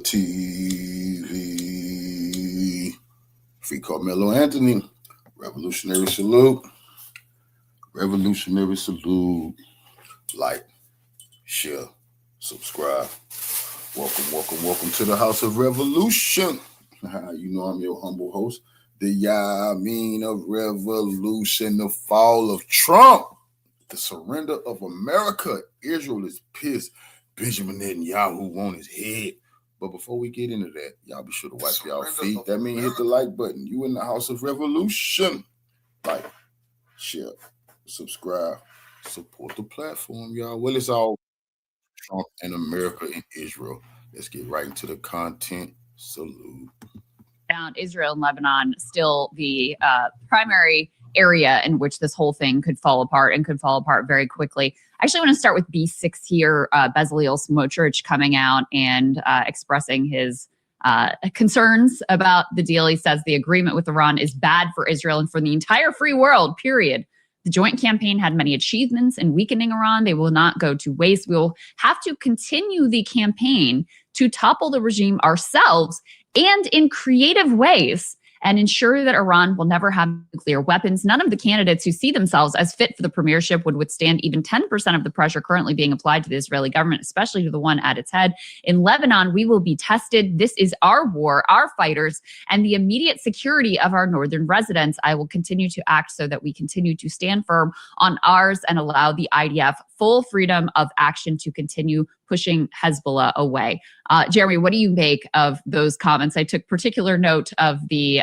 TV. Free Carmelo Anthony. Revolutionary salute. Revolutionary salute. Like, share, subscribe. Welcome to the House of Revolution. You know I'm your humble host. The Yamin of Revolution, the fall of Trump, the surrender of America. Israel is pissed. Benjamin Netanyahu on his head. But before we get into that, y'all be sure to wipe y'all feet. That means hit the like button. You in the House of Revolution. Like, share, subscribe, support the platform, y'all. Well, it's all Trump and America and Israel. Let's get right into the content. Salute. Israel and Lebanon still the primary area in which this whole thing could fall apart and could fall apart very quickly. I actually want to start with B6 here, Bezalel Smotrich coming out and expressing his concerns about the deal. He says the agreement with Iran is bad for Israel and for the entire free world, period. The joint campaign had many achievements in weakening Iran. They will not go to waste. We will have to continue the campaign to topple the regime ourselves and in creative ways, and ensure that Iran will never have nuclear weapons. None of the candidates who see themselves as fit for the premiership would withstand even 10% of the pressure currently being applied to the Israeli government, especially to the one at its head. In Lebanon, we will be tested. This is our war, our fighters, and the immediate security of our northern residents. I will continue to act so that we continue to stand firm on ours and allow the IDF full freedom of action to continue pushing Hezbollah away. Jeremy, what do you make of those comments? I took particular note of the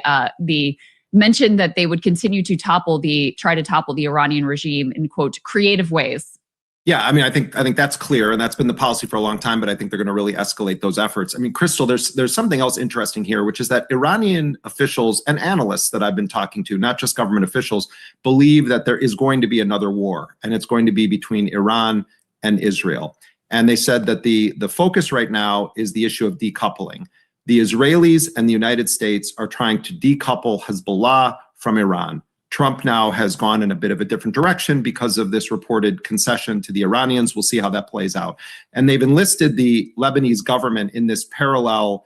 mention that they would continue to try to topple the Iranian regime in, quote, creative ways. Yeah, I mean, I think that's clear, and that's been the policy for a long time, but I think they're going to really escalate those efforts. I mean, Crystal, there's something else interesting here, which is that Iranian officials and analysts that I've been talking to, not just government officials, believe that there is going to be another war, and it's going to be between Iran and Israel. And they said that the focus right now is the issue of decoupling. The Israelis and the United States are trying to decouple Hezbollah from Iran. Trump now has gone in a bit of a different direction because of this reported concession to the Iranians. We'll see how that plays out. And they've enlisted the Lebanese government in this parallel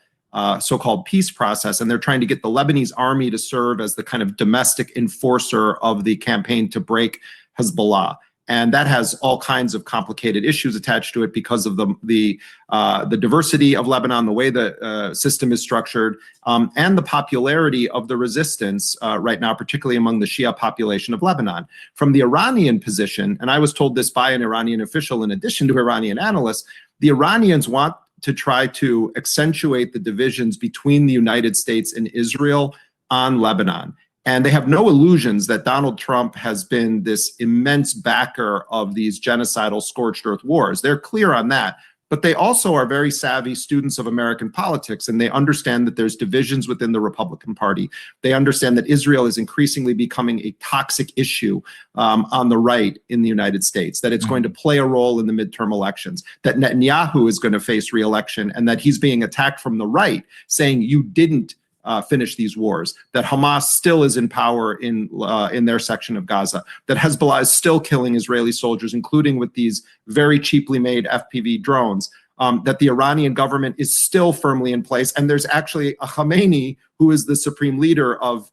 so-called peace process, and they're trying to get the Lebanese army to serve as the kind of domestic enforcer of the campaign to break Hezbollah. And that has all kinds of complicated issues attached to it because of the diversity of Lebanon, the way the system is structured, and the popularity of the resistance right now, particularly among the Shia population of Lebanon. From the Iranian position, and I was told this by an Iranian official in addition to Iranian analysts, the Iranians want to try to accentuate the divisions between the United States and Israel on Lebanon. And they have no illusions that Donald Trump has been this immense backer of these genocidal scorched earth wars. They're clear on that. But they also are very savvy students of American politics, and they understand that there's divisions within the Republican Party. They understand that Israel is increasingly becoming a toxic issue on the right in the United States, that it's going to play a role in the midterm elections, that Netanyahu is going to face re-election, and that he's being attacked from the right, saying you didn't finish these wars, that Hamas still is in power in their section of Gaza, that Hezbollah is still killing Israeli soldiers, including with these very cheaply made FPV drones, that the Iranian government is still firmly in place, and there's actually a Khamenei who is the supreme leader of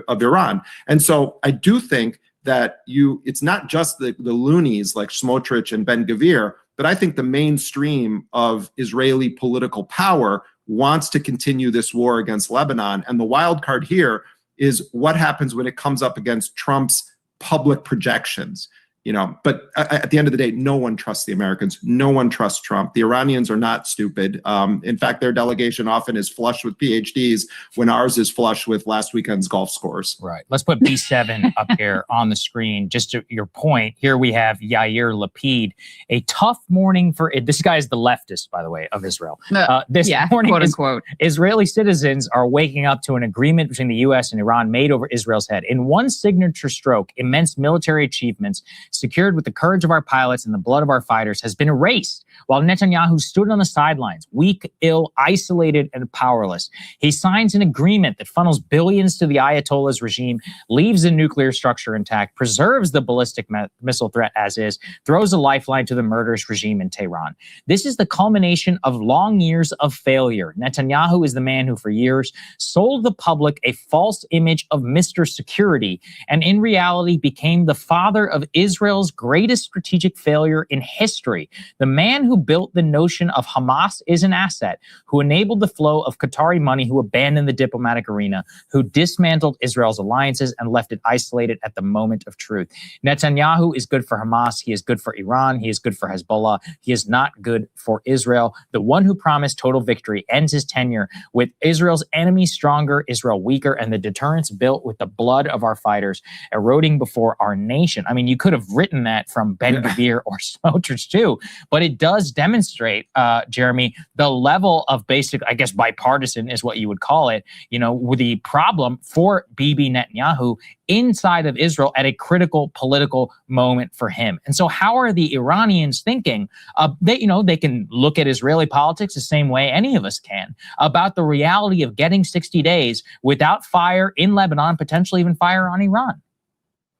Iran. And so I do think that it's not just the loonies like Smotrich and Ben-Gvir, but I think the mainstream of Israeli political power wants to continue this war against Lebanon. And the wild card here is what happens when it comes up against Trump's public projections. But at the end of the day, no one trusts the Americans. No one trusts Trump. The Iranians are not stupid. In fact, their delegation often is flush with PhDs when ours is flush with last weekend's golf scores. Right. Let's put B7 up here on the screen. Just to your point, here we have Yair Lapid. A tough morning for it. This guy is the leftist, by the way, of Israel. This morning, quote unquote, Israeli citizens are waking up to an agreement between the U.S. and Iran made over Israel's head. In one signature stroke, immense military achievements, secured with the courage of our pilots and the blood of our fighters, has been erased, while Netanyahu stood on the sidelines, weak, ill, isolated, and powerless. He signs an agreement that funnels billions to the Ayatollah's regime, leaves the nuclear structure intact, preserves the ballistic missile threat as is, throws a lifeline to the murderous regime in Tehran. This is the culmination of long years of failure. Netanyahu is the man who for years sold the public a false image of Mr. Security, and in reality became the father of Israel's greatest strategic failure in history. The man who built the notion of Hamas is an asset, who enabled the flow of Qatari money, who abandoned the diplomatic arena, who dismantled Israel's alliances and left it isolated at the moment of truth. Netanyahu is good for Hamas. He is good for Iran. He is good for Hezbollah. He is not good for Israel. The one who promised total victory ends his tenure with Israel's enemies stronger, Israel weaker, and the deterrence built with the blood of our fighters eroding before our nation. I mean, you could have written that from Ben Gvir or Smotrich too, but it does demonstrate, Jeremy, the level of basic, I guess, bipartisan is what you would call it, with the problem for Bibi Netanyahu inside of Israel at a critical political moment for him. And so how are the Iranians thinking? They can look at Israeli politics the same way any of us can about the reality of getting 60 days without fire in Lebanon, potentially even fire on Iran.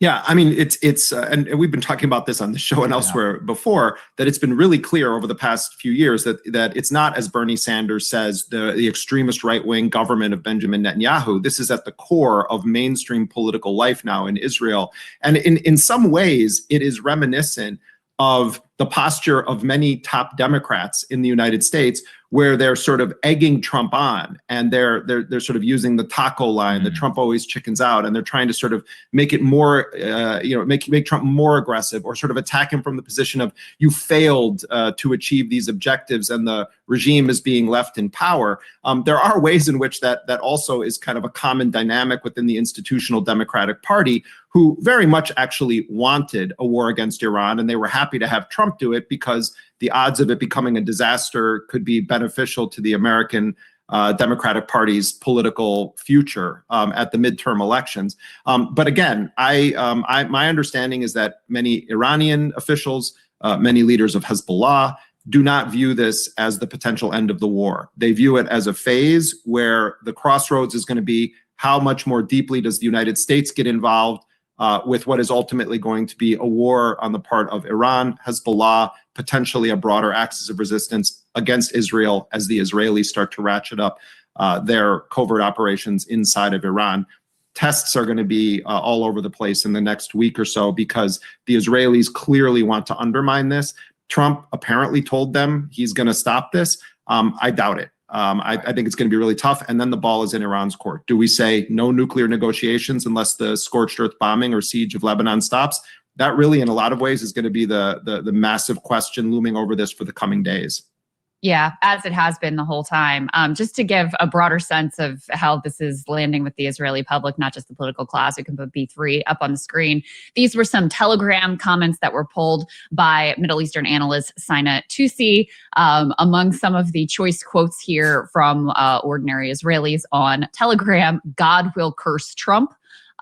Yeah, I mean, it's and we've been talking about this on the show and elsewhere before, that it's been really clear over the past few years that it's not, as Bernie Sanders says, the extremist right-wing government of Benjamin Netanyahu. This is at the core of mainstream political life now in Israel. And in some ways, it is reminiscent of the posture of many top Democrats in the United States, where they're sort of egging Trump on, and they're sort of using the taco line, the Trump always chickens out, and they're trying to sort of make it more, make Trump more aggressive, or sort of attack him from the position of, you failed to achieve these objectives and the regime is being left in power. There are ways in which that also is kind of a common dynamic within the institutional Democratic Party, who very much actually wanted a war against Iran, and they were happy to have Trump do it because the odds of it becoming a disaster could be beneficial to the American Democratic Party's political future at the midterm elections. But again, my understanding is that many Iranian officials, many leaders of Hezbollah, do not view this as the potential end of the war. They view it as a phase where the crossroads is going to be, how much more deeply does the United States get involved with what is ultimately going to be a war on the part of Iran, Hezbollah, potentially a broader axis of resistance against Israel as the Israelis start to ratchet up their covert operations inside of Iran. Tests are going to be all over the place in the next week or so, because the Israelis clearly want to undermine this. Trump apparently told them he's going to stop this. I doubt it. I think it's going to be really tough. And then the ball is in Iran's court. Do we say no nuclear negotiations unless the scorched earth bombing or siege of Lebanon stops? That really, in a lot of ways, is going to be the massive question looming over this for the coming days. Yeah, as it has been the whole time. Just to give a broader sense of how this is landing with the Israeli public, not just the political class, we can put B3 up on the screen. These were some Telegram comments that were pulled by Middle Eastern analyst Sina Tusi. Among some of the choice quotes here from ordinary Israelis on Telegram: God will curse Trump.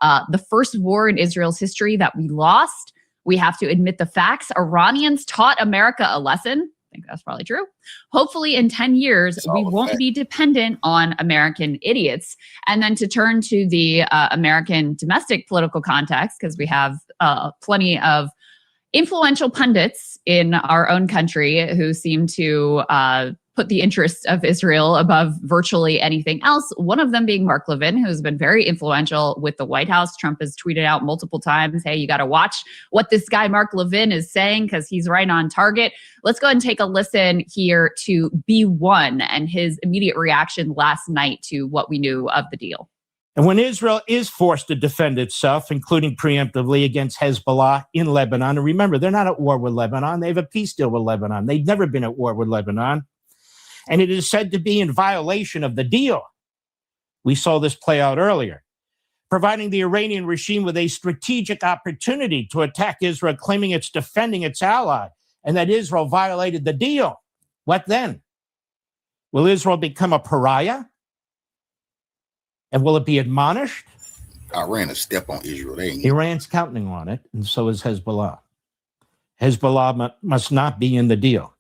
The first war in Israel's history that we lost. We have to admit the facts. Iranians taught America a lesson. I think that's probably true. Hopefully in 10 years, we won't be dependent on American idiots. And then to turn to the American domestic political context, because we have plenty of influential pundits in our own country who seem to put the interests of Israel above virtually anything else. One of them being Mark Levin, who's been very influential with the White House. Trump has tweeted out multiple times, hey, you got to watch what this guy Mark Levin is saying because he's right on target. Let's go ahead and take a listen here to B1 and his immediate reaction last night to what we knew of the deal. And when Israel is forced to defend itself, including preemptively against Hezbollah in Lebanon, and remember, they're not at war with Lebanon. They have a peace deal with Lebanon. They've never been at war with Lebanon. And it is said to be in violation of the deal. We saw this play out earlier, providing the Iranian regime with a strategic opportunity to attack Israel, claiming it's defending its ally and that Israel violated the deal. What then? Will Israel become a pariah? And will it be admonished? Iran a step on Israel. Iran's counting on it, and so is Hezbollah. Hezbollah must not be in the deal.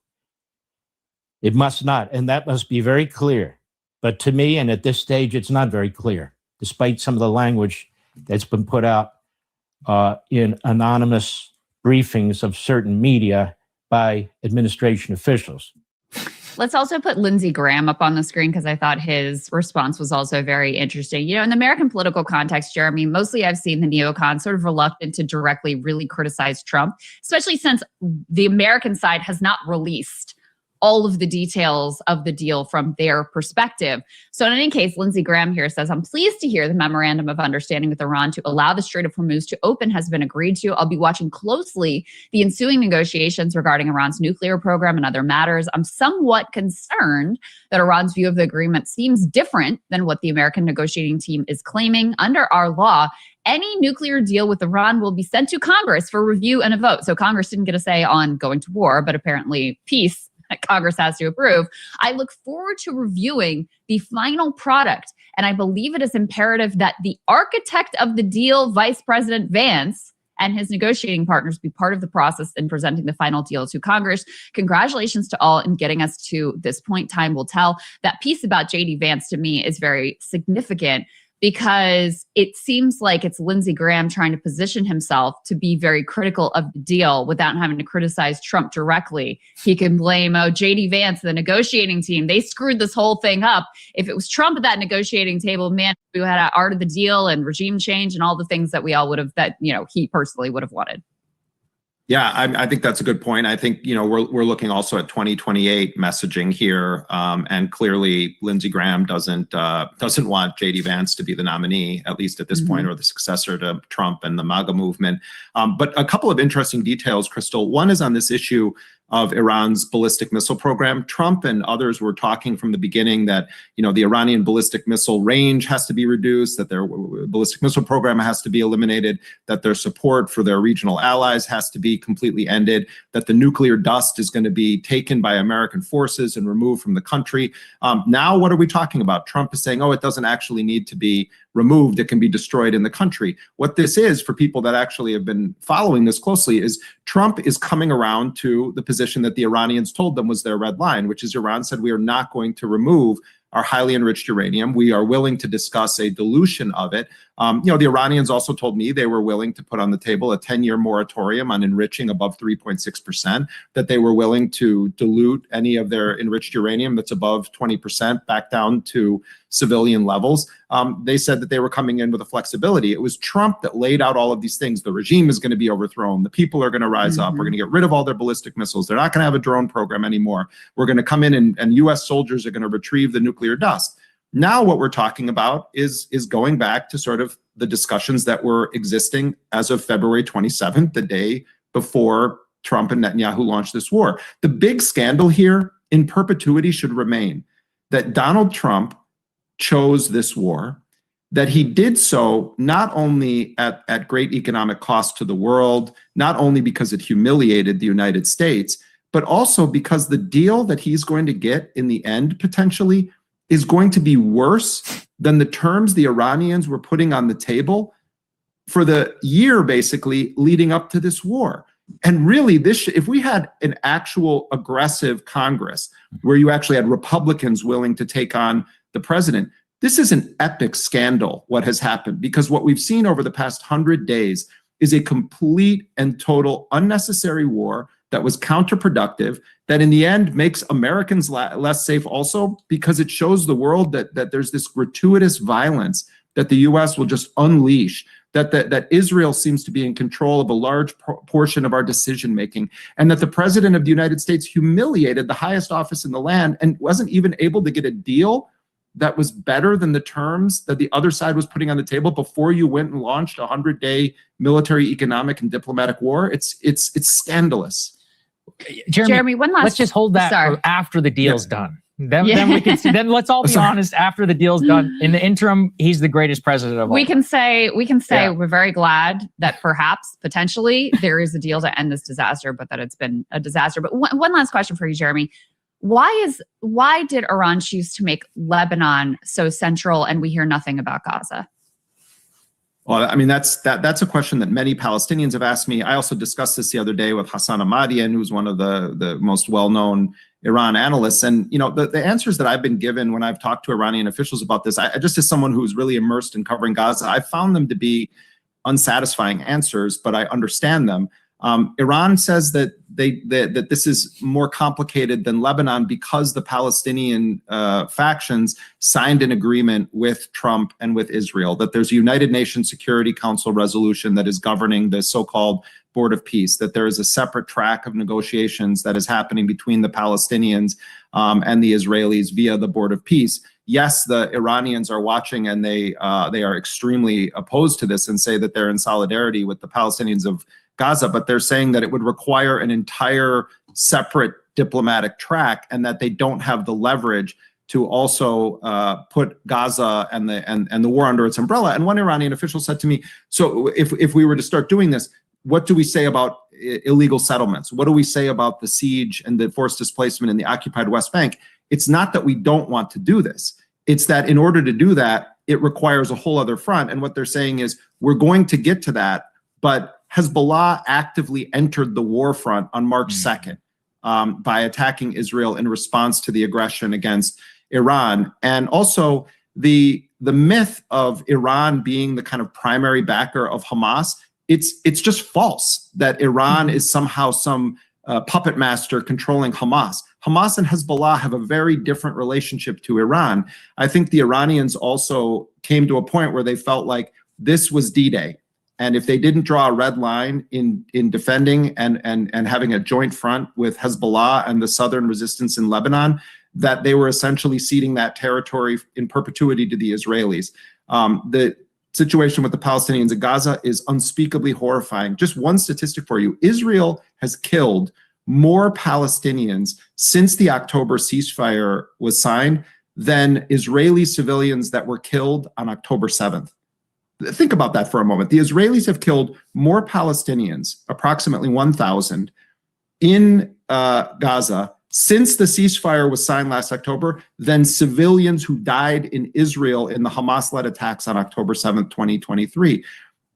It must not, and that must be very clear. But to me, and at this stage, it's not very clear, despite some of the language that's been put out in anonymous briefings of certain media by administration officials. Let's also put Lindsey Graham up on the screen because I thought his response was also very interesting. You know, in the American political context, Jeremy, mostly I've seen the neocons sort of reluctant to directly really criticize Trump, especially since the American side has not released all of the details of the deal from their perspective. So in any case, Lindsey Graham here says, I'm pleased to hear the memorandum of understanding with Iran to allow the Strait of Hormuz to open has been agreed to. I'll be watching closely the ensuing negotiations regarding Iran's nuclear program and other matters. I'm somewhat concerned that Iran's view of the agreement seems different than what the American negotiating team is claiming. Under our law, any nuclear deal with Iran will be sent to Congress for review and a vote. So Congress didn't get a say on going to war, but apparently peace Congress has to approve. I look forward to reviewing the final product, and I believe it is imperative that the architect of the deal, Vice President Vance, and his negotiating partners be part of the process in presenting the final deal to Congress. Congratulations to all in getting us to this point. Time will tell. That piece about J.D. Vance to me is very significant because it seems like it's Lindsey Graham trying to position himself to be very critical of the deal without having to criticize Trump directly. He can blame, J.D. Vance, the negotiating team. They screwed this whole thing up. If it was Trump at that negotiating table, man, we had an art of the deal and regime change and all the things that we all would have, that, you know, he personally would have wanted. Yeah, I think that's a good point. I think, you know, we're looking also at 2028 messaging here, and clearly Lindsey Graham doesn't want J.D. Vance to be the nominee, at least at this point, or the successor to Trump and the MAGA movement. But a couple of interesting details, Crystal. One is on this issue of Iran's ballistic missile program. Trump and others were talking from the beginning that, you know, the Iranian ballistic missile range has to be reduced, that their ballistic missile program has to be eliminated, that their support for their regional allies has to be completely ended, that the nuclear dust is going to be taken by American forces and removed from the country. Now, what are we talking about? Trump is saying, oh, it doesn't actually need to be removed. It can be destroyed in the country. What this is, for people that actually have been following this closely, is Trump is coming around to the position that the Iranians told them was their red line, which is Iran said, we are not going to remove our highly enriched uranium. We are willing to discuss a dilution of it. You know, the Iranians also told me they were willing to put on the table a 10-year moratorium on enriching above 3.6%, that they were willing to dilute any of their enriched uranium that's above 20% back down to civilian levels. They said that they were coming in with a flexibility. It was Trump that laid out all of these things. The regime is going to be overthrown. The people are going to rise up. We're going to get rid of all their ballistic missiles. They're not going to have a drone program anymore. We're going to come in and U.S. soldiers are going to retrieve the nuclear dust. Now what we're talking about is going back to sort of the discussions that were existing as of February 27th, the day before Trump and Netanyahu launched this war. The big scandal here in perpetuity should remain that Donald Trump chose this war, that he did so not only at great economic cost to the world, not only because it humiliated the United States, but also because the deal that he's going to get in the end potentially is going to be worse than the terms the Iranians were putting on the table for the year basically leading up to this war. And really, if we had an actual aggressive Congress where you actually had Republicans willing to take on the president, this is an epic scandal, what has happened, because what we've seen over the past 100 days is a complete and total unnecessary war that was counterproductive, that in the end makes Americans less safe also, because it shows the world that there's this gratuitous violence that the U.S. will just unleash, that Israel seems to be in control of a large portion of our decision-making, and that the president of the United States humiliated the highest office in the land and wasn't even able to get a deal that was better than the terms that the other side was putting on the table before you went and launched a 100-day military, economic, and diplomatic war. It's scandalous. Jeremy, one last. Let's just hold that for after the deal's done. Then we can see. Then let's all be honest. After the deal's done, in the interim, he's the greatest president of all. We can say We're very glad that perhaps potentially there is a deal to end this disaster, but that it's been a disaster. But one last question for you, Jeremy. Why did Iran choose to make Lebanon so central and we hear nothing about Gaza? Well, I mean, that's a question that many Palestinians have asked me. I also discussed this the other day with Hassan Ahmadian, who's one of the most well-known Iran analysts. And, you know, the answers that I've been given when I've talked to Iranian officials about this, I just as someone who's really immersed in covering Gaza, I found them to be unsatisfying answers, but I understand them. Iran says that that this is more complicated than Lebanon because the Palestinian factions signed an agreement with Trump and with Israel, that there's a United Nations Security Council resolution that is governing the so-called Board of Peace, that there is a separate track of negotiations that is happening between the Palestinians and the Israelis via the Board of Peace. Yes, the Iranians are watching and they are extremely opposed to this and say that they're in solidarity with the Palestinians of Gaza, but they're saying that it would require an entire separate diplomatic track and that they don't have the leverage to also put Gaza and the war under its umbrella. And one Iranian official said to me, so if we were to start doing this, what do we say about illegal settlements? What do we say about the siege and the forced displacement in the occupied West Bank? It's not that we don't want to do this. It's that in order to do that, it requires a whole other front. And what they're saying is we're going to get to that, but Hezbollah actively entered the war front on March 2nd by attacking Israel in response to the aggression against Iran. And also the myth of Iran being the kind of primary backer of Hamas, it's just false that Iran is somehow some puppet master controlling Hamas. Hamas and Hezbollah have a very different relationship to Iran. I think the Iranians also came to a point where they felt like this was D-Day. And if they didn't draw a red line in defending and having a joint front with Hezbollah and the southern resistance in Lebanon, that they were essentially ceding that territory in perpetuity to the Israelis. The situation with the Palestinians in Gaza is unspeakably horrifying. Just one statistic for you. Israel has killed more Palestinians since the October ceasefire was signed than Israeli civilians that were killed on October 7th. Think about that for a moment. The Israelis have killed more Palestinians, approximately 1,000, in Gaza since the ceasefire was signed last October than civilians who died in Israel in the Hamas-led attacks on October 7th, 2023.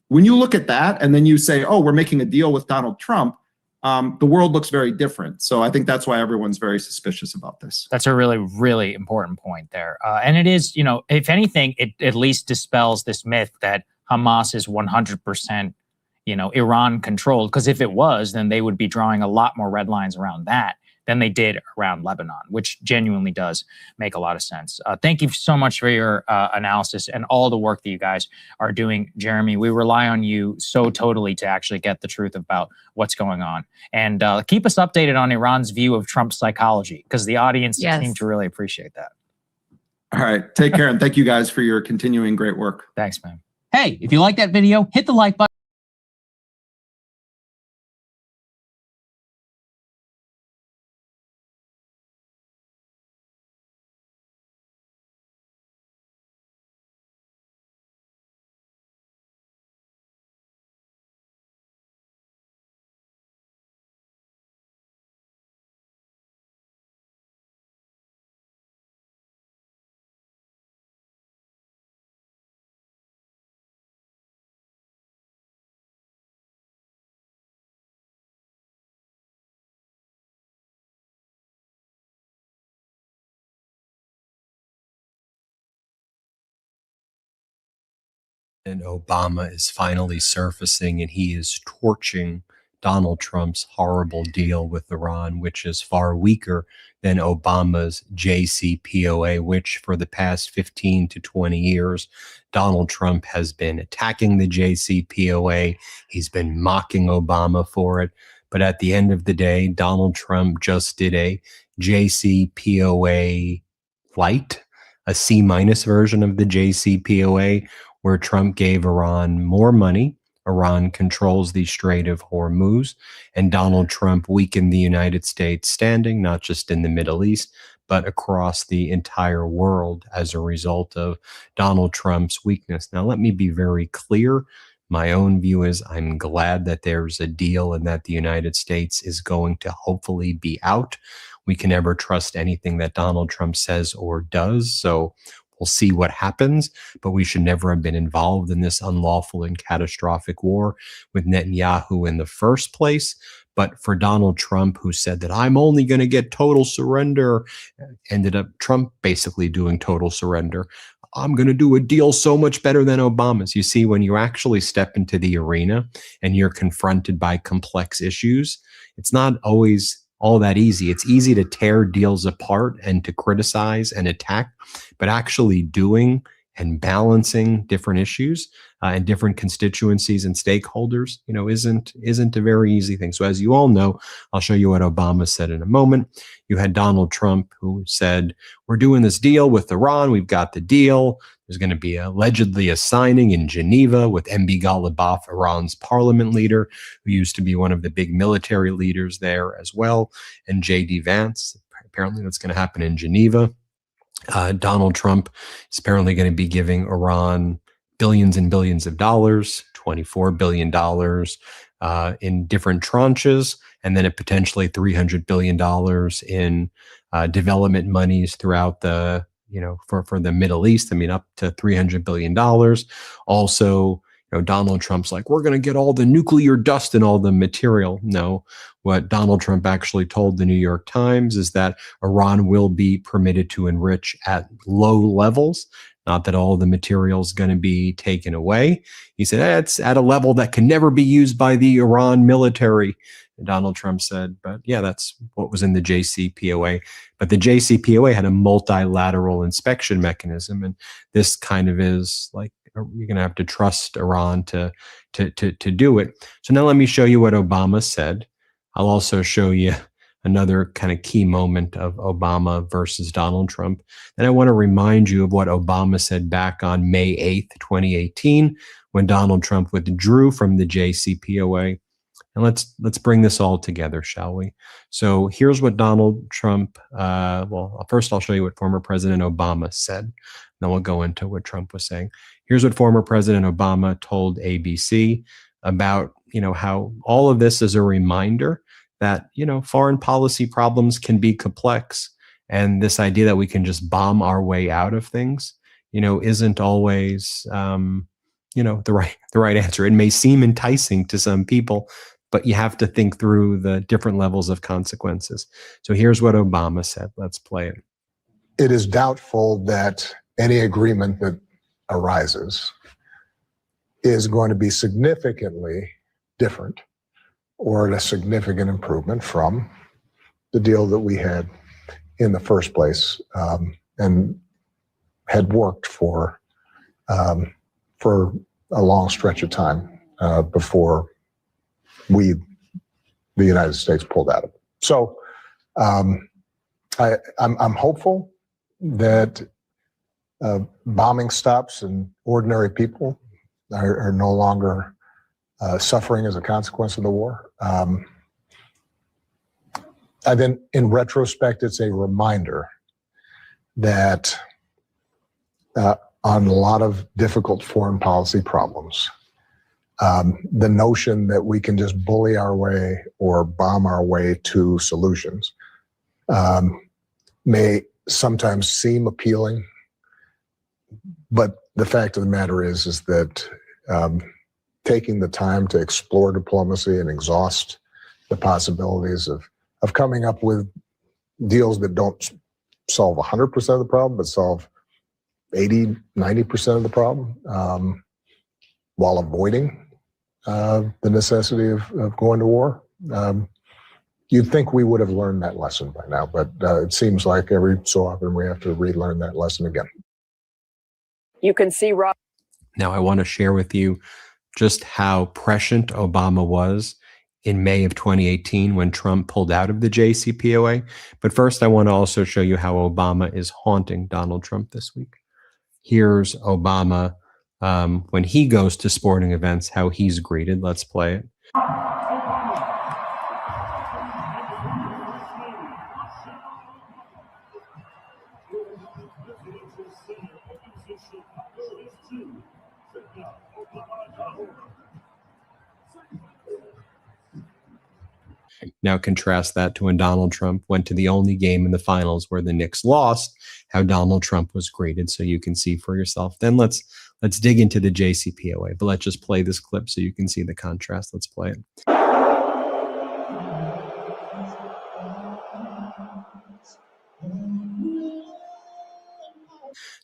When you look at that and then you say, oh, we're making a deal with Donald Trump, the world looks very different. So I think that's why everyone's very suspicious about this. That's a really, really important point there. And it is, you know, if anything, it at least dispels this myth that Hamas is 100%, you know, Iran controlled. Because if it was, then they would be drawing a lot more red lines around that than they did around Lebanon, which genuinely does make a lot of sense. Thank you so much for your analysis and all the work that you guys are doing, Jeremy. We rely on you so totally to actually get the truth about what's going on. And keep us updated on Iran's view of Trump's psychology, because the audience seem to really appreciate that. All right. Take care. And thank you guys for your continuing great work. Thanks, man. Hey, if you like that video, hit the like button. And Obama is finally surfacing, and he is torching Donald Trump's horrible deal with Iran, which is far weaker than Obama's JCPOA, which for the past 15 to 20 years, Donald Trump has been attacking the JCPOA. He's been mocking Obama for it. But at the end of the day, Donald Trump just did a JCPOA light, a C- version of the JCPOA, where Trump gave Iran more money. Iran controls the Strait of Hormuz, and Donald Trump weakened the United States standing, not just in the Middle East, but across the entire world as a result of Donald Trump's weakness. Now, let me be very clear. My own view is I'm glad that there's a deal and that the United States is going to hopefully be out. We can never trust anything that Donald Trump says or does. So We'll see what happens, but we should never have been involved in this unlawful and catastrophic war with Netanyahu in the first place. But for Donald Trump, who said that I'm only going to get total surrender, ended up Trump basically doing total surrender. I'm going to do a deal so much better than Obama's. You see, when you actually step into the arena and you're confronted by complex issues, it's not always all that easy. It's easy to tear deals apart and to criticize and attack, but actually doing and balancing different issues and different constituencies and stakeholders, isn't a very easy thing. So as you all know, I'll show you what Obama said in a moment. You had Donald Trump, who said, we're doing this deal with Iran. We've got the deal. There's going to be allegedly a signing in Geneva with MB Ghalibaf, Iran's parliament leader, who used to be one of the big military leaders there as well, and J.D. Vance. Apparently that's going to happen in Geneva. Donald Trump is apparently going to be giving Iran billions and billions of dollars, $24 billion in different tranches, and then at potentially $300 billion in development monies throughout the, for the Middle East. I mean, up to $300 billion. Also, Donald Trump's like, we're going to get all the nuclear dust and all the material. No, what Donald Trump actually told the New York Times is that Iran will be permitted to enrich at low levels, not that all the material is going to be taken away. He said, it's at a level that can never be used by the Iran military. And Donald Trump said, but yeah, that's what was in the JCPOA. But the JCPOA had a multilateral inspection mechanism. And this kind of is like, you're going to have to trust Iran to do it. So now let me show you what Obama said. I'll also show you another kind of key moment of Obama versus Donald Trump. And I want to remind you of what Obama said back on May 8th, 2018, when Donald Trump withdrew from the JCPOA. And let's bring this all together, shall we? So here's what Donald Trump, first I'll show you what former President Obama said. Then we'll go into what Trump was saying. Here's what former President Obama told ABC about, how all of this is a reminder that, foreign policy problems can be complex. And this idea that we can just bomb our way out of things, isn't always, the right answer. It may seem enticing to some people, but you have to think through the different levels of consequences. So here's what Obama said. Let's play it. It is doubtful that any agreement that arises is going to be significantly different or a significant improvement from the deal that we had in the first place and had worked for a long stretch of time before the United States pulled out of it. So I'm hopeful that bombing stops and ordinary people are no longer suffering as a consequence of the war. I then, in retrospect, it's a reminder that on a lot of difficult foreign policy problems, the notion that we can just bully our way or bomb our way to solutions may sometimes seem appealing, but the fact of the matter is that taking the time to explore diplomacy and exhaust the possibilities of coming up with deals that don't solve 100% of the problem, but solve 80, 90% of the problem, while avoiding the necessity of going to war. You'd think we would have learned that lesson by now, but it seems like every so often we have to relearn that lesson again. You can see Rob. Now I want to share with you just how prescient Obama was in May of 2018 when Trump pulled out of the JCPOA. But first, I want to also show you how Obama is haunting Donald Trump this week. Here's Obama when he goes to sporting events, how he's greeted. Let's play it. Now contrast that to when Donald Trump went to the only game in the finals where the Knicks lost, how Donald Trump was greeted, so you can see for yourself. Then let's dig into the JCPOA, but let's just play this clip so you can see the contrast. Let's play it.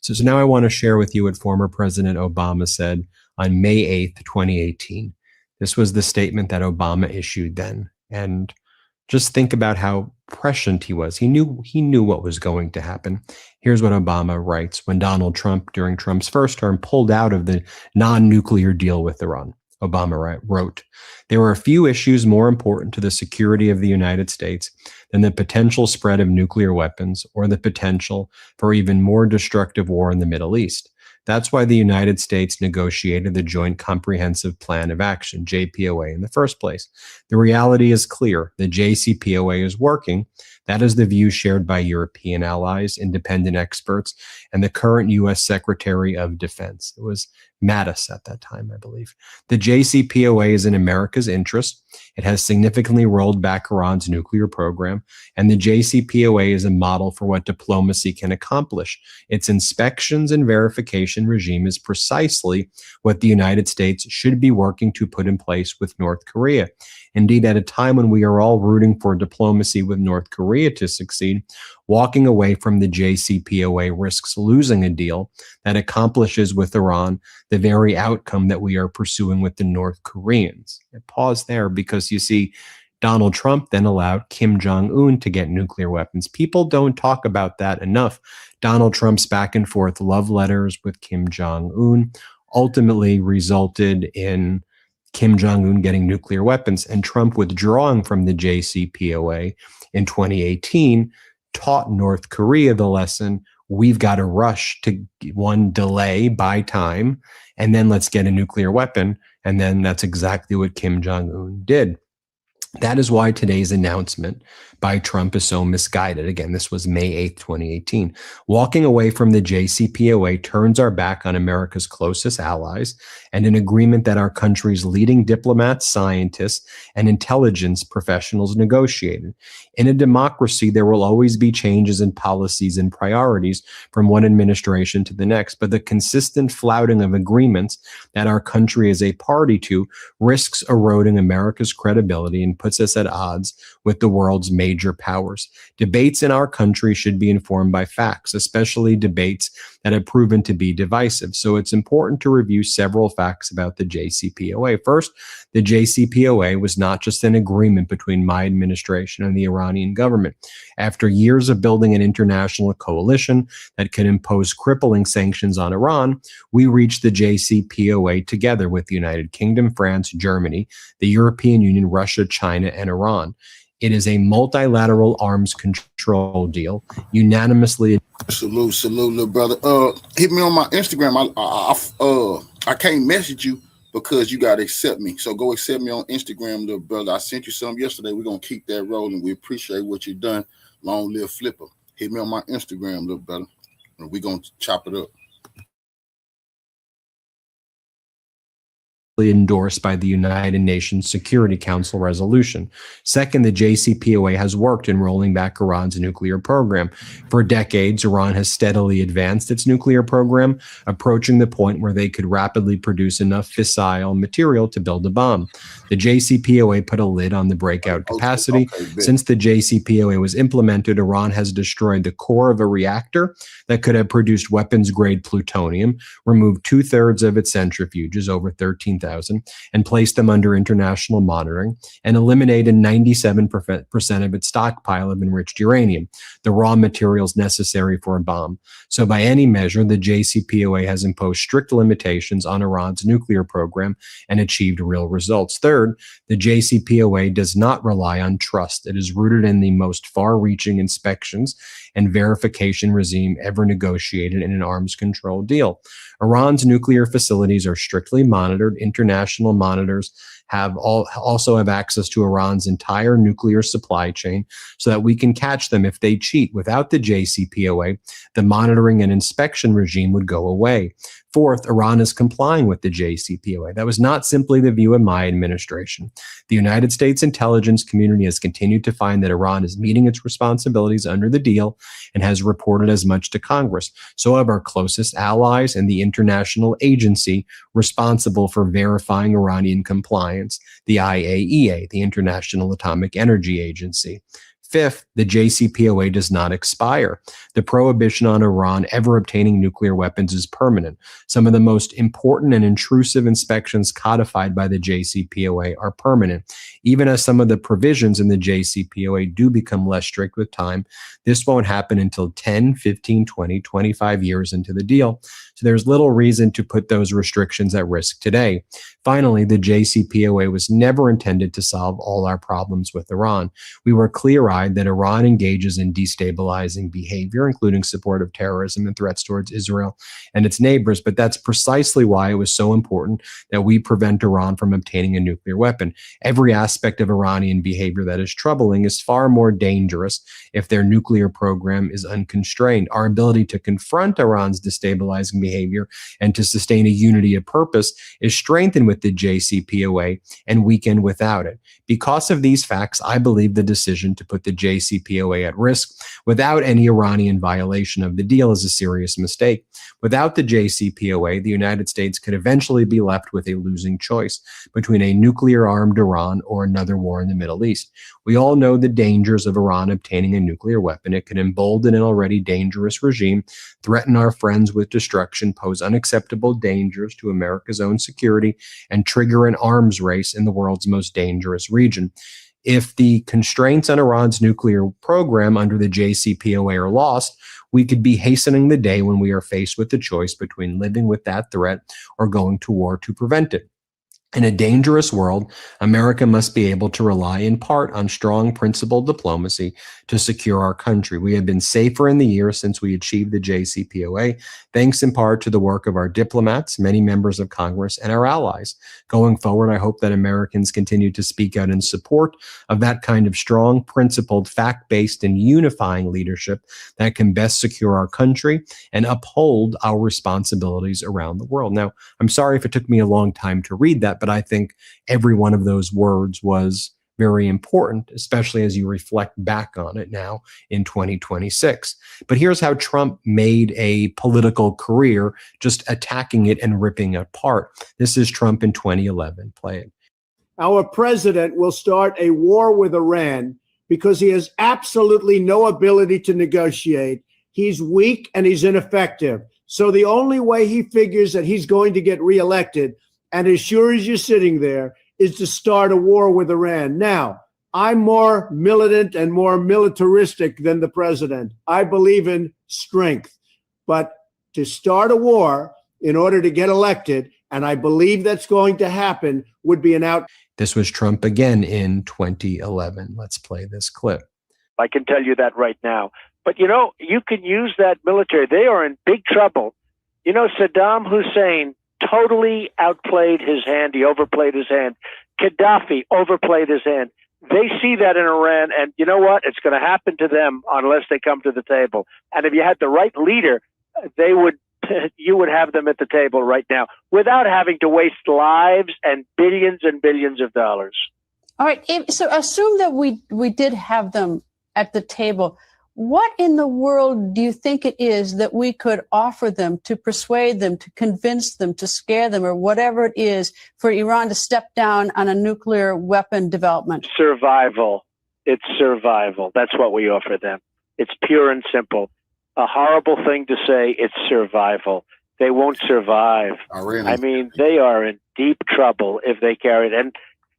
So now I want to share with you what former President Obama said on May 8th, 2018. This was the statement that Obama issued then. And just think about how prescient he was. He knew what was going to happen. Here's what Obama writes when Donald Trump, during Trump's first term, pulled out of the non-nuclear deal with Iran. Obama wrote, "There are a few issues more important to the security of the United States than the potential spread of nuclear weapons or the potential for even more destructive war in the Middle East. That's why the United States negotiated the Joint Comprehensive Plan of Action, JPOA, in the first place. The reality is clear. The JCPOA is working. That is the view shared by European allies, independent experts, and the current U.S. Secretary of Defense." It was Mattis at that time, I believe. "The JCPOA is in America's interest. It has significantly rolled back Iran's nuclear program, and the JCPOA is a model for what diplomacy can accomplish. Its inspections and verification regime is precisely what the United States should be working to put in place with North Korea. Indeed, at a time when we are all rooting for diplomacy with North Korea to succeed, walking away from the JCPOA risks losing a deal that accomplishes with Iran the very outcome that we are pursuing with the North Koreans." I pause there because you see, Donald Trump then allowed Kim Jong-un to get nuclear weapons. People don't talk about that enough. Donald Trump's back and forth love letters with Kim Jong-un ultimately resulted in Kim Jong-un getting nuclear weapons, and Trump withdrawing from the JCPOA in 2018 taught North Korea the lesson: we've got to rush to, one, delay, buy time, and then let's get a nuclear weapon. And then that's exactly what Kim Jong-un did. That is why today's announcement by Trump is so misguided. Again, this was May 8th, 2018. Walking away from the JCPOA turns our back on America's closest allies and an agreement that our country's leading diplomats, scientists, and intelligence professionals negotiated. In a democracy, there will always be changes in policies and priorities from one administration to the next, but the consistent flouting of agreements that our country is a party to risks eroding America's credibility and puts us at odds with the world's major powers. Debates in our country should be informed by facts, especially debates that have proven to be divisive. So it's important to review several facts about the JCPOA. First, the JCPOA was not just an agreement between my administration and the Iranian government. After years of building an international coalition that could impose crippling sanctions on Iran, we reached the JCPOA together with the United Kingdom, France, Germany, the European Union, Russia, China, and Iran. It is a multilateral arms control deal, unanimously. Salute, little brother. Hit me on my Instagram. I can't message you because you gotta accept me. So go accept me on Instagram, little brother. I sent you something yesterday. We're gonna keep that rolling. We appreciate what you've done. Long live Flipper. Hit me on my Instagram, little brother, and we're gonna chop it up. Endorsed by the United Nations Security Council resolution. Second, the JCPOA has worked in rolling back Iran's nuclear program. For decades, Iran has steadily advanced its nuclear program, approaching the point where they could rapidly produce enough fissile material to build a bomb. The JCPOA put a lid on the breakout capacity. Since the JCPOA was implemented, Iran has destroyed the core of a reactor that could have produced weapons-grade plutonium, removed 2/3 of its centrifuges, over 13,000, and placed them under international monitoring, and eliminated 97% of its stockpile of enriched uranium, the raw materials necessary for a bomb. So by any measure, the JCPOA has imposed strict limitations on Iran's nuclear program and achieved real results. Third, the JCPOA does not rely on trust. It is rooted in the most far-reaching inspections and verification regime ever negotiated in an arms control deal. Iran's nuclear facilities are strictly monitored. International monitors also have access to Iran's entire nuclear supply chain so that we can catch them if they cheat. Without the JCPOA, the monitoring and inspection regime would go away. Fourth, Iran is complying with the JCPOA. That was not simply the view of my administration. The United States intelligence community has continued to find that Iran is meeting its responsibilities under the deal and has reported as much to Congress. So have our closest allies and the international agency responsible for verifying Iranian compliance, the IAEA, the International Atomic Energy Agency. Fifth, the JCPOA does not expire. The prohibition on Iran ever obtaining nuclear weapons is permanent. Some of the most important and intrusive inspections codified by the JCPOA are permanent. Even as some of the provisions in the JCPOA do become less strict with time, this won't happen until 10, 15, 20, 25 years into the deal. So there's little reason to put those restrictions at risk today. Finally, the JCPOA was never intended to solve all our problems with Iran. We were clear-eyed that Iran engages in destabilizing behavior, including support of terrorism and threats towards Israel and its neighbors, but that's precisely why it was so important that we prevent Iran from obtaining a nuclear weapon. Every aspect of Iranian behavior that is troubling is far more dangerous if their nuclear program is unconstrained. Our ability to confront Iran's destabilizing behavior and to sustain a unity of purpose is strengthened with the JCPOA and weakened without it. Because of these facts, I believe the decision to put the JCPOA at risk without any Iranian violation of the deal is a serious mistake. Without the JCPOA, the United States could eventually be left with a losing choice between a nuclear-armed Iran or another war in the Middle East. We all know the dangers of Iran obtaining a nuclear weapon. It could embolden an already dangerous regime, threaten our friends with destruction, pose unacceptable dangers to America's own security, and trigger an arms race in the world's most dangerous region. If the constraints on Iran's nuclear program under the JCPOA are lost, we could be hastening the day when we are faced with the choice between living with that threat or going to war to prevent it. In a dangerous world, America must be able to rely in part on strong principled diplomacy to secure our country. We have been safer in the years since we achieved the JCPOA, thanks in part to the work of our diplomats, many members of Congress, and our allies. Going forward, I hope that Americans continue to speak out in support of that kind of strong, principled, fact-based, and unifying leadership that can best secure our country and uphold our responsibilities around the world. Now, I'm sorry if it took me a long time to read that, but I think every one of those words was very important, especially as you reflect back on it now in 2026. But here's how Trump made a political career just attacking it and ripping it apart. This is Trump in 2011. Play it. Our president will start a war with Iran because he has absolutely no ability to negotiate. He's weak and he's ineffective. So the only way he figures that he's going to get reelected, and as sure as you're sitting there, is to start a war with Iran. Now, I'm more militant and more militaristic than the president. I believe in strength. But to start a war in order to get elected, and I believe that's going to happen, would be an out. This was Trump again in 2011. Let's play this clip. I can tell you that right now. But, you know, you can use that military. They are in big trouble. You know, Saddam Hussein totally outplayed his hand. He overplayed his hand. Gaddafi overplayed his hand. They see that in Iran, and you know what? It's going to happen to them unless they come to the table. And if you had the right leader, you would have them at the table right now without having to waste lives and billions of dollars. All right. So assume that we did have them at the table. What in the world do you think it is that we could offer them to persuade them, to convince them, to scare them, or whatever it is for Iran to step down on a nuclear weapon development? Survival. It's survival. That's what we offer them. It's pure and simple. A horrible thing to say, it's survival. They won't survive. I mean, they are in deep trouble if they carry it. And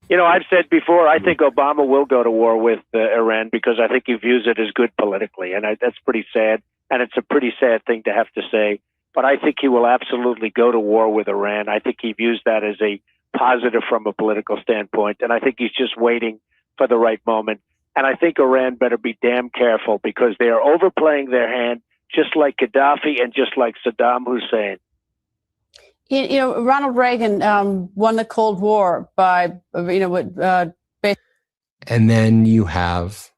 you know, I've said before, I think Obama will go to war with Iran because I think he views it as good politically. And that's pretty sad. And it's a pretty sad thing to have to say. But I think he will absolutely go to war with Iran. I think he views that as a positive from a political standpoint. And I think he's just waiting for the right moment. And I think Iran better be damn careful because they are overplaying their hand, just like Gaddafi and just like Saddam Hussein. Ronald Reagan won the Cold War by, And then you have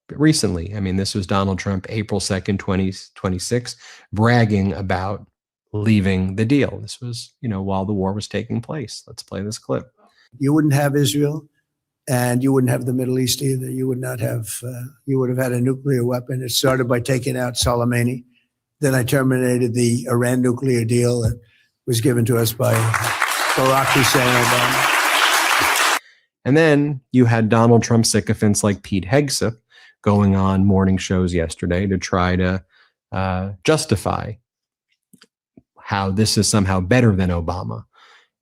recently, I mean, this was Donald Trump, April 2nd, 2026, bragging about leaving the deal. This was, while the war was taking place. Let's play this clip. You wouldn't have Israel, and you wouldn't have the Middle East either. You would not have, you would have had a nuclear weapon. It started by taking out Soleimani. Then I terminated the Iran nuclear deal that was given to us by Barack Hussein Obama. And then you had Donald Trump sycophants like Pete Hegseth going on morning shows yesterday to try to justify how this is somehow better than Obama.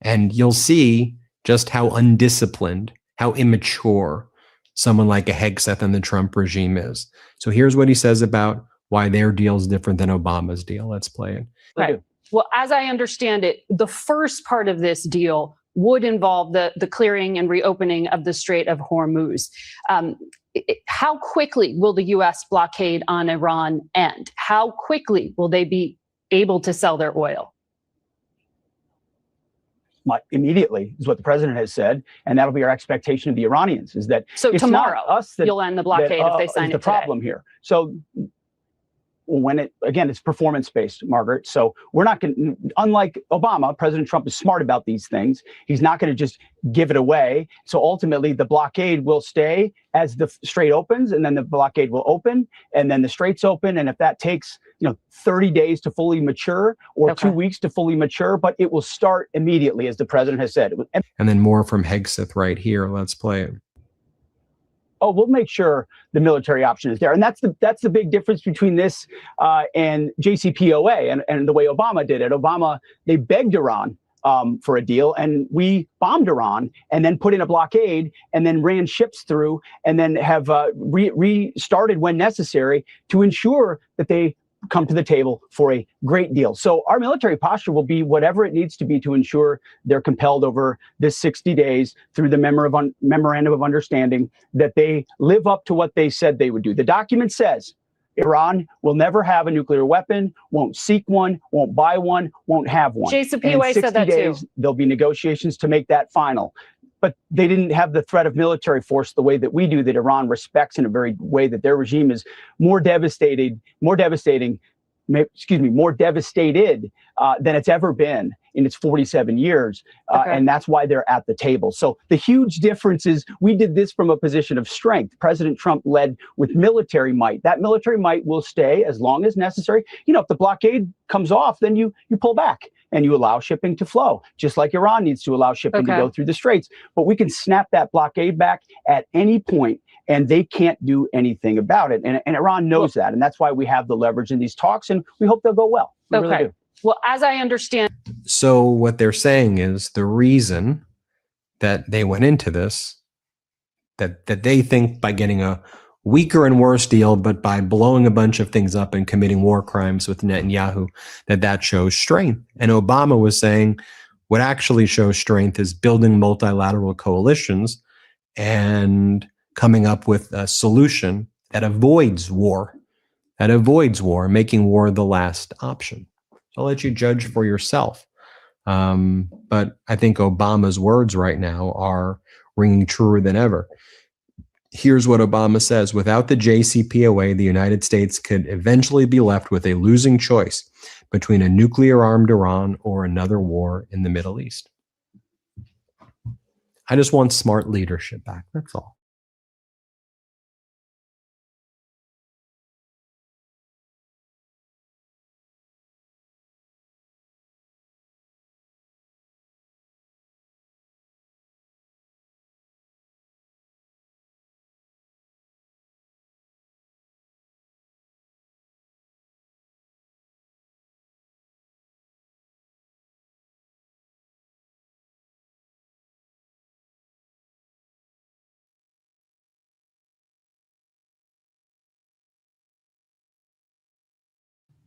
And you'll see just how undisciplined, how immature someone like a Hegseth and the Trump regime is. So here's what he says about why their deal is different than Obama's deal. Let's play it. Right. Well, as I understand it, the first part of this deal would involve the clearing and reopening of the Strait of Hormuz. How quickly will the U.S. blockade on Iran end? How quickly will they be able to sell their oil? Immediately is what the president has said, and that'll be our expectation of the Iranians. Is that so? It's Tomorrow, not us that, you'll end the blockade if they sign it. The problem here. So when it's performance based, Margaret. So we're not going to, unlike Obama, President Trump is smart about these things. He's not going to just give it away. So ultimately the blockade will stay as the strait opens, and then the blockade will open, and then the straits open. And if that takes, 30 days to fully mature or 2 weeks to fully mature, but it will start immediately, as the president has said. And then more from Hegseth right here. Let's play it. Oh, we'll make sure the military option is there. And that's the big difference between this and JCPOA and the way Obama did it. Obama, they begged Iran for a deal, and we bombed Iran and then put in a blockade and then ran ships through and then have restarted when necessary to ensure that they come to the table for a great deal. So our military posture will be whatever it needs to be to ensure they're compelled over this 60 days through the memorandum of understanding that they live up to what they said they would do. The document says Iran will never have a nuclear weapon, won't seek one, won't buy one, won't have one. JCPOA said that days, too. There'll be negotiations to make that final. But they didn't have the threat of military force the way that we do, that Iran respects in a very way that their regime is more devastated than it's ever been in its 47 years. And that's why they're at the table. So the huge difference is we did this from a position of strength. President Trump led with military might. That military might will stay as long as necessary. If the blockade comes off, then you pull back and you allow shipping to flow, just like Iran needs to allow shipping to go through the straits. But we can snap that blockade back at any point, and they can't do anything about it. And Iran knows that. And that's why we have the leverage in these talks, and we hope they'll go well. We really do. Well, as I understand. So what they're saying is the reason that they went into this, that they think by getting a weaker and worse deal, but by blowing a bunch of things up and committing war crimes with Netanyahu, that shows strength. And Obama was saying what actually shows strength is building multilateral coalitions and coming up with a solution that avoids war, making war the last option. I'll let you judge for yourself. But I think Obama's words right now are ringing truer than ever. Here's what Obama says: without the JCPOA, the United States could eventually be left with a losing choice between a nuclear-armed Iran or another war in the Middle East. I just want smart leadership back. That's all.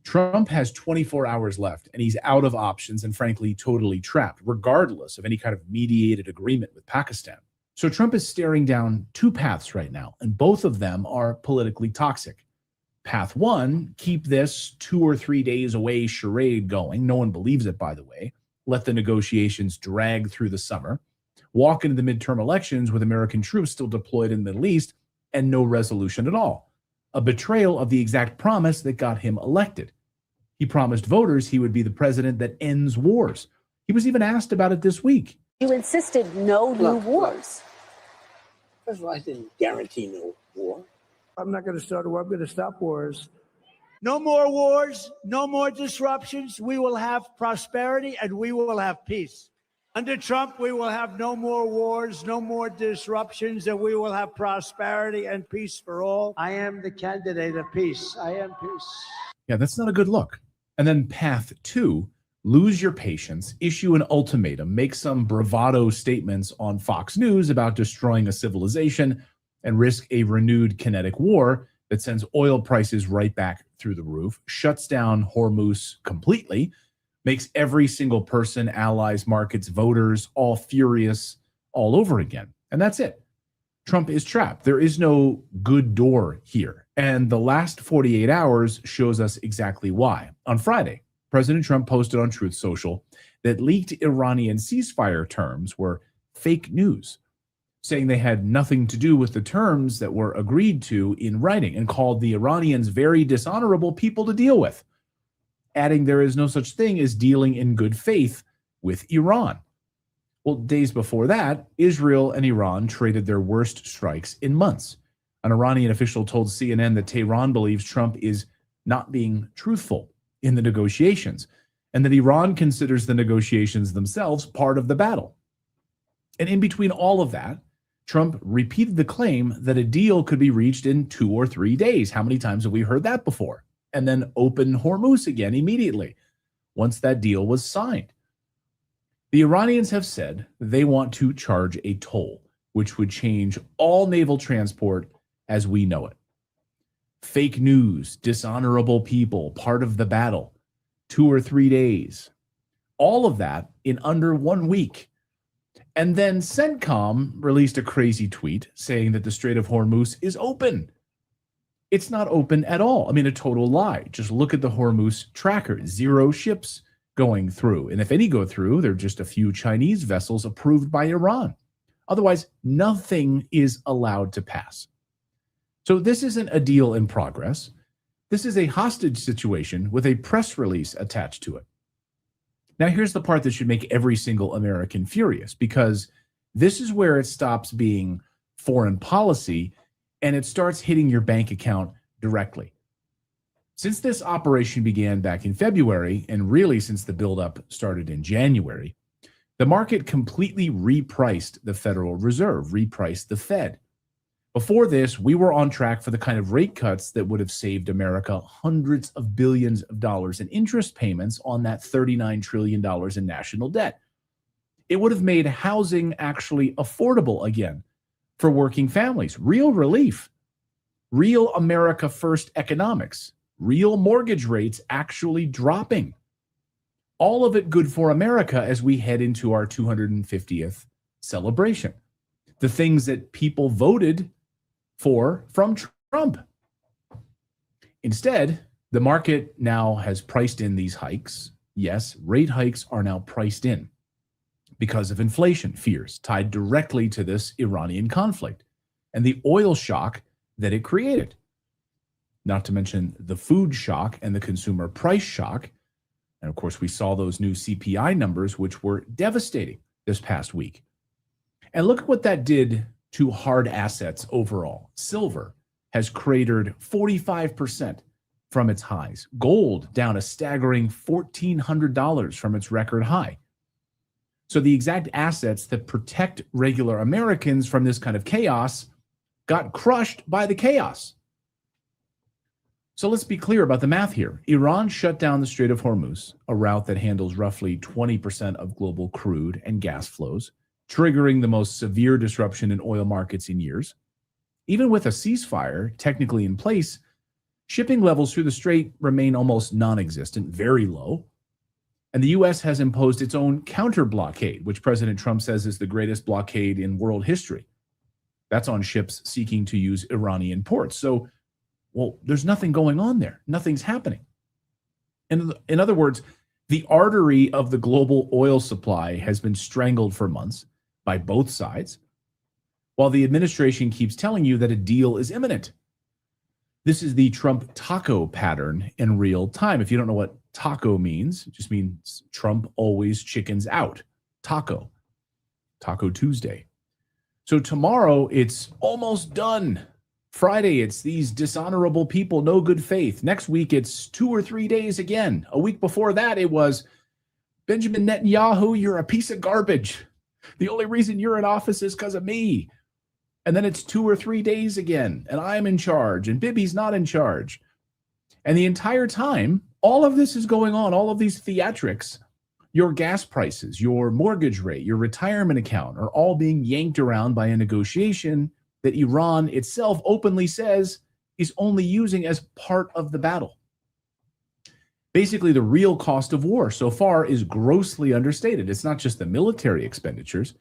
Trump has 24 hours left, and he's out of options and, frankly, totally trapped, regardless of any kind of mediated agreement with Pakistan. So Trump is staring down two paths right now, and both of them are politically toxic. Path one, keep this 2 or 3 days away charade going. No one believes it, by the way. let the negotiations drag through the summer, walk into the midterm elections with American troops still deployed in the Middle East and no resolution at all. A betrayal of the exact promise that got him elected. He promised voters he would be the president that ends wars. He was even asked about it this week. You insisted no new wars. First of all, I didn't guarantee no war. I'm not going to start a war. I'm going to stop wars. No more wars, no more disruptions. We will have prosperity and we will have peace. Under Trump, we will have no more wars, no more disruptions, and we will have prosperity and peace for all. I am the candidate of peace. I am peace. Yeah, that's not a good look. And then path 2, lose your patience, issue an ultimatum, make some bravado statements on Fox News about destroying a civilization, and risk a renewed kinetic war that sends oil prices right back through the roof, shuts down Hormuz completely, makes every single person, allies, markets, voters, all furious all over again. And that's it. Trump is trapped. There is no good door here. And the last 48 hours shows us exactly why. On Friday, President Trump posted on Truth Social that leaked Iranian ceasefire terms were fake news, saying they had nothing to do with the terms that were agreed to in writing, and called the Iranians very dishonorable people to deal with, adding there is no such thing as dealing in good faith with Iran. Well, days before that, Israel and Iran traded their worst strikes in months. An Iranian official told CNN that Tehran believes Trump is not being truthful in the negotiations, and that Iran considers the negotiations themselves part of the battle. And in between all of that, Trump repeated the claim that a deal could be reached in 2 or 3 days. How many times have we heard that before? And then open Hormuz again immediately once that deal was signed. The Iranians have said they want to charge a toll, which would change all naval transport as we know it. Fake news, dishonorable people, part of the battle, 2 or 3 days. All of that in under 1 week. And then CENTCOM released a crazy tweet saying that the Strait of Hormuz is open. It's not open at all. I mean, a total lie. Just look at the Hormuz tracker. 0 ships going through. And if any go through, they're just a few Chinese vessels approved by Iran. Otherwise, nothing is allowed to pass. So this isn't a deal in progress. This is a hostage situation with a press release attached to it. Now, here's the part that should make every single American furious, because this is where it stops being foreign policy and it starts hitting your bank account directly. Since this operation began back in February, and really since the buildup started in January, the market completely repriced the Federal Reserve, repriced the Fed. Before this, we were on track for the kind of rate cuts that would have saved America hundreds of billions of dollars in interest payments on that $39 trillion in national debt. It would have made housing actually affordable again for working families. Real relief, real America First economics, real mortgage rates actually dropping. All of it good for America as we head into our 250th celebration. The things that people voted for from Trump. Instead, the market now has priced in these hikes. Yes, rate hikes are now priced in because of inflation fears tied directly to this Iranian conflict and the oil shock that it created. Not to mention the food shock and the consumer price shock. And of course, we saw those new CPI numbers, which were devastating this past week. And look at what that did to hard assets overall. Silver has cratered 45% from its highs. Gold down a staggering $1,400 from its record high. So the exact assets that protect regular Americans from this kind of chaos got crushed by the chaos. So let's be clear about the math here. Iran shut down the Strait of Hormuz, a route that handles roughly 20% of global crude and gas flows, triggering the most severe disruption in oil markets in years. Even with a ceasefire technically in place, shipping levels through the strait remain almost non-existent, very low. And the U.S. has imposed its own counter-blockade, which President Trump says is the greatest blockade in world history. That's on ships seeking to use Iranian ports. So, well, there's nothing going on there. Nothing's happening. And in other words, The artery of the global oil supply has been strangled for months by both sides, while the administration keeps telling you that a deal is imminent. This is the Trump taco pattern in real time. If you don't know what taco means, it just means Trump always chickens out. Taco Tuesday. So tomorrow it's almost done. Friday, it's these dishonorable people, no good faith. Next week, it's 2 or 3 days again. A week before that, it was Benjamin Netanyahu, you're a piece of garbage. The only reason you're in office is because of me. And then it's 2 or 3 days again, and I'm in charge, and Bibi's not in charge. And the entire time, all of this is going on, all of these theatrics, your gas prices, your mortgage rate, your retirement account are all being yanked around by a negotiation that Iran itself openly says is only using as part of the battle. Basically, the real cost of war so far is grossly understated. It's not just the military expenditures.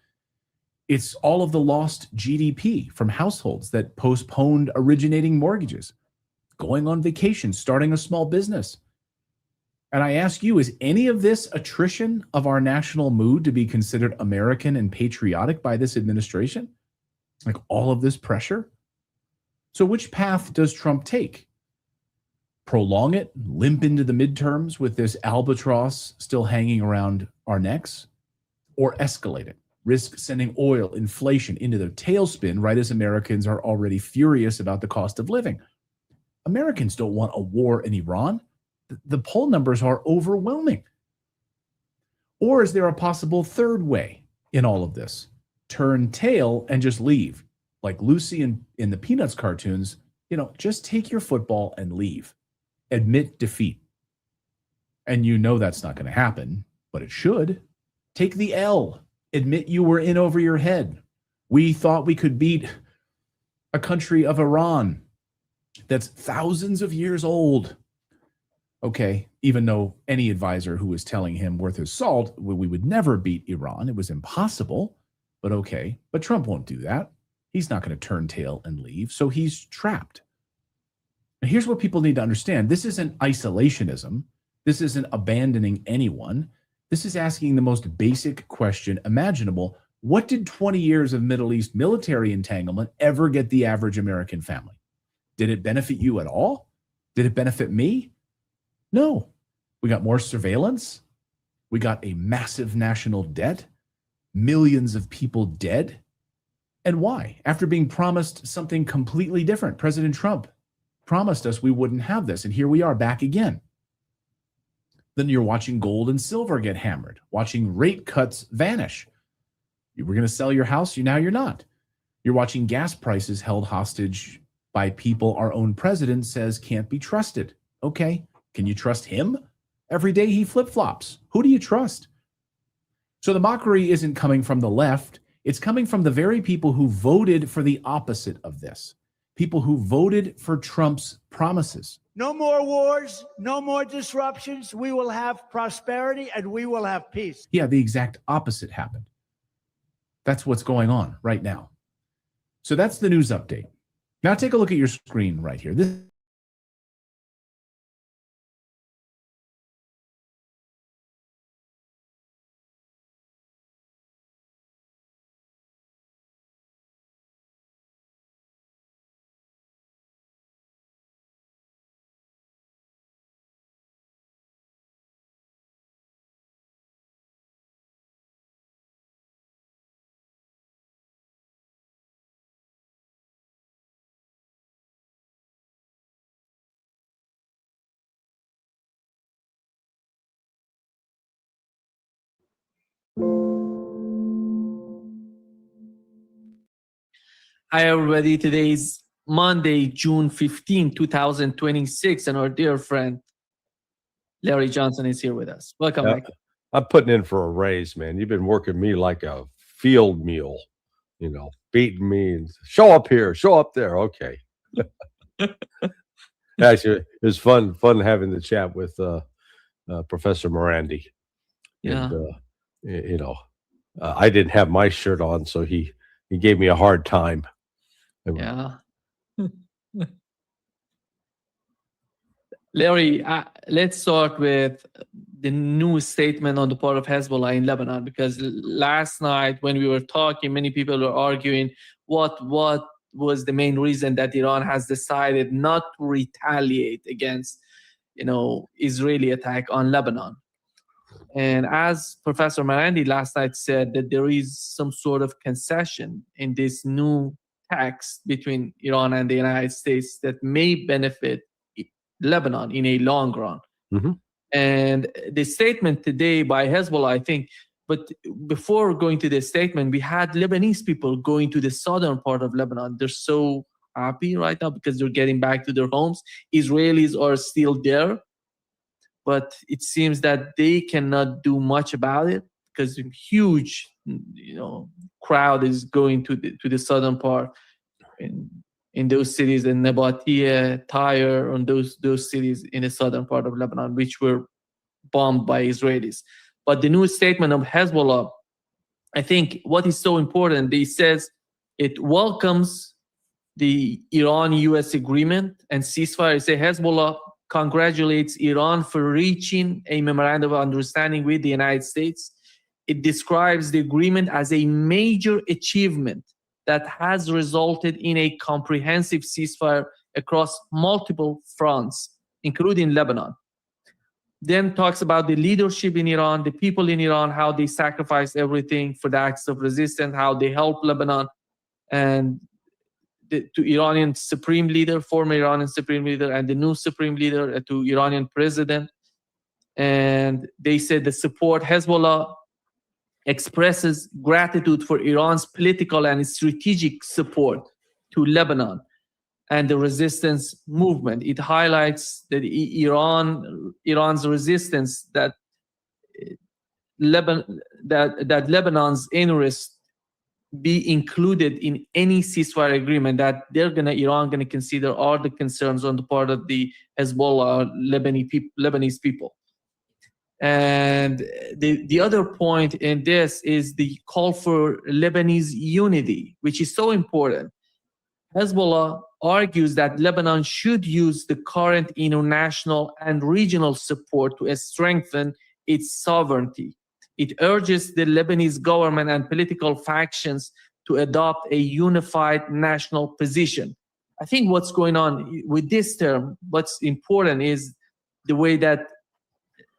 It's all of the lost GDP from households that postponed originating mortgages, going on vacation, starting a small business. And I ask you, is any of this attrition of our national mood to be considered American and patriotic by this administration? Like all of this pressure? So which path does Trump take? Prolong it, limp into the midterms with this albatross still hanging around our necks? Or escalate it, risk sending oil, inflation into the tailspin right as Americans are already furious about the cost of living? Americans don't want a war in Iran. The poll numbers are overwhelming. Or is there a possible third way in all of this? Turn tail and just leave. Like Lucy in the Peanuts cartoons, just take your football and leave. Admit defeat. And you know that's not going to happen, but it should. Take the L. Admit you were in over your head. We thought we could beat a country of Iran that's thousands of years old. Okay, even though any advisor who was telling him worth his salt, we would never beat Iran. It was impossible. But okay, but Trump won't do that. He's not going to turn tail and leave, so he's trapped. And here's what people need to understand. This isn't isolationism. This isn't abandoning anyone. This is asking the most basic question imaginable. What did 20 years of Middle East military entanglement ever get the average American family? Did it benefit you at all? Did it benefit me? No. We got more surveillance. We got a massive national debt. Millions of people dead. And why? After being promised something completely different. President Trump promised us we wouldn't have this. And here we are back again. Then you're watching gold and silver get hammered, watching rate cuts vanish. You were going to sell your house, now you're not. You're watching gas prices held hostage by people our own president says can't be trusted. Okay, can you trust him? Every day he flip-flops. Who do you trust? So the mockery isn't coming from the left. It's coming from the very people who voted for the opposite of this. People who voted for Trump's promises. No more wars, no more disruptions. We will have prosperity and we will have peace. Yeah, the exact opposite happened. That's what's going on right now. So that's the news update. Now take a look at your screen right here. This Hi, everybody. Today's Monday, June 15, 2026, and our dear friend, Larry Johnson, is here with us. Welcome back. I'm putting in for a raise, man. You've been working me like a field mule, beating me and show up here, show up there. Okay. Actually, it was fun having the chat with Professor Morandi. Yeah. And, I didn't have my shirt on, so he gave me a hard time. Yeah. Larry, let's start with the new statement on the part of Hezbollah in Lebanon, because last night when we were talking, many people were arguing what was the main reason that Iran has decided not to retaliate against, Israeli attack on Lebanon. And as Professor Marandi last night said, that there is some sort of concession in this new text between Iran and the United States that may benefit Lebanon in a long run. Mm-hmm. And the statement today by Hezbollah, I think, but before going to the statement, we had Lebanese people going to the southern part of Lebanon. They're so happy right now because they're getting back to their homes. Israelis are still there, but it seems that they cannot do much about it because a huge, crowd is going to the southern part in those cities, in Nabatea, Tyre, and those cities in the southern part of Lebanon, which were bombed by Israelis. But the new statement of Hezbollah, I think what is so important, it says it welcomes the Iran-US agreement and ceasefire. It says Hezbollah congratulates Iran for reaching a memorandum of understanding with the United States. It describes the agreement as a major achievement that has resulted in a comprehensive ceasefire across multiple fronts, including Lebanon. Then talks about the leadership in Iran, the people in Iran, how they sacrificed everything for the acts of resistance, how they helped Lebanon, and to Iranian supreme leader, former Iranian supreme leader, and the new supreme leader, to Iranian president. And they said the support Hezbollah expresses gratitude for Iran's political and strategic support to Lebanon and the resistance movement. It highlights that Iran's resistance, that Lebanon's interests be included in any ceasefire agreement that Iran gonna consider are the concerns on the part of the Hezbollah Lebanese people. And the other point in this is the call for Lebanese unity, which is so important. Hezbollah argues that Lebanon should use the current international and regional support to strengthen its sovereignty. It urges the Lebanese government and political factions to adopt a unified national position. I think what's going on with this term, what's important is the way that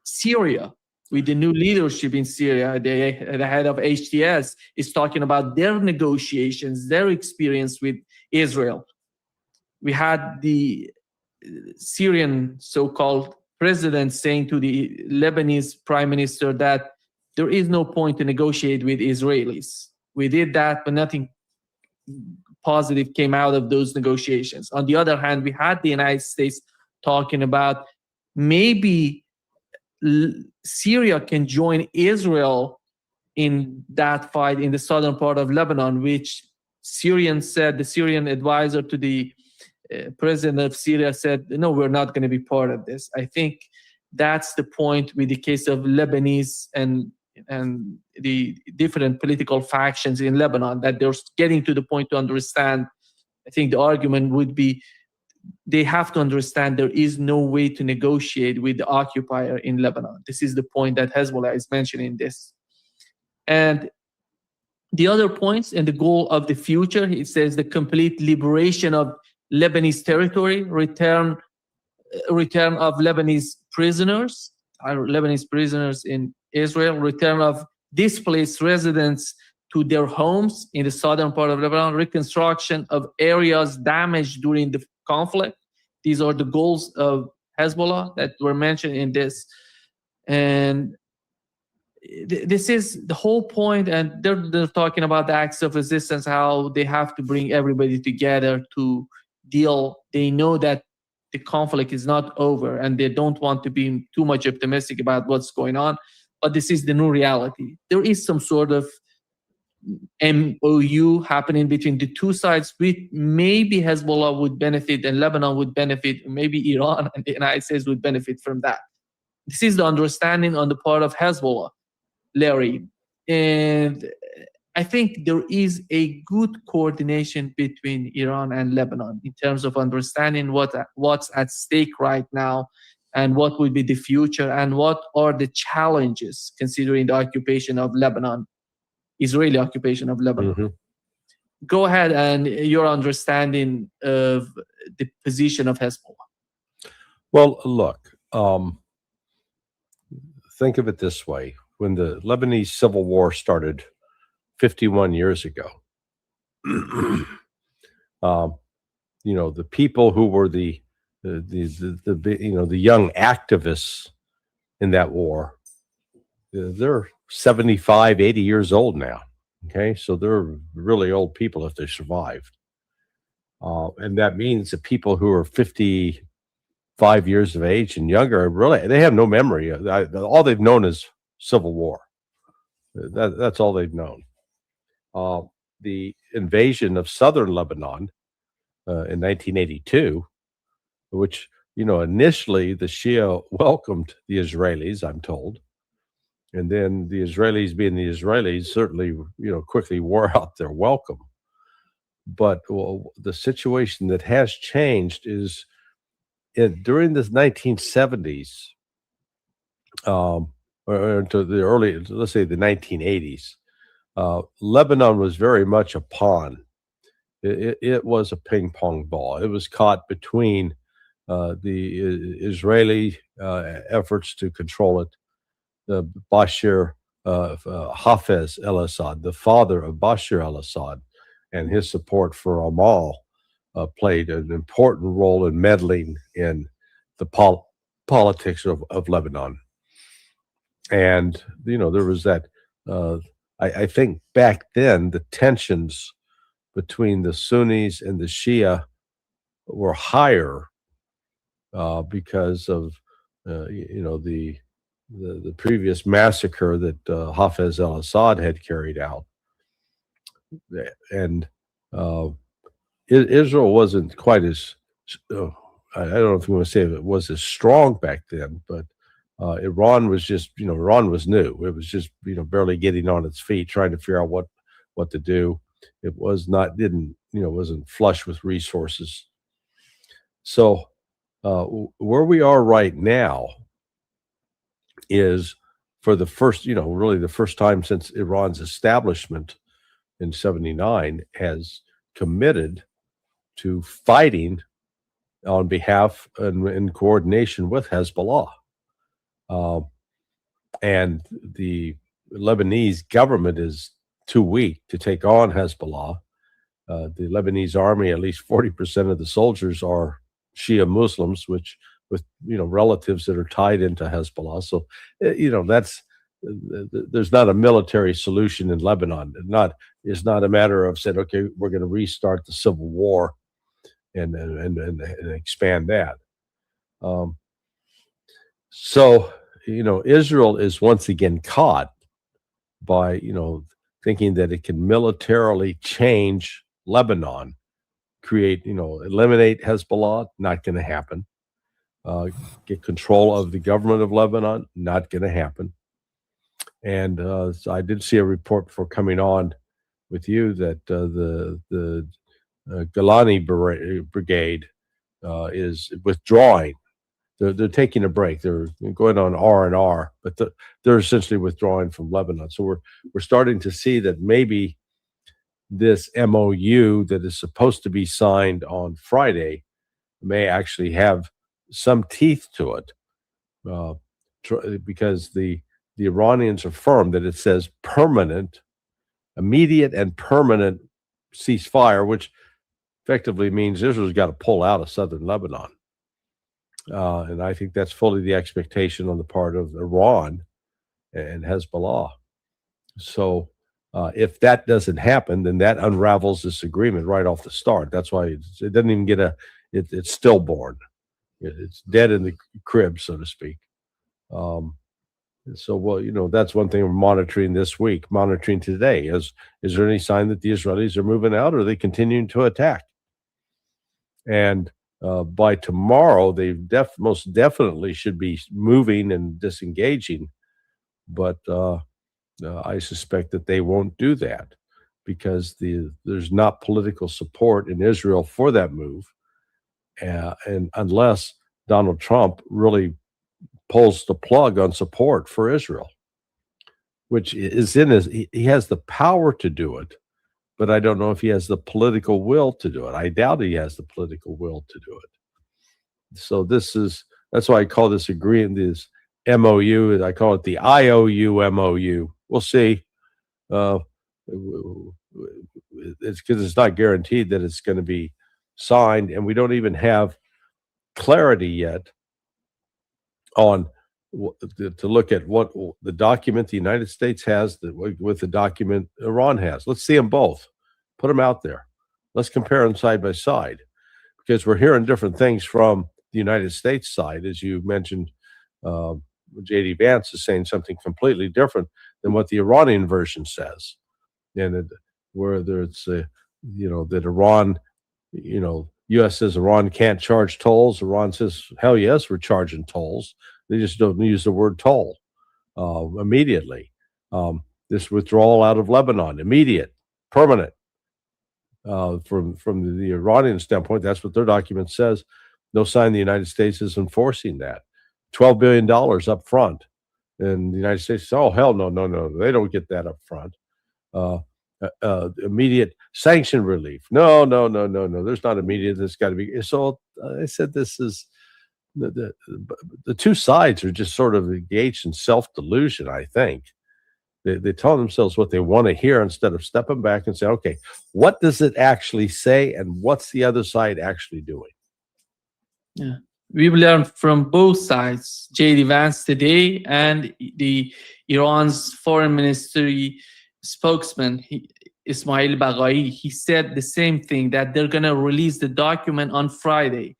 Syria, with the new leadership in Syria, the head of HTS is talking about their negotiations, their experience with Israel. We had the Syrian so-called president saying to the Lebanese prime minister that there is no point to negotiate with Israelis. We did that, but nothing positive came out of those negotiations. On the other hand, we had the United States talking about maybe Syria can join Israel in that fight in the southern part of Lebanon, which the Syrian advisor to the president of Syria said, no, we're not going to be part of this. I think that's the point with the case of Lebanese and the different political factions in Lebanon, that they're getting to the point to understand. I think the argument would be they have to understand there is no way to negotiate with the occupier in Lebanon. This is the point that Hezbollah is mentioning this. And the other points and the goal of the future, it says the complete liberation of Lebanese territory, return of Lebanese prisoners in Israel, return of displaced residents to their homes in the southern part of Lebanon, reconstruction of areas damaged during the conflict. These are the goals of Hezbollah that were mentioned in this. And this is the whole point, and they're talking about the acts of resistance, how they have to bring everybody together to deal. They know that the conflict is not over, and they don't want to be too much optimistic about what's going on, but this is the new reality. There is some sort of MOU happening between the two sides, which maybe Hezbollah would benefit and Lebanon would benefit, maybe Iran and the United States would benefit from that. This is the understanding on the part of Hezbollah, Larry. And I think there is a good coordination between Iran and Lebanon in terms of understanding what's at stake right now and what will be the future, and what are the challenges considering the occupation of Lebanon, Israeli occupation of Lebanon. Go ahead and your understanding of the position of Hezbollah. Well, look, think of it this way. When the Lebanese civil war started 51 years ago, the people who were the young activists in that war, they're 75, 80 years old now. Okay, so they're really old people if they survived. And that means that people who are 55 years of age and younger, really, they have no memory. All they've known is civil war. That's all they've known. The invasion of southern Lebanon in 1982, which, initially the Shia welcomed the Israelis, I'm told. And then the Israelis, being the Israelis, certainly, quickly wore out their welcome. But the situation that has changed is during the 1970s, or into the early, let's say the 1980s, Lebanon was very much a pawn. It was a ping pong ball. It was caught between the Israeli efforts to control it, the Bashar Hafez al-Assad, the father of Bashar al-Assad, and his support for Amal played an important role in meddling in the politics of Lebanon. And, there was that, I think back then, the tensions between the Sunnis and the Shia were higher because of, the previous massacre that Hafez al-Assad had carried out. And Israel wasn't quite as, I don't know if you want to say it was as strong back then, but Iran was just, Iran was new. It was just, barely getting on its feet, trying to figure out what to do. It was not, wasn't flush with resources. So where we are right now is, for the first, really the first time since Iran's establishment in 1979, has committed to fighting on behalf and in coordination with Hezbollah. And the Lebanese government is too weak to take on Hezbollah. The Lebanese army, at least 40% of the soldiers are Shia Muslims, with relatives that are tied into Hezbollah. So, that's, there's not a military solution in Lebanon. It's not a matter of saying, okay, we're going to restart the civil war and expand that. So, Israel is once again caught by, thinking that it can militarily change Lebanon, eliminate Hezbollah, not going to happen. Get control of the government of Lebanon, not going to happen. And so I did see a report before coming on with you that the Golani Brigade is withdrawing. They're taking a break. They're going on R&R, but they're essentially withdrawing from Lebanon. So we're starting to see that maybe this MOU that is supposed to be signed on Friday may actually have some teeth to it, because the Iranians affirm that it says immediate and permanent ceasefire, which effectively means Israel's got to pull out of southern Lebanon. And I think that's fully the expectation on the part of Iran and Hezbollah. So if that doesn't happen, then that unravels this agreement right off the start. That's why it doesn't even get it's stillborn. It's dead in the crib, so to speak. So, that's one thing we're monitoring this week, monitoring today. Is there any sign that the Israelis are moving out, or are they continuing to attack? And by tomorrow, they most definitely should be moving and disengaging. But I suspect that they won't do that because there's not political support in Israel for that move. And unless Donald Trump really pulls the plug on support for Israel, which is in his, he has the power to do it, but I don't know if he has the political will to do it. I doubt he has the political will to do it. So that's why I call this agreement, this MOU, I call it the IOU MOU. We'll see. It's because it's not guaranteed that it's going to be signed, and we don't even have clarity yet on to look at what the document the United States has with the document Iran has. Let's see them both. Put them out there. Let's compare them side by side, because we're hearing different things from the United States side. As you mentioned, J.D. Vance is saying something completely different than what the Iranian version says. And whether it's, that Iran, U.S. says Iran can't charge tolls. Iran says, hell yes, we're charging tolls. They just don't use the word toll immediately. This withdrawal out of Lebanon, immediate, permanent. From the Iranian standpoint, that's what their document says. No sign the United States is enforcing that. $12 billion up front. And the United States says, oh, hell no, they don't get that up front. Immediate sanction relief. No, there's not immediate. There's got to be. So I said this is the two sides are just sort of engaged in self-delusion, I think. They tell themselves what they want to hear instead of stepping back and say, okay, what does it actually say and what's the other side actually doing? Yeah. We've learned from both sides, J.D. Vance today and the Iran's foreign ministry spokesman, Ismail Baghai. He said the same thing, that they're going to release the document on Friday.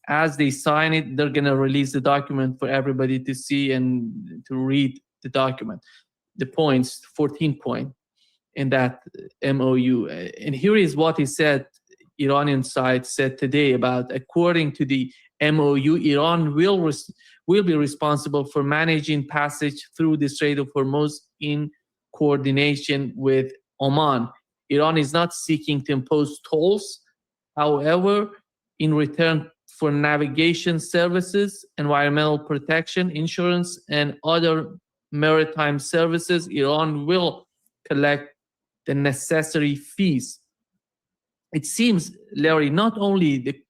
As they sign it, they're going to release the document for everybody to see and to read the document. The points, 14 points in that MOU. And here is what he said, Iranian side said today about, according to the MOU, Iran will be responsible for managing passage through the Strait of Hormuz in coordination with Oman. Iran is not seeking to impose tolls. However, in return for navigation services, environmental protection, insurance, and other maritime services, Iran will collect the necessary fees. It seems, Larry, not only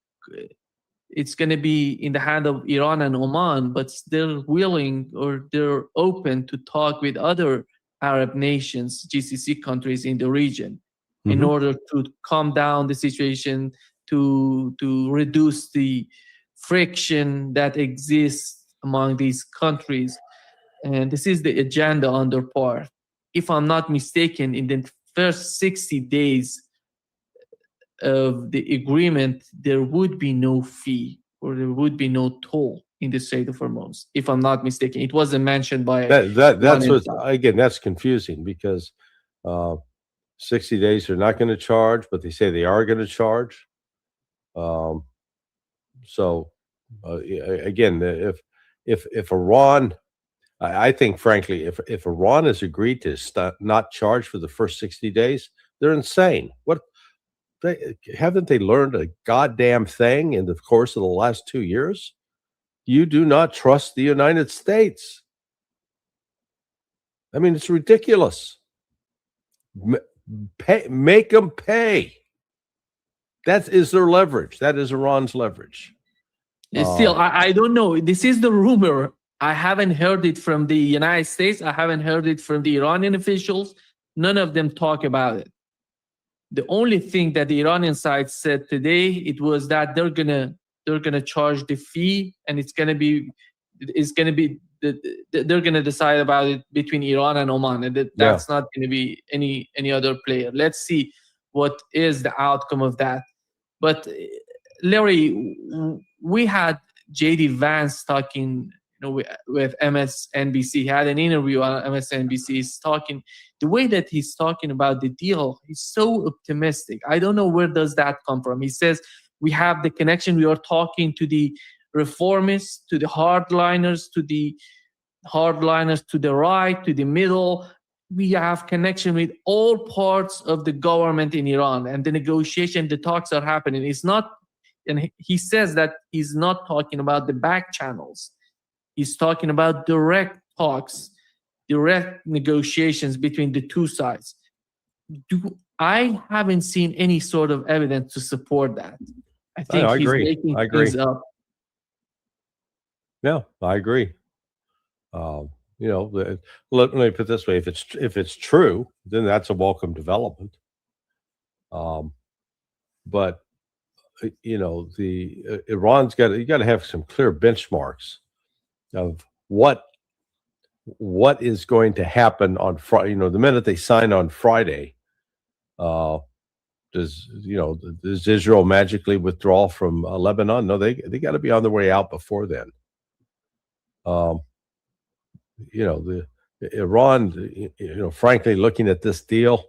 it's going to be in the hand of Iran and Oman, but they're willing or they're open to talk with other Arab nations, GCC countries in the region, in order to calm down the situation, to reduce the friction that exists among these countries. And this is the agenda on their part. If I'm not mistaken, in the first 60 days of the agreement, there would be no fee or there would be no toll in the Strait of Hormuz. If I'm not mistaken, it wasn't mentioned by that's what, again, that's confusing, because 60 days they're not going to charge, but they say they are going to charge. Again, if Iran, I think, frankly, if Iran has agreed to not charge for the first 60 days, they're insane. Haven't they learned a goddamn thing in the course of the last 2 years? You do not trust the United States. I mean, it's ridiculous. Make them pay. That is their leverage. That is Iran's leverage. Still, I don't know. This is the rumor. I haven't heard it from the United States. I haven't heard it from the Iranian officials. None of them talk about it. The only thing that the Iranian side said today, it was that they're gonna charge the fee, and they're gonna decide about it between Iran and Oman, and that's not gonna be any other player. Let's see what is the outcome of that. But Larry, we had J.D. Vance talking, with MSNBC. He had an interview on MSNBC. He's talking, the way that he's talking about the deal, he's so optimistic. I don't know where does that come from. He says, we have the connection. We are talking to the reformists, to the hardliners, to the right, to the middle. We have connection with all parts of the government in Iran, and the negotiation, the talks are happening. It's not, and he says that he's not talking about the back channels. He's talking about direct talks, direct negotiations between the two sides. I haven't seen any sort of evidence to support that. I think I he's agree. making I agree. things up. Yeah, I agree. Let me put it this way: if it's true, then that's a welcome development. But Iran's you got to have some clear benchmarks of what is going to happen on Friday. The minute they sign on Friday, does Israel magically withdraw from Lebanon? No, they got to be on their way out before then. Iran, frankly, looking at this deal,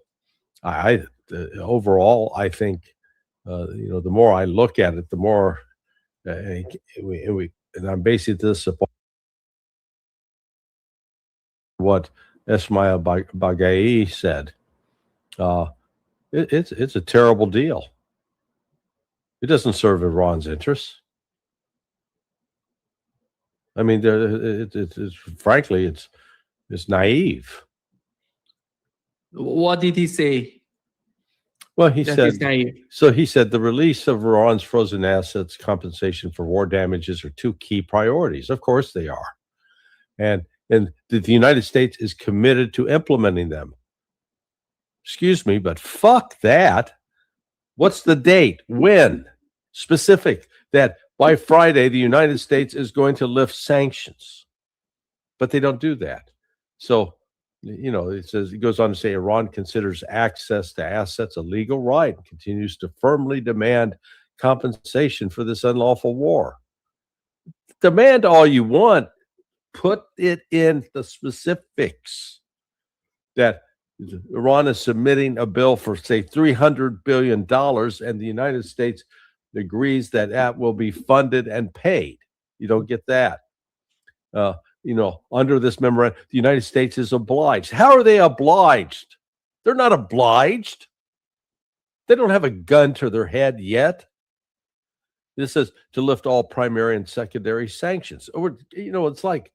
overall, I think, the more I look at it, the more, and I'm basing this upon what Ismail Baghai said. It's a terrible deal. It doesn't serve Iran's interests. I mean, frankly, it's naive. What did he say? Well, he That said, is naive. so he said the release of Iran's frozen assets, compensation for war damages are two key priorities. Of course they are. And the United States is committed to implementing them. Excuse me, but fuck that. What's the date? When? Specific that by Friday, the United States is going to lift sanctions. But they don't do that. So, it goes on to say Iran considers access to assets a legal right and continues to firmly demand compensation for this unlawful war. Demand all you want. Put it in the specifics that Iran is submitting a bill for, say, $300 billion, and the United States agrees that will be funded and paid. You don't get that. Under this memorandum, the United States is obliged. How are they obliged? They're not obliged. They don't have a gun to their head yet. This says to lift all primary and secondary sanctions. Or, it's like,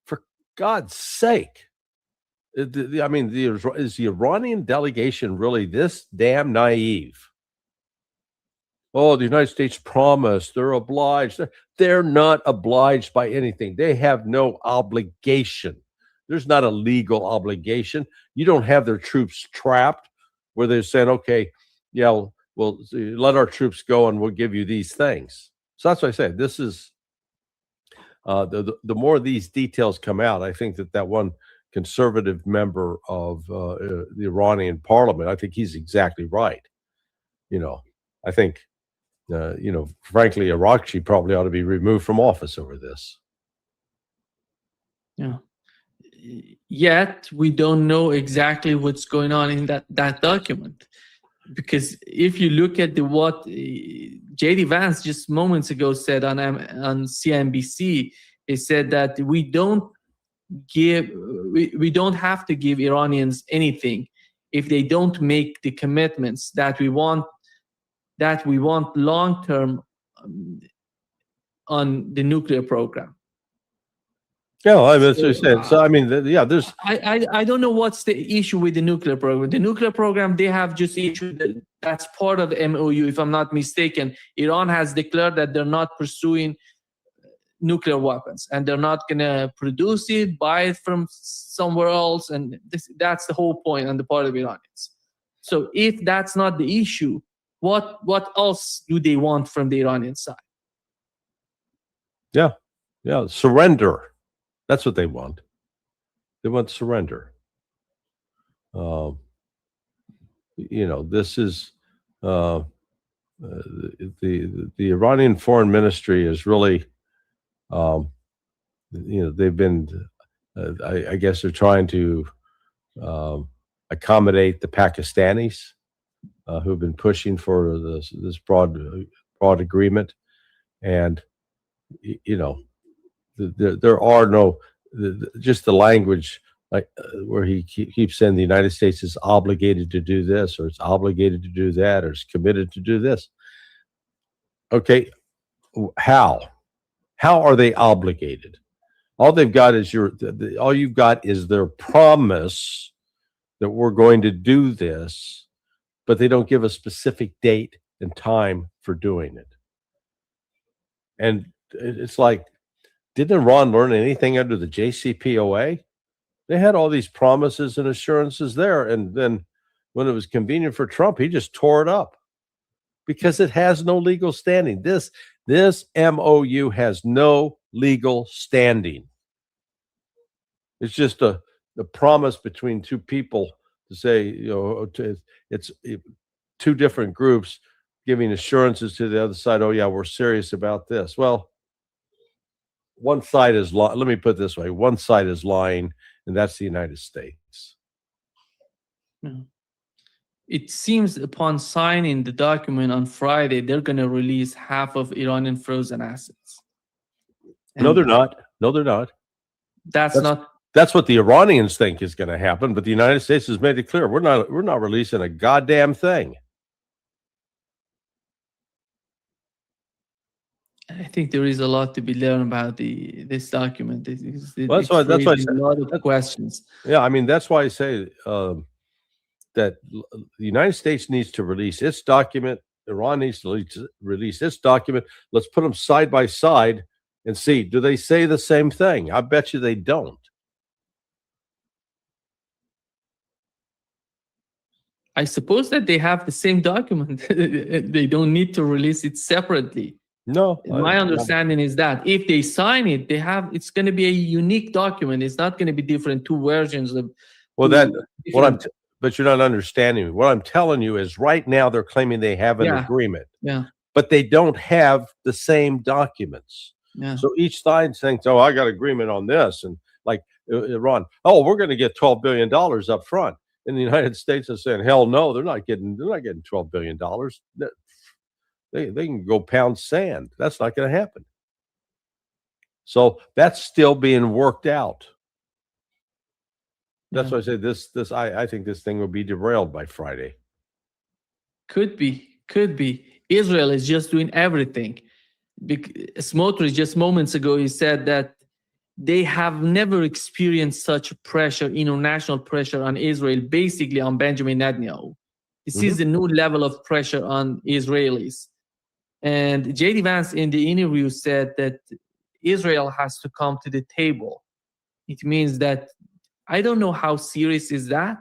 for God's sake. Is the Iranian delegation really this damn naive? Oh, the United States promised, they're obliged. They're not obliged by anything. They have no obligation. There's not a legal obligation. You don't have their troops trapped where they're saying, okay, yeah, well, let our troops go and we'll give you these things. So that's what I said. This is, the more these details come out, I think that one conservative member of the Iranian parliament, I think he's exactly right. I think, frankly, Arakchi probably ought to be removed from office over this. Yeah. Yet we don't know exactly what's going on in that document, because if you look at what J.D. Vance just moments ago said on CNBC, he said that we don't have to give Iranians anything if they don't make the commitments that we want long term on the nuclear program. Yeah, that's what I said. So there's. I don't know what's the issue with the nuclear program. The nuclear program, they have just issued that's part of the MOU, if I'm not mistaken. Iran has declared that they're not pursuing nuclear weapons and they're not going to produce it, buy it from somewhere else, and that's the whole point on the part of Iranians. So if that's not the issue, what else do they want from the Iranian side? Yeah, surrender. That's what they want. They want surrender. This is the Iranian foreign ministry is really, they've been, I guess they're trying to accommodate the Pakistanis who've been pushing for this broad agreement, and there are no just the language like where he keeps saying the United States is obligated to do this, or it's obligated to do that, or it's committed to do this. Okay, how are they obligated? All they've got is all you've got is their promise that we're going to do this, but they don't give a specific date and time for doing it. And it's like, didn't Iran learn anything under the JCPOA? They had all these promises and assurances there, and then when it was convenient for Trump, he just tore it up because it has no legal standing. This MOU has no legal standing. It's just a promise between two people to say, it's two different groups giving assurances to the other side. Oh yeah, we're serious about this. Well, one side is let me put it this way: one side is lying, and that's the United States. It seems upon signing the document on Friday, they're going to release half of Iranian frozen assets. No, they're not. No, they're not. That's what the Iranians think is going to happen, but the United States has made it clear we're not releasing a goddamn thing. I think there is a lot to be learned about this document. That's why I said a lot of questions. Yeah, I mean that's why I say that the United States needs to release its document. Iran needs to release its document. Let's put them side by side and see, do they say the same thing? I bet you they don't. I suppose that they have the same document. They don't need to release it separately. No. My understanding is that if they sign it, it's going to be a unique document. It's not going to be different, two versions of. Well, but you're not understanding me. What I'm telling you is right now they're claiming they have an agreement. Yeah. But they don't have the same documents. Yeah. So each side thinks, oh, I got agreement on this. And like Iran, oh, we're going to get $12 billion up front. And the United States is saying, hell no, they're not getting $12 billion. They can go pound sand. That's not going to happen. So that's still being worked out. That's why I say I think this thing will be derailed by Friday. Could be. Israel is just doing everything. Smotrich just moments ago, he said that they have never experienced such pressure, international pressure on Israel, basically on Benjamin Netanyahu. This is a new level of pressure on Israelis. And J.D. Vance in the interview said that Israel has to come to the table. It means that I don't know how serious is that.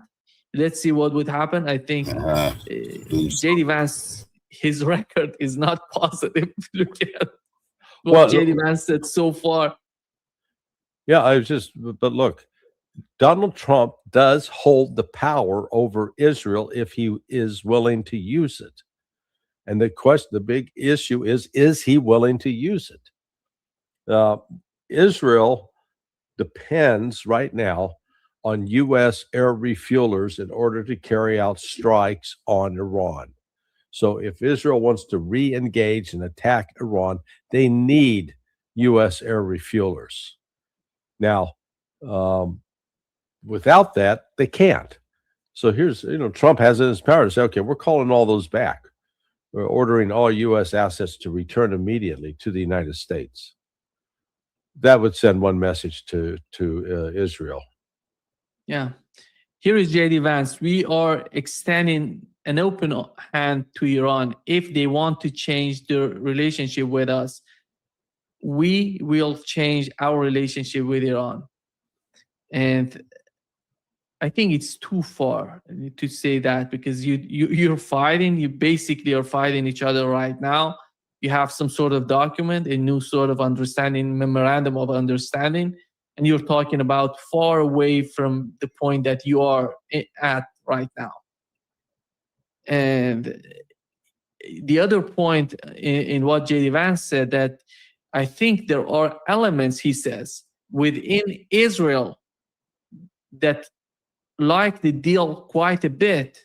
Let's see what would happen. I think J.D. Vance, his record is not positive. Look at what J.D. Vance said so far. Yeah, but look, Donald Trump does hold the power over Israel if he is willing to use it. And the big issue is he willing to use it? Israel depends right now on U.S. air refuelers in order to carry out strikes on Iran. So if Israel wants to re-engage and attack Iran, they need U.S. air refuelers. Now, without that, they can't. So here's, Trump has it in his power to say, okay, we're calling all those back. We're ordering all U.S. assets to return immediately to the United States. That would send one message to Israel. Yeah. Here is J.D. Vance. We are extending an open hand to Iran. If they want to change their relationship with us, we will change our relationship with Iran. And I think it's too far to say that, because you're fighting, you basically are fighting each other right now. You have some sort of document, a new sort of understanding, memorandum of understanding, and you're talking about far away from the point that you are at right now. And the other point in what J.D. Vance said, that I think there are elements, he says, within Israel that like the deal quite a bit.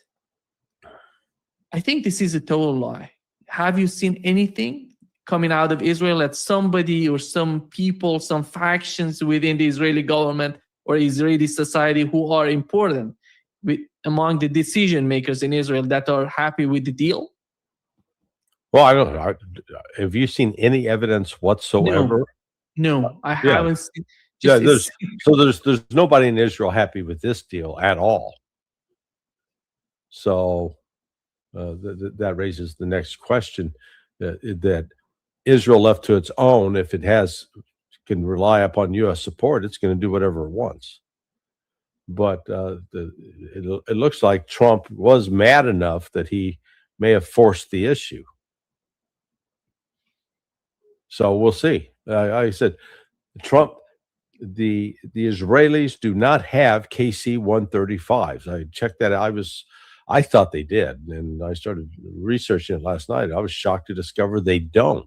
I think this is a total lie. Have you seen anything coming out of Israel that somebody or some people, some factions within the Israeli government or Israeli society who are important among the decision makers in Israel that are happy with the deal? Well, I don't know. Have you seen any evidence whatsoever? No, I haven't seen. Yeah, there's nobody in Israel happy with this deal at all. So that raises the next question that Israel left to its own, if it can rely upon U.S. support, it's going to do whatever it wants. But it looks like Trump was mad enough that he may have forced the issue. So we'll see. I said, Trump, the Israelis do not have KC-135s. I checked that. I thought they did, and I started researching it last night. I was shocked to discover they don't.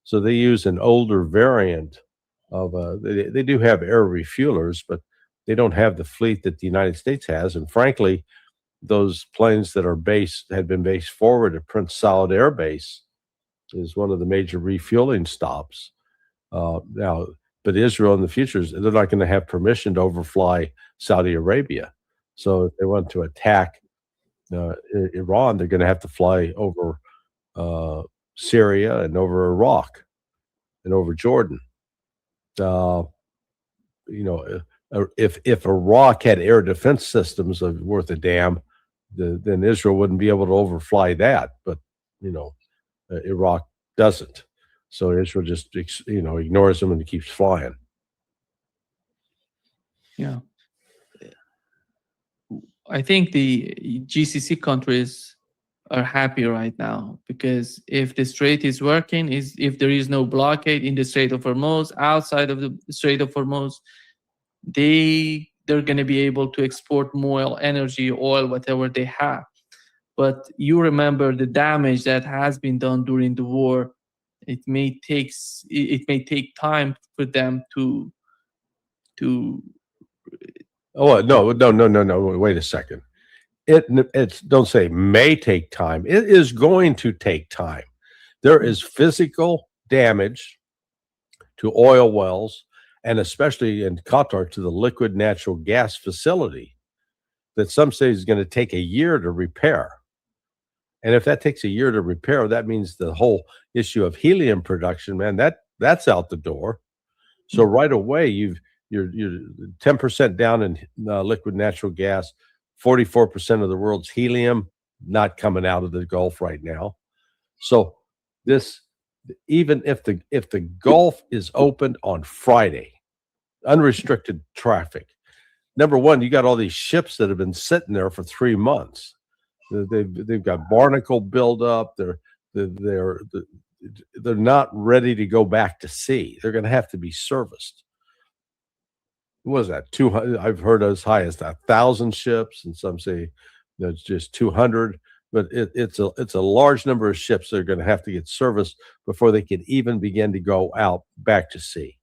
So they use an older variant of they do have air refuelers, but they don't have the fleet that the United States has. And frankly, those planes that had been based forward at Prince Saud Air Base is one of the major refueling stops. Now, but Israel in the future, they're not going to have permission to overfly Saudi Arabia. So if they want to attack Iran, they're going to have to fly over Syria and over Iraq and over Jordan. If Iraq had air defense systems worth a damn, then Israel wouldn't be able to overfly that. But Iraq doesn't. So Israel just ignores them and keeps flying. Yeah. I think the GCC countries are happy right now, because if the strait is working, if there is no blockade in the Strait of Hormuz, outside of the Strait of Hormuz, they're going to be able to export more energy, oil, whatever they have. But you remember the damage that has been done during the war. It may take time for them to. Oh no! Wait a second. It's don't say may take time. It is going to take time. There is physical damage to oil wells, and especially in Qatar to the liquid natural gas facility, that some say is going to take a year to repair. And if that takes a year to repair, that means the whole issue of helium production, man, that's out the door. So right away, you're 10% down in liquid natural gas, 44% of the world's helium not coming out of the Gulf right now. So this, even if the Gulf is opened on Friday, unrestricted traffic, number one, you got all these ships that have been sitting there for 3 months. They've got barnacle buildup. They're not ready to go back to sea. They're going to have to be serviced. What is that? 200? I've heard as high as 1,000 ships, and some say it's just 200. But it's a large number of ships that are going to have to get serviced before they can even begin to go out back to sea.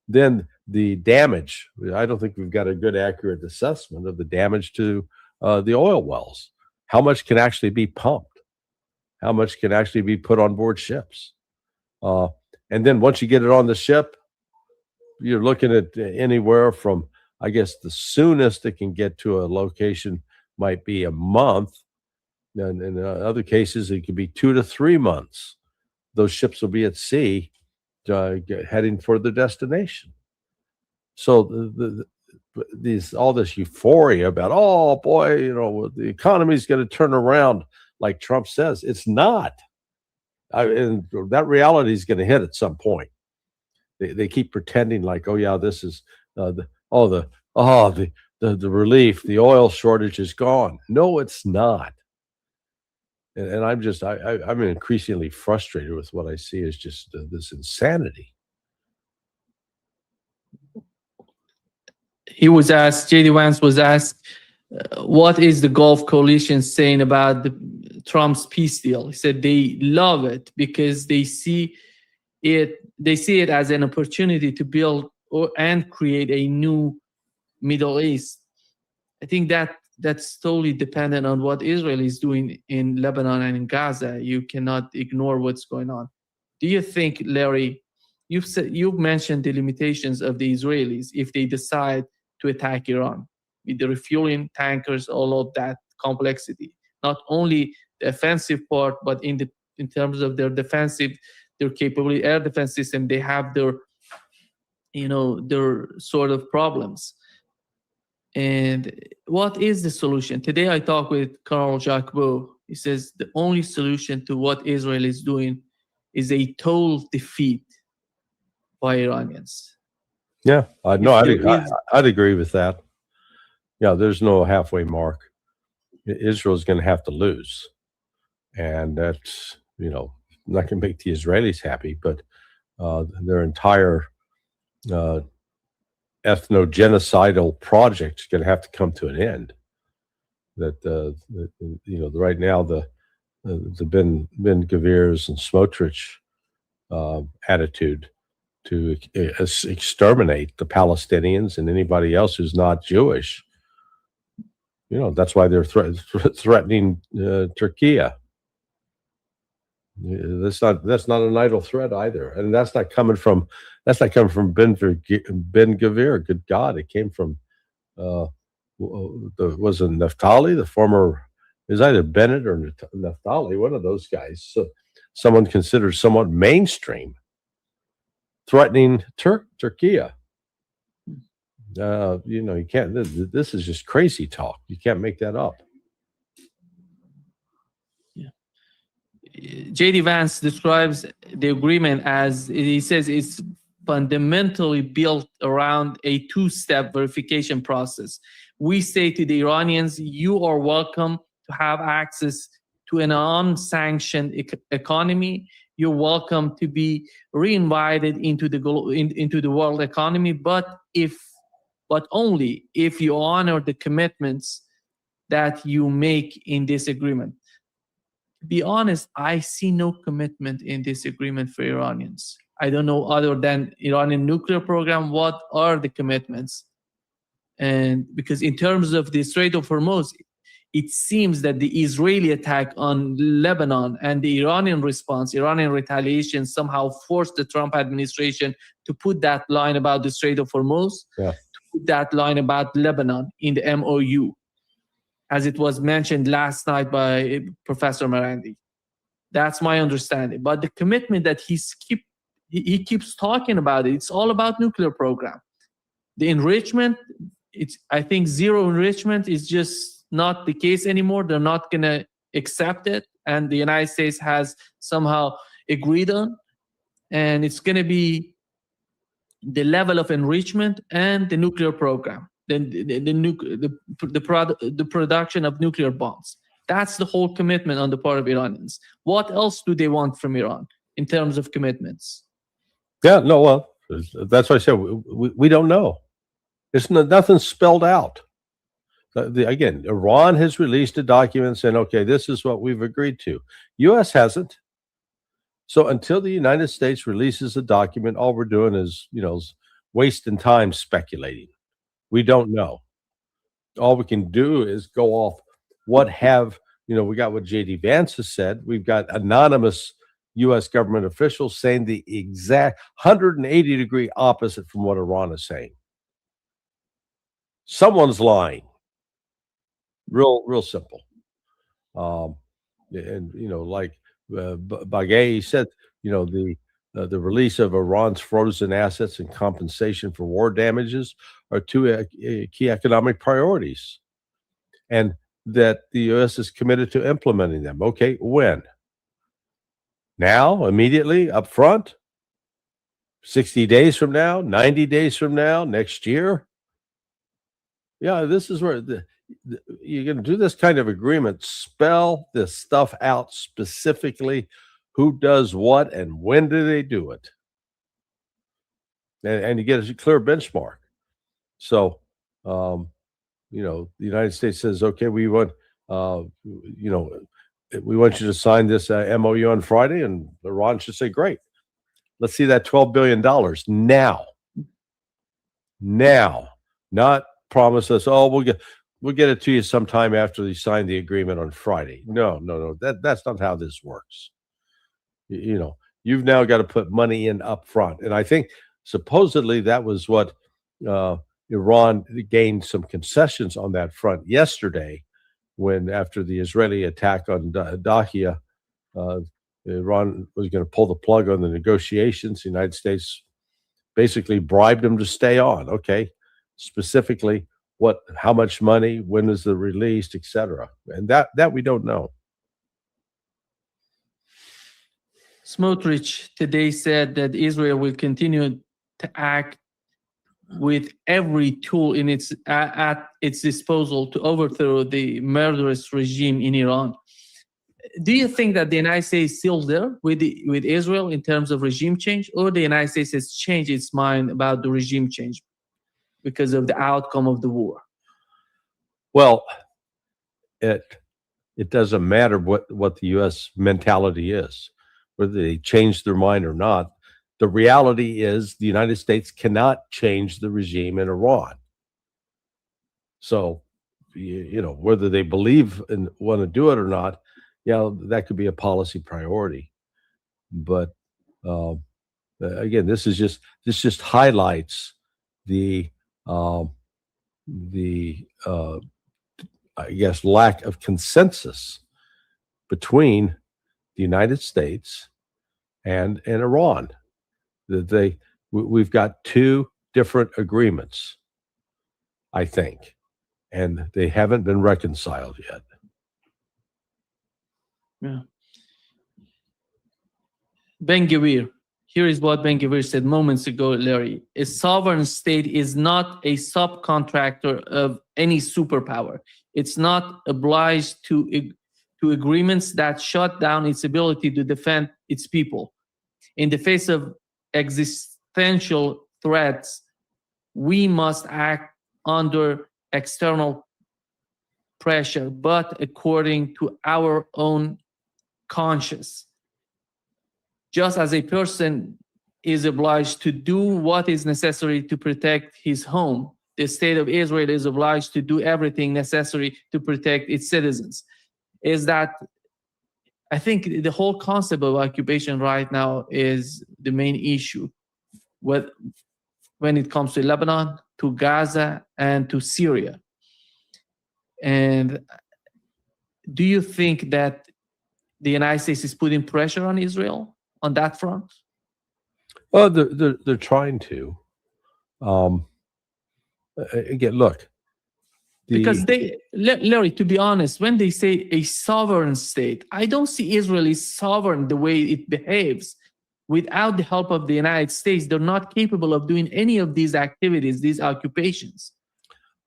Then the damage. I don't think we've got a good, accurate assessment of the damage to the oil wells. How much can actually be pumped? How much can actually be put on board ships? And then once you get it on the ship, you're looking at anywhere from, I guess, the soonest it can get to a location might be a month. And in other cases, it could be 2 to 3 months. Those ships will be at sea heading for their destination. So all this euphoria about, oh boy, the economy is going to turn around, like Trump says, it's not. And that reality is going to hit at some point. They keep pretending like, oh yeah, this is the relief, the oil shortage is gone. No, it's not. And I'm increasingly frustrated with what I see as just this insanity. J.D. Vance was asked, what is the Gulf coalition saying about Trump's peace deal? He said they love it because they see it as an opportunity to build and create a new Middle East. I think that's totally dependent on what Israel is doing in Lebanon and in Gaza. You cannot ignore what's going on. Do you think, Larry, you've mentioned the limitations of the Israelis if they decide to attack Iran with the refueling tankers, all of that complexity, not only the offensive part, but in terms of their defensive, their capability, air defense system, they have their their sort of problems. And what is the solution? Today I talked with Colonel Jacques Beau. He says the only solution to what Israel is doing is a total defeat by Iranians. Yeah, I'd agree with that. Yeah, there's no halfway mark. Israel's going to have to lose. And that's, not going to make the Israelis happy, but their entire ethnogenocidal project is going to have to come to an end. Right now the Ben Gvir's and Smotrich attitude to exterminate the Palestinians and anybody else who's not Jewish. That's why they're threatening Turkey. That's not an idle threat either, and that's not coming from Ben Gvir. Good God, it came from was it Naftali, the former, is either Bennett or Naftali, one of those guys. So someone considered somewhat mainstream, threatening Turkey. You can't. This is just crazy talk. You can't make that up. J.D. Vance describes the agreement as, he says, it's fundamentally built around a two-step verification process. We say to the Iranians, you are welcome to have access to an unsanctioned economy. You're welcome to be reinvited into the world economy, but only if you honor the commitments that you make in this agreement. To be honest, I see no commitment in this agreement for Iranians. I don't know, other than Iranian nuclear program, what are the commitments? And because in terms of the Strait of Hormuz, it seems that the Israeli attack on Lebanon and the Iranian response, Iranian retaliation, somehow forced the Trump administration to put that line about the Strait of Hormuz, to put that line about Lebanon in the MOU, as it was mentioned last night by Professor Marandi. That's my understanding. But the commitment that he keeps talking about, it's all about nuclear program. The enrichment, I think zero enrichment is just not the case anymore. They're not going to accept it. And the United States has somehow agreed on. And it's going to be the level of enrichment and the nuclear program. The production of nuclear bombs. That's the whole commitment on the part of Iranians. What else do they want from Iran in terms of commitments? Yeah, no, well, that's why I said we don't know. It's nothing spelled out. Again, Iran has released a document saying, okay, this is what we've agreed to. U.S. hasn't. So until the United States releases a document, all we're doing is, wasting time speculating. We don't know. All we can do is go off we got what J.D. Vance has said. We've got anonymous U.S. government officials saying the exact 180-degree opposite from what Iran is saying. Someone's lying. Real simple. Like Bagheri said, the release of Iran's frozen assets and compensation for war damages are two key economic priorities, and that the U.S. is committed to implementing them. Okay, when? Now, immediately, up front? 60 days from now? 90 days from now? Next year? Yeah, this is where you're going to do this kind of agreement. Spell this stuff out specifically. Who does what and when do they do it? And you get a clear benchmark. So, the United States says, okay, we want you to sign this MOU on Friday, and Iran should say, great. Let's see that $12 billion now. Now, not promise us, we'll get it to you sometime after you sign the agreement on Friday. No. That's not how this works. You've now got to put money in up front. And I think supposedly that was what Iran gained some concessions on that front yesterday, when after the Israeli attack on Dahia, Iran was going to pull the plug on the negotiations. The United States basically bribed them to stay on. Okay, specifically how much money, when is the released, etc. And that we don't know. Smotrich today said that Israel will continue to act with every tool in at its disposal to overthrow the murderous regime in Iran. Do you think that the United States is still there with Israel in terms of regime change, or the United States has changed its mind about the regime change because of the outcome of the war? Well, it doesn't matter what the U.S. mentality is, whether they change their mind or not. The reality is the United States cannot change the regime in Iran. So, whether they believe and want to do it or not, that could be a policy priority. But again, this just highlights the I guess lack of consensus between the United States and Iran. That we've got two different agreements, I think, and they haven't been reconciled yet. Yeah. Ben-Gvir. Here is what Ben-Gvir said moments ago, Larry. A sovereign state is not a subcontractor of any superpower. It's not obliged to agreements that shut down its ability to defend its people. In the face of existential threats, we must act under external pressure, but according to our own conscience. Just as a person is obliged to do what is necessary to protect his home, the state of Israel is obliged to do everything necessary to protect its citizens. I think the whole concept of occupation right now is the main issue when it comes to Lebanon, to Gaza, and to Syria. And do you think that the United States is putting pressure on Israel on that front? Well, they're trying to. Again, look. Because Larry, to be honest, when they say a sovereign state, I don't see Israel is sovereign the way it behaves. Without the help of the United States, they're not capable of doing any of these activities, these occupations.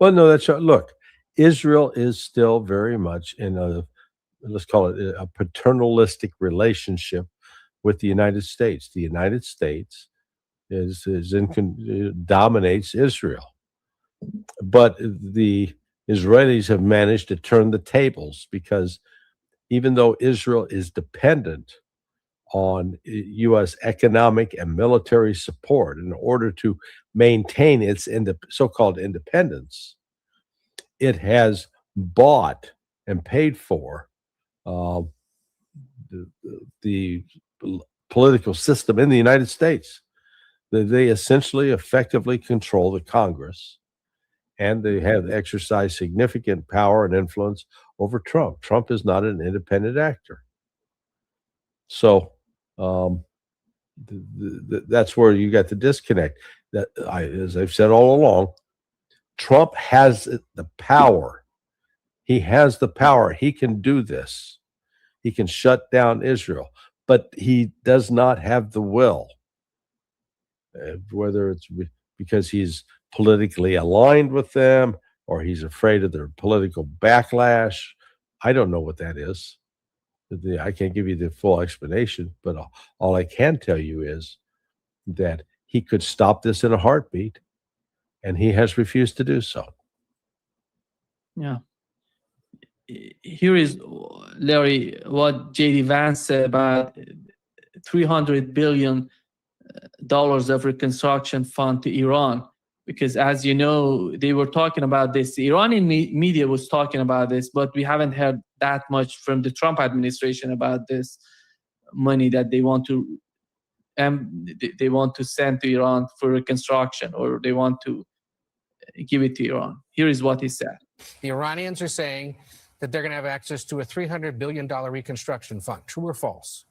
Well, no, that's right. Look, Israel is still very much in let's call it a paternalistic relationship with the United States. The United States dominates Israel. But the Israelis have managed to turn the tables, because even though Israel is dependent on U.S. economic and military support in order to maintain its so-called independence, it has bought and paid for the political system in the United States. They essentially effectively control the Congress, and they have exercised significant power and influence over Trump. Trump is not an independent actor. So that's where you got the disconnect. As I've said all along, Trump has the power. He has the power. He can do this. He can shut down Israel, but he does not have the will. Whether it's because he's politically aligned with them or he's afraid of their political backlash, I don't know what that is. I can't give you the full explanation, but all I can tell you is that he could stop this in a heartbeat, and he has refused to do so. Yeah. Here is, Larry, what J.D. Vance said about $300 billion of reconstruction fund to Iran. Because as you know, they were talking about this. The Iranian media was talking about this, but we haven't heard that much from the Trump administration about this money that they want to send to Iran for reconstruction, or they want to give it to Iran. Here is what he said. The Iranians are saying that they're going to have access to a $300 billion reconstruction fund. True or false?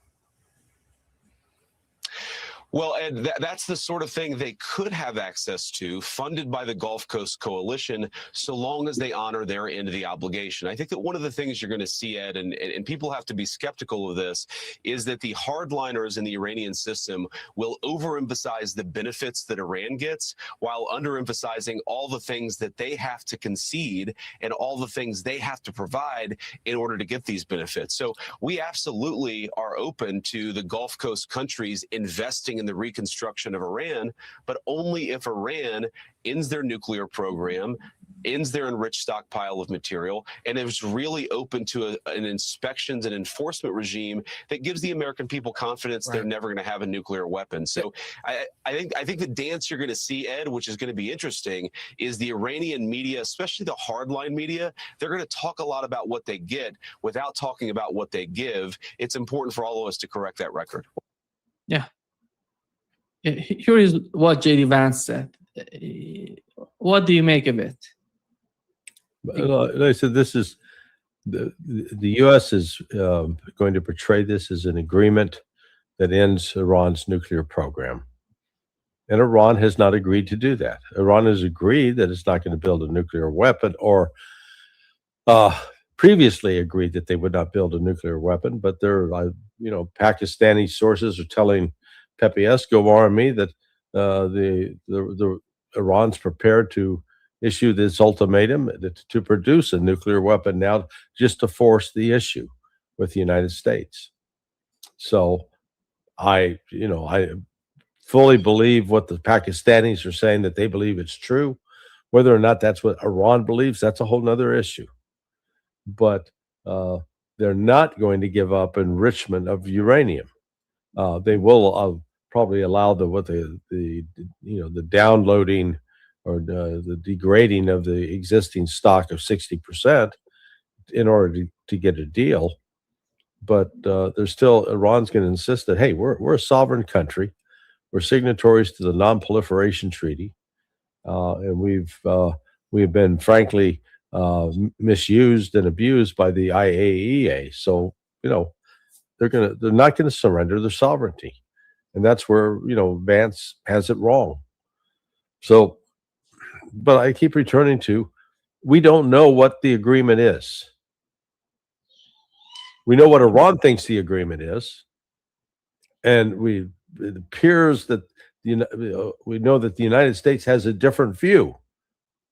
Well, and that's the sort of thing they could have access to, funded by the Gulf Coast Coalition, so long as they honor their end of the obligation. I think that one of the things you're going to see, Ed, and people have to be skeptical of this, is that the hardliners in the Iranian system will overemphasize the benefits that Iran gets while underemphasizing all the things that they have to concede and all the things they have to provide in order to get these benefits. So we absolutely are open to the Gulf Coast countries investing in the reconstruction of Iran, but only if Iran ends their nuclear program, ends their enriched stockpile of material, and is really open to an inspections and enforcement regime that gives the American people confidence they're never going to have a nuclear weapon. So I think the dance you're going to see, Ed, which is going to be interesting, is the Iranian media, especially the hardline media, they're going to talk a lot about what they get without talking about what they give. It's important for all of us to correct that record. Yeah. Here is what J.D. Vance said. What do you make of it? Like I said, this is the U.S. is going to portray this as an agreement that ends Iran's nuclear program. And Iran has not agreed to do that. Iran has agreed that it's not going to build a nuclear weapon, or previously agreed that they would not build a nuclear weapon. But their, Pakistani sources are telling Pepe Escobar and me that the Iran's prepared to issue this ultimatum to produce a nuclear weapon now, just to force the issue with the United States. So I fully believe what the Pakistanis are saying, that they believe it's true. Whether or not that's what Iran believes, that's a whole nother issue. But they're not going to give up enrichment of uranium. They will probably allow the downloading or the degrading of the existing stock of 60% in order to get a deal. But there's still, Iran's going to insist that, hey, we're a sovereign country. We're signatories to the Non-Proliferation Treaty. And we've been, frankly, misused and abused by the IAEA. So, they're not going to surrender their sovereignty. And that's where, Vance has it wrong. So, but I keep returning to, we don't know what the agreement is. We know what Iran thinks the agreement is. And it appears that we know that the United States has a different view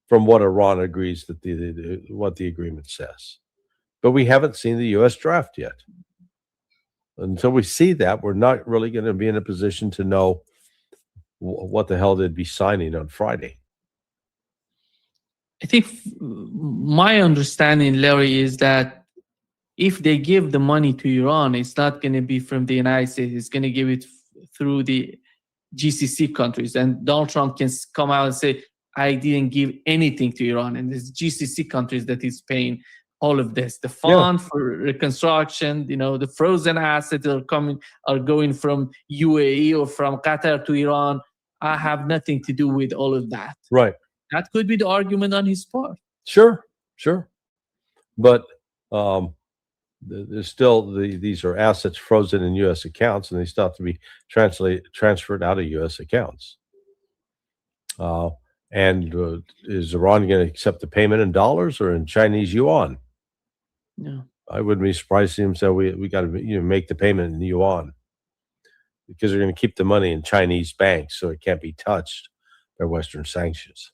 from what Iran agrees that what the agreement says. But we haven't seen the U.S. draft yet. Until we see that, we're not really going to be in a position to know what the hell they'd be signing on Friday. I think my understanding, Larry, is that if they give the money to Iran, it's not going to be from the United States. It's going to give it through the GCC countries. And Donald Trump can come out and say, I didn't give anything to Iran. And it's GCC countries that is paying all of this. The fund for reconstruction, the frozen assets are going from UAE or from Qatar to Iran. I have nothing to do with all of that. Right. That could be the argument on his part. Sure. But there's still these are assets frozen in U.S. accounts, and they still have to be transferred out of U.S. accounts. And is Iran going to accept the payment in dollars or in Chinese yuan? No. I wouldn't be surprised to see him say we got to make the payment in yuan, because they're going to keep the money in Chinese banks, so it can't be touched by Western sanctions.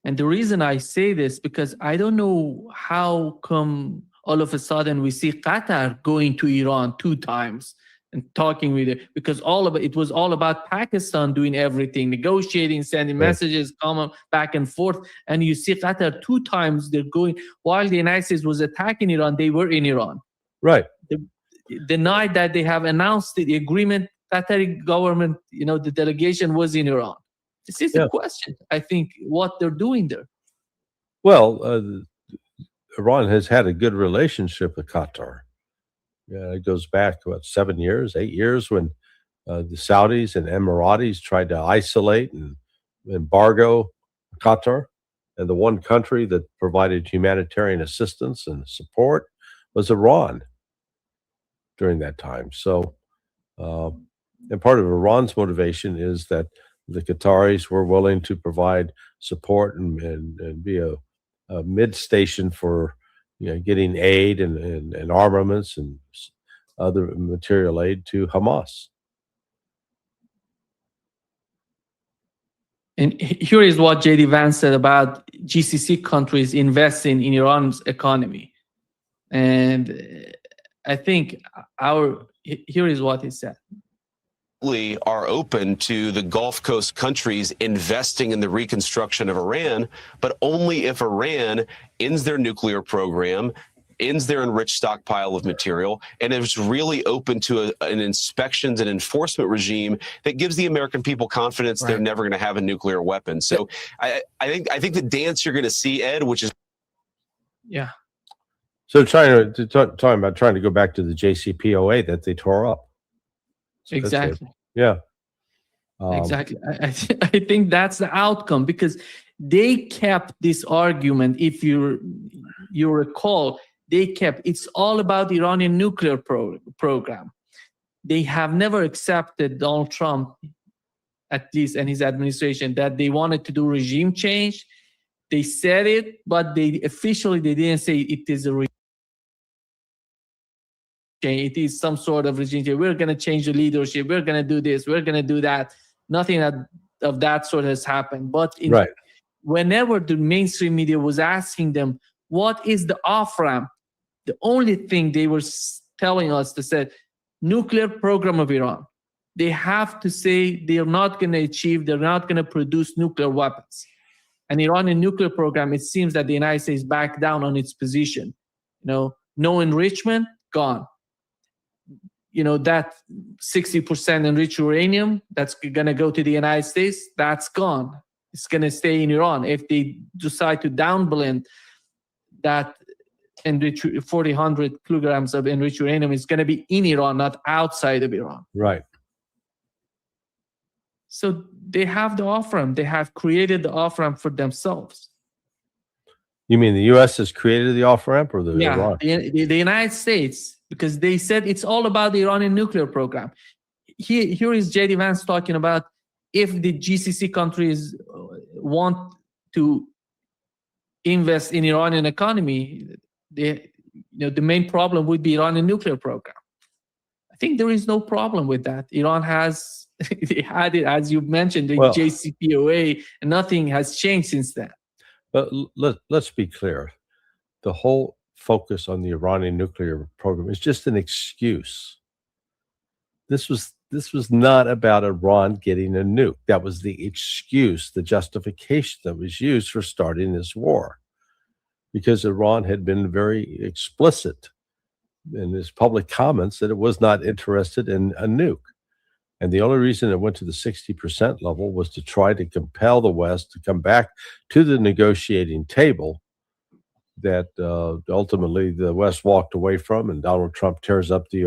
And the reason I say this, because I don't know how come all of a sudden we see Qatar going to Iran 2 times and talking with it, because it was all about Pakistan doing everything, negotiating, sending messages, coming back and forth. And you see Qatar 2 times they're going, while the United States was attacking Iran, they were in Iran. Right. The night that they have announced the agreement, Qatari government, the delegation was in Iran. This is the question, I think, what they're doing there. Well, Iran has had a good relationship with Qatar. It goes back, 7 years, 8 years, when the Saudis and Emiratis tried to isolate and embargo Qatar. And the one country that provided humanitarian assistance and support was Iran during that time. So And part of Iran's motivation is that the Qataris were willing to provide support and be a mid station for getting aid and armaments and other material aid to Hamas. And here is what J.D. Vance said about GCC countries investing in Iran's economy. And I think here is what he said. Are open to the Gulf Coast countries investing in the reconstruction of Iran, but only if Iran ends their nuclear program, ends their enriched stockpile of material, and is really open to an inspections and enforcement regime that gives the American people confidence they're never going to have a nuclear weapon. So I think the dance you're going to see, Ed, which is So talking about trying to go back to the JCPOA that they tore up. So exactly. Yeah. Exactly. I think that's the outcome, because they kept this argument. If you recall, they kept it's all about the Iranian nuclear program. They have never accepted Donald Trump, at least, and his administration, that they wanted to do regime change. They said it, but they didn't say it is a regime change. It is some sort of regime change. We're going to change the leadership. We're going to do this. We're going to do that. Nothing of that sort has happened. But whenever the mainstream media was asking them, what is the off-ramp? The only thing they were telling us, they said, nuclear program of Iran. They have to say they're not going to achieve, they're not going to produce nuclear weapons. And Iranian nuclear program, it seems that the United States backed down on its position. No enrichment, gone. That 60% enriched uranium that's going to go to the United States, that's gone. It's going to stay in Iran. If they decide to downblend that enriched 400 kilograms of enriched uranium, is going to be in Iran, not outside of Iran. Right. So they have the off-ramp. They have created the off-ramp for themselves. You mean the U.S. has created the off-ramp, or Iran? The United States, because they said it's all about the Iranian nuclear program. Here is J.D. Vance talking about if the GCC countries want to invest in Iranian economy, the main problem would be Iranian nuclear program. I think there is no problem with that. Iran has, they had it, as you mentioned, the JCPOA, and nothing has changed since then. But let's be clear. The whole focus on the Iranian nuclear program is just an excuse. This was not about Iran getting a nuke. That was the excuse, the justification that was used for starting this war, because Iran had been very explicit in his public comments that it was not interested in a nuke. And the only reason it went to the 60% level was to try to compel the West to come back to the negotiating table that ultimately the West walked away from, and Donald Trump tears up the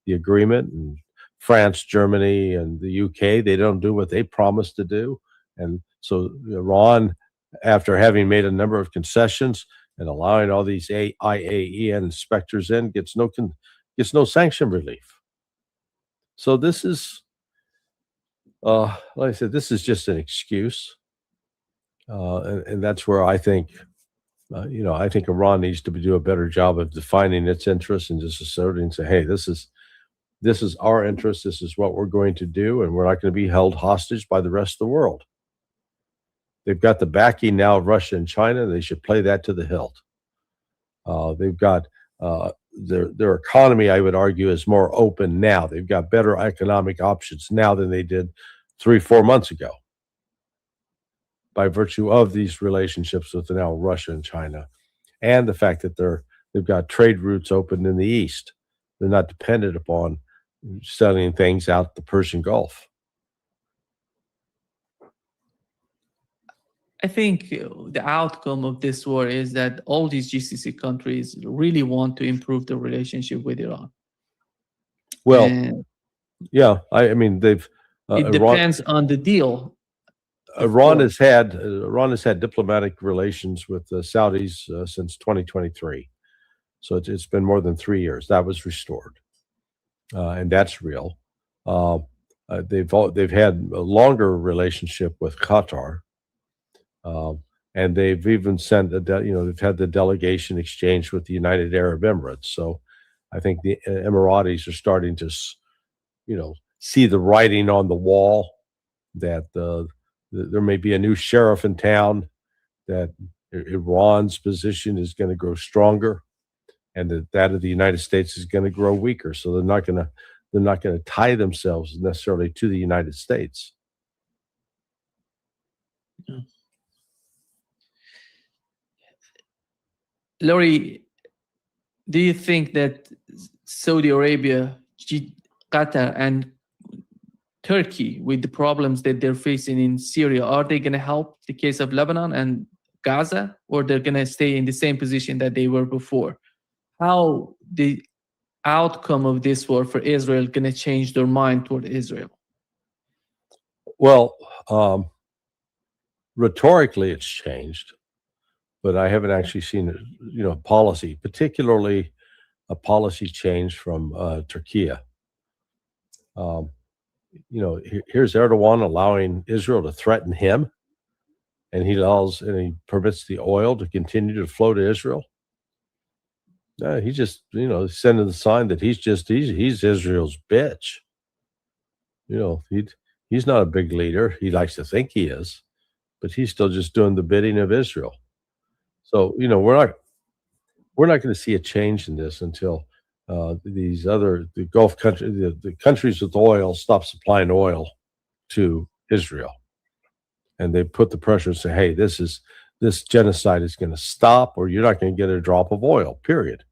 agreement. And France, Germany, and the UK, they don't do what they promised to do. And so Iran, after having made a number of concessions and allowing all these IAEA inspectors in, gets no sanction relief. So this is, like I said, this is just an excuse, and that's where I think, I think Iran needs to do a better job of defining its interests and just asserting, say, hey, this is our interest. This is what we're going to do, and we're not going to be held hostage by the rest of the world. They've got the backing now of Russia and China. And they should play that to the hilt. They've got their economy, I would argue, is more open now. They've got better economic options now than they did 3-4 months ago, by virtue of these relationships with now Russia and China, and the fact that they've got trade routes open in the East. They're not dependent upon selling things out the Persian Gulf. I think the outcome of this war is that all these GCC countries really want to improve the relationship with Iran. Well, yeah, I mean, they've. It depends on the deal. Iran has had diplomatic relations with the Saudis since 2023, so it's been more than 3 years. That was restored, and that's real. they've had a longer relationship with Qatar, and they've even sent they've had the delegation exchange with the United Arab Emirates. So I think the Emiratis are starting to see the writing on the wall that there may be a new sheriff in town, that Iran's position is going to grow stronger, and that of the United States is going to grow weaker. So they're not going to tie themselves necessarily to the United States. Laurie, do you think that Saudi Arabia, Qatar, and Turkey, with the problems that they're facing in Syria, are they going to help the case of Lebanon and Gaza, or they're going to stay in the same position that they were before? How the outcome of this war for Israel going to change their mind toward Israel? Well, rhetorically, it's changed, but I haven't actually seen policy, particularly a policy change from Turkey. Here's Erdogan allowing Israel to threaten him, and he permits the oil to continue to flow to Israel. He just, sending the sign that he's Israel's bitch. He's not a big leader. He likes to think he is, but he's still just doing the bidding of Israel. So, we're not going to see a change in this until the Gulf countries, the countries with oil, stop supplying oil to Israel, and they put the pressure and say, "Hey, this genocide is going to stop, or you're not going to get a drop of oil." Period.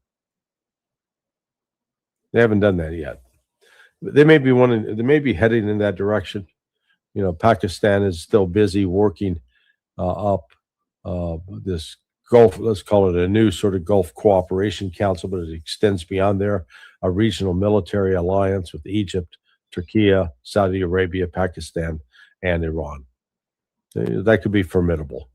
They haven't done that yet. They may be heading in that direction. Pakistan is still busy working up this Gulf, let's call it a new sort of Gulf Cooperation Council, but it extends beyond there, a regional military alliance with Egypt, Turkey, Saudi Arabia, Pakistan, and Iran. That could be formidable.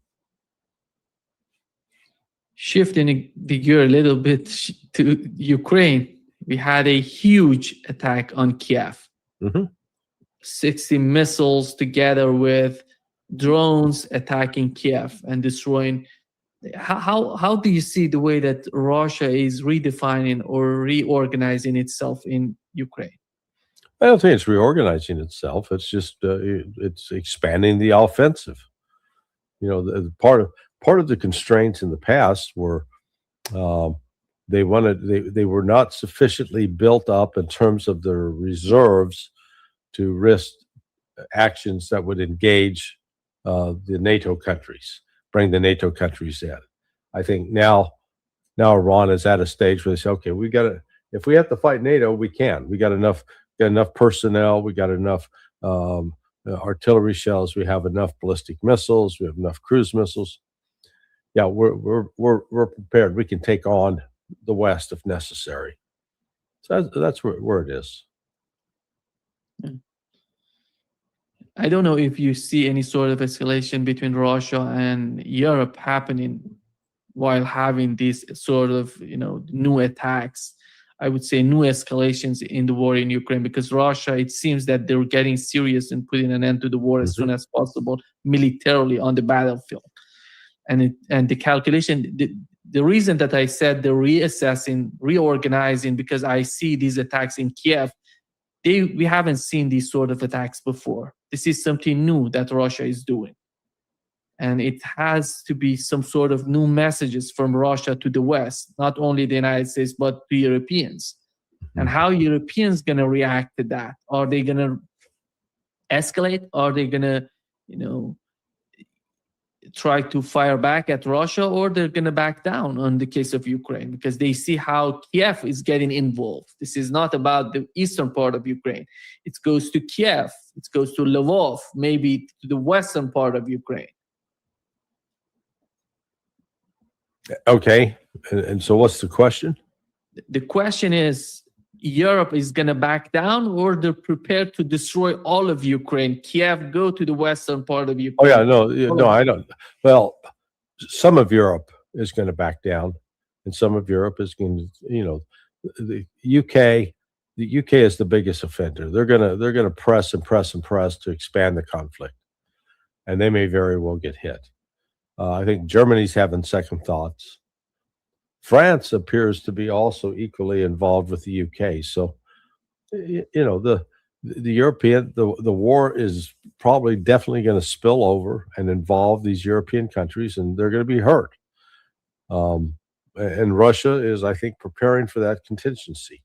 Shifting the gear a little bit to Ukraine, we had a huge attack on Kiev. 60 missiles together with drones attacking Kiev and destroying. How do you see the way that Russia is redefining or reorganizing itself in Ukraine? I don't think it's reorganizing itself. It's just it's expanding the offensive. Part of the constraints in the past were they were not sufficiently built up in terms of their reserves to risk actions that would engage the NATO countries, bring the NATO countries in. I think now Iran is at a stage where they say, okay, if we have to fight NATO, we can. We got enough personnel, we got enough artillery shells, we have enough ballistic missiles, we have enough cruise missiles. Yeah, we're prepared. We can take on the West if necessary. So that's where it is. I don't know if you see any sort of escalation between Russia and Europe happening while having these sort of, new attacks. I would say new escalations in the war in Ukraine, because Russia, it seems that they're getting serious and putting an end to the war as soon as possible militarily on the battlefield. And the calculation, the reason that I said they're reassessing, reorganizing, because I see these attacks in Kiev. We haven't seen these sort of attacks before. This is something new that Russia is doing. And it has to be some sort of new messages from Russia to the West, not only the United States, but to Europeans. And how Europeans going to react to that? Are they going to escalate? Are they going to, try to fire back at Russia, or they're going to back down on the case of Ukraine, because they see how Kiev is getting involved. This is not about the eastern part of Ukraine. It goes to Kiev. It goes to Lvov, maybe to the western part of Ukraine. Okay. And so what's the question? The question is, Europe is going to back down, or they're prepared to destroy all of Ukraine? Kiev, go to the western part of Ukraine. Oh, yeah, no, I don't. Well, some of Europe is going to back down, and some of Europe is going to, the UK, the UK is the biggest offender. They're gonna press and press and press to expand the conflict, and they may very well get hit. I think Germany's having second thoughts. France appears to be also equally involved with the UK. So, you know, the European the war is probably definitely going to spill over and involve these European countries, and they're going to be hurt. And Russia is, I think, preparing for that contingency.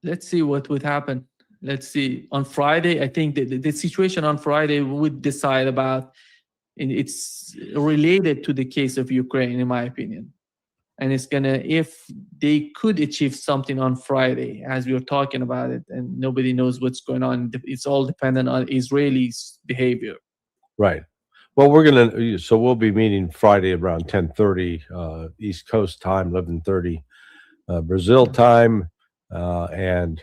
Let's see what would happen. Let's see. On Friday, I think the situation on Friday would decide about, and it's related to the case of Ukraine, in my opinion. And it's gonna, if they could achieve something on Friday, as we were talking about it, and nobody knows what's going on, it's all dependent on Israelis' behavior. Right. Well, we'll be meeting Friday around 10:30 East Coast time, 11:30 Brazil time, and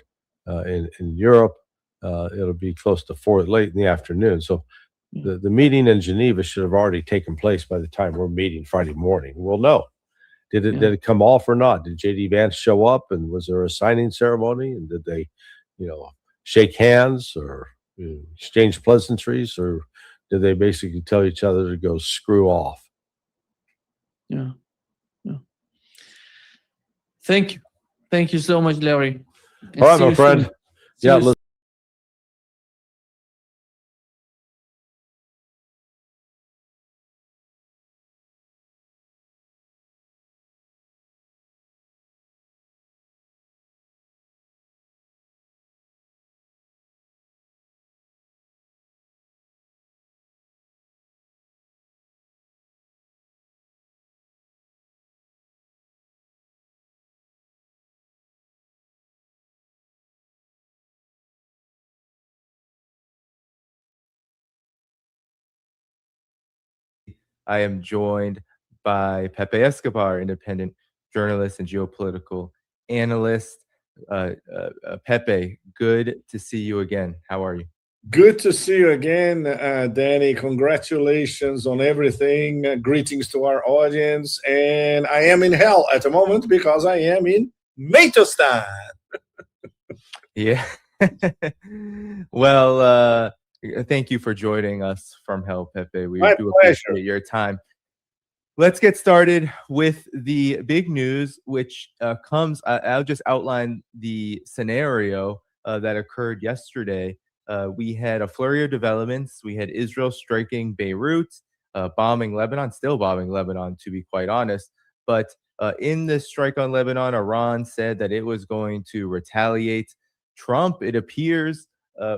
in Europe, it'll be close to 4 late in the afternoon. So the meeting in Geneva should have already taken place by the time we're meeting Friday morning. We'll know. Did it come off or not? Did JD Vance show up, and was there a signing ceremony? And did they, shake hands or exchange pleasantries, or did they basically tell each other to go screw off? Yeah. Thank you. Thank you so much, Larry. All right, my friend. Yeah, let's I am joined by Pepe Escobar, independent journalist and geopolitical analyst. Pepe, good to see you again. How are you? Good to see you again, Danny. Congratulations on everything. Greetings to our audience. And I am in hell at the moment because I am in Matostan. Yeah. Well, thank you for joining us from hell, Pepe. We do appreciate your time. Let's get started with the big news, which comes. I'll just outline the scenario that occurred yesterday. We had a flurry of developments. We had Israel striking Beirut, bombing Lebanon, still bombing Lebanon, to be quite honest. But in this strike on Lebanon, Iran said that it was going to retaliate. Trump, it appears,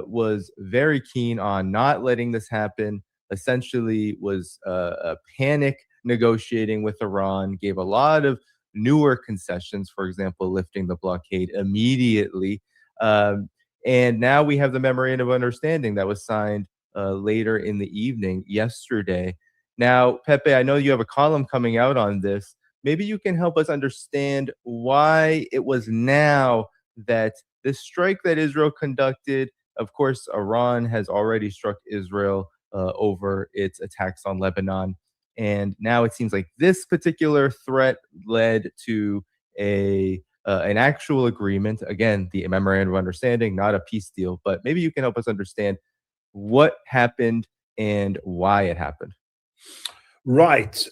was very keen on not letting this happen, essentially was a panic negotiating with Iran, gave a lot of newer concessions, for example, lifting the blockade immediately. And now we have the memorandum of understanding that was signed later in the evening yesterday. Now, Pepe, I know you have a column coming out on this. Maybe you can help us understand why it was now that this strike that Israel conducted. Of course, Iran has already struck Israel over its attacks on Lebanon. And now it seems like this particular threat led to an actual agreement. Again, the memorandum of understanding, not a peace deal. But maybe you can help us understand what happened and why it happened. Right.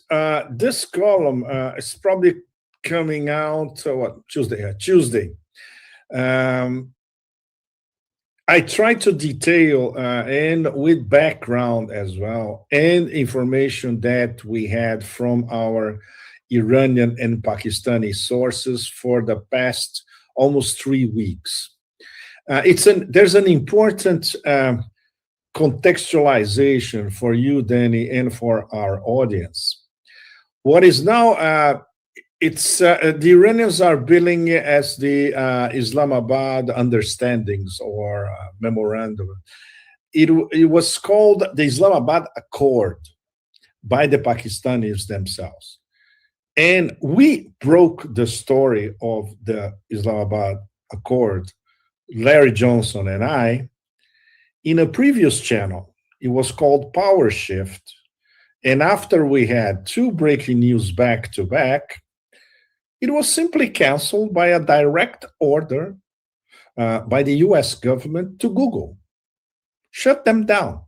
This column is probably coming out, Tuesday. Yeah, Tuesday. I try to detail and with background as well and information that we had from our Iranian and Pakistani sources for the past almost 3 weeks. There's an important contextualization for you, Danny, and for our audience. What is now the Iranians are billing it as the Islamabad understandings or memorandum. It was called the Islamabad Accord by the Pakistanis themselves. And we broke the story of the Islamabad Accord, Larry Johnson and I, in a previous channel. It was called Power Shift. And after we had 2 breaking news back to back, It was simply canceled by a direct order by the US government to Google. Shut them down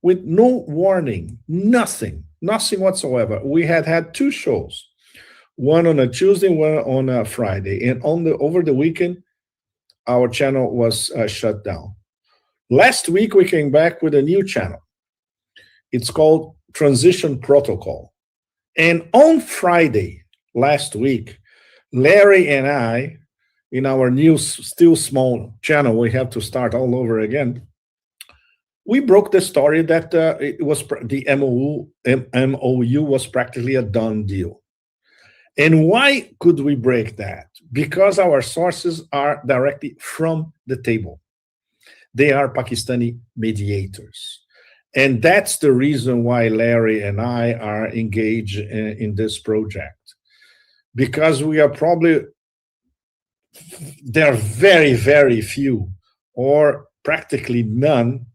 with no warning, nothing whatsoever. We had 2 shows, one on a Tuesday, one on a Friday, and over the weekend, our channel was shut down. Last week, we came back with a new channel. It's called Transition Protocol. And on Friday last week, Larry and I, in our new, still small channel, we have to start all over again. We broke the story that it was the MOU was practically a done deal. And why could we break that? Because our sources are directly from the table. They are Pakistani mediators. And that's the reason why Larry and I are engaged in this project. Because we are there are very, very few or practically none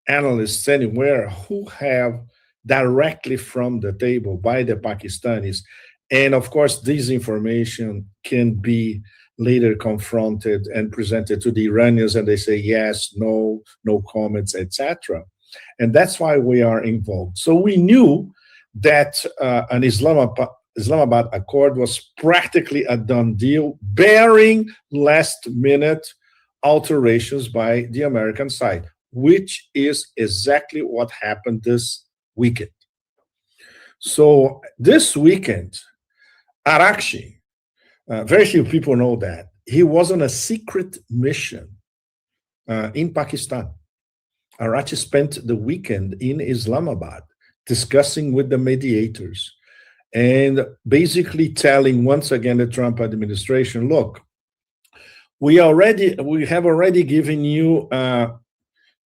analysts anywhere who have directly from the table by the Pakistanis. And of course, this information can be later confronted and presented to the Iranians, and they say yes, no, no comments, etc. And that's why we are involved. So we knew that an Islamabad accord was practically a done deal, barring last-minute alterations by the American side, which is exactly what happened this weekend. So this weekend, Arakshi, very few people know that, he was on a secret mission in Pakistan. Arakshi spent the weekend in Islamabad discussing with the mediators and basically telling once again the Trump administration, look, we have already given you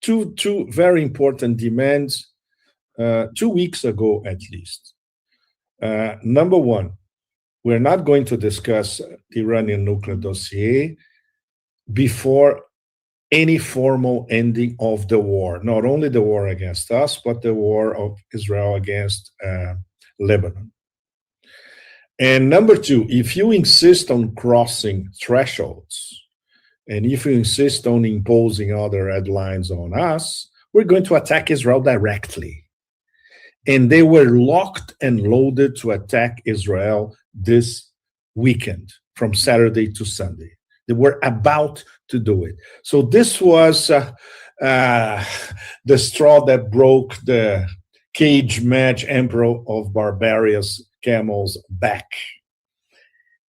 two very important demands 2 weeks ago at least. Number one, we're not going to discuss the Iranian nuclear dossier before any formal ending of the war, not only the war against us, but the war of Israel against Lebanon. And number two, if you insist on crossing thresholds, and if you insist on imposing other headlines on us, we're going to attack Israel directly. And they were locked and loaded to attack Israel this weekend, from Saturday to Sunday. They were about to do it. So this was the straw that broke the cage match emperor of Barbaria's camel's back.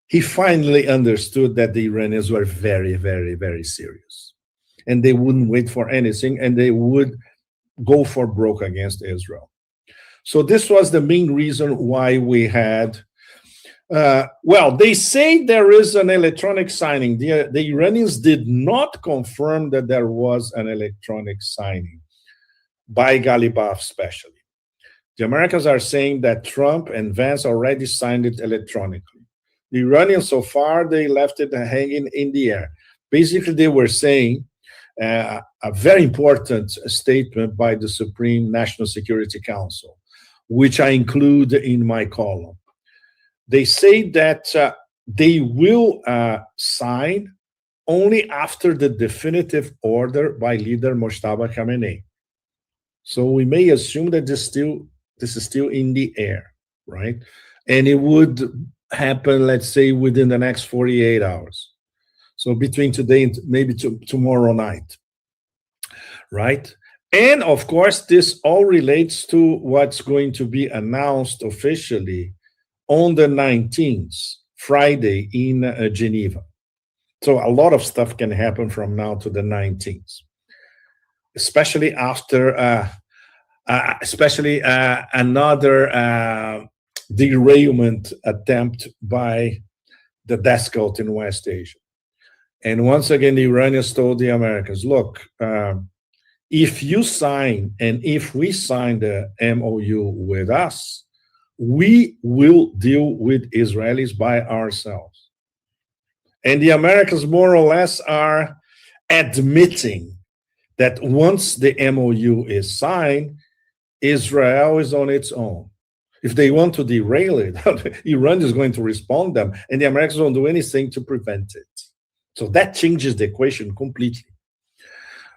He finally understood that the Iranians were very, very, very serious. And they wouldn't wait for anything, and they would go for broke against Israel. So this was the main reason why we had, well, they say there is an electronic signing. The Iranians did not confirm that there was an electronic signing by Ghalibaf especially. The Americans are saying that Trump and Vance already signed it electronically. The Iranians, so far, they left it hanging in the air. Basically, they were saying a very important statement by the Supreme National Security Council, which I include in my column. They say that they will sign only after the definitive order by leader Mojtaba Khamenei. So we may assume that this is still in the air, right? And it would happen, let's say, within the next 48 hours. So between today and maybe tomorrow night, right? And of course, this all relates to what's going to be announced officially on the 19th, Friday, in Geneva. So a lot of stuff can happen from now to the 19th, especially after another derailment attempt by the Death Cult in West Asia. And once again, the Iranians told the Americans, look, if you sign and if we sign the MOU with us, we will deal with Israelis by ourselves. And the Americans more or less are admitting that once the MOU is signed, Israel is on its own. If they want to derail it, Iran is going to respond them, and the Americans won't do anything to prevent it. So that changes the equation completely.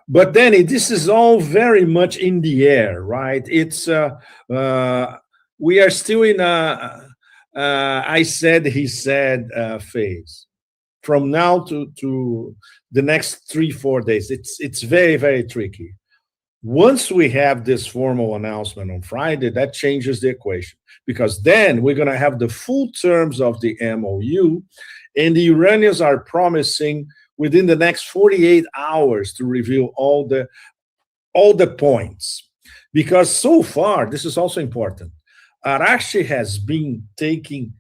But then this is all very much in the air, right? It's we are still in a I said, he said phase. From now to the next 3-4 days, it's very, very tricky. Once we have this formal announcement on Friday, that changes the equation, because then we're going to have the full terms of the MOU, and the Iranians are promising within the next 48 hours to reveal all the points. Because so far, this is also important, Araghchi has been taking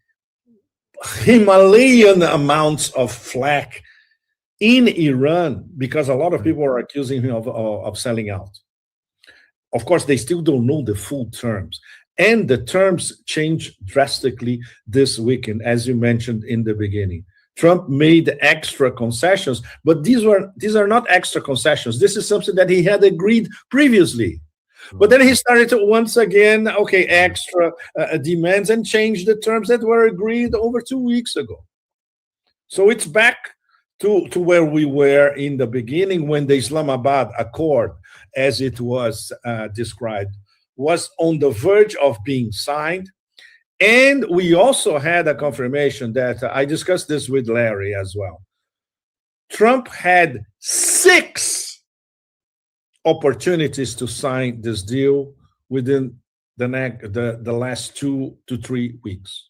Himalayan amounts of flack in Iran because a lot of people are accusing him of selling out. Of course, they still don't know the full terms. And the terms changed drastically this weekend, as you mentioned in the beginning. Trump made extra concessions, but these are not extra concessions. This is something that he had agreed previously. But then he started to once again, extra demands and change the terms that were agreed over 2 weeks ago. So it's back to where we were in the beginning, when the Islamabad Accord, as it was described, was on the verge of being signed. And we also had a confirmation that I discussed this with Larry as well. Trump had 6 opportunities to sign this deal within the last 2 to 3 weeks.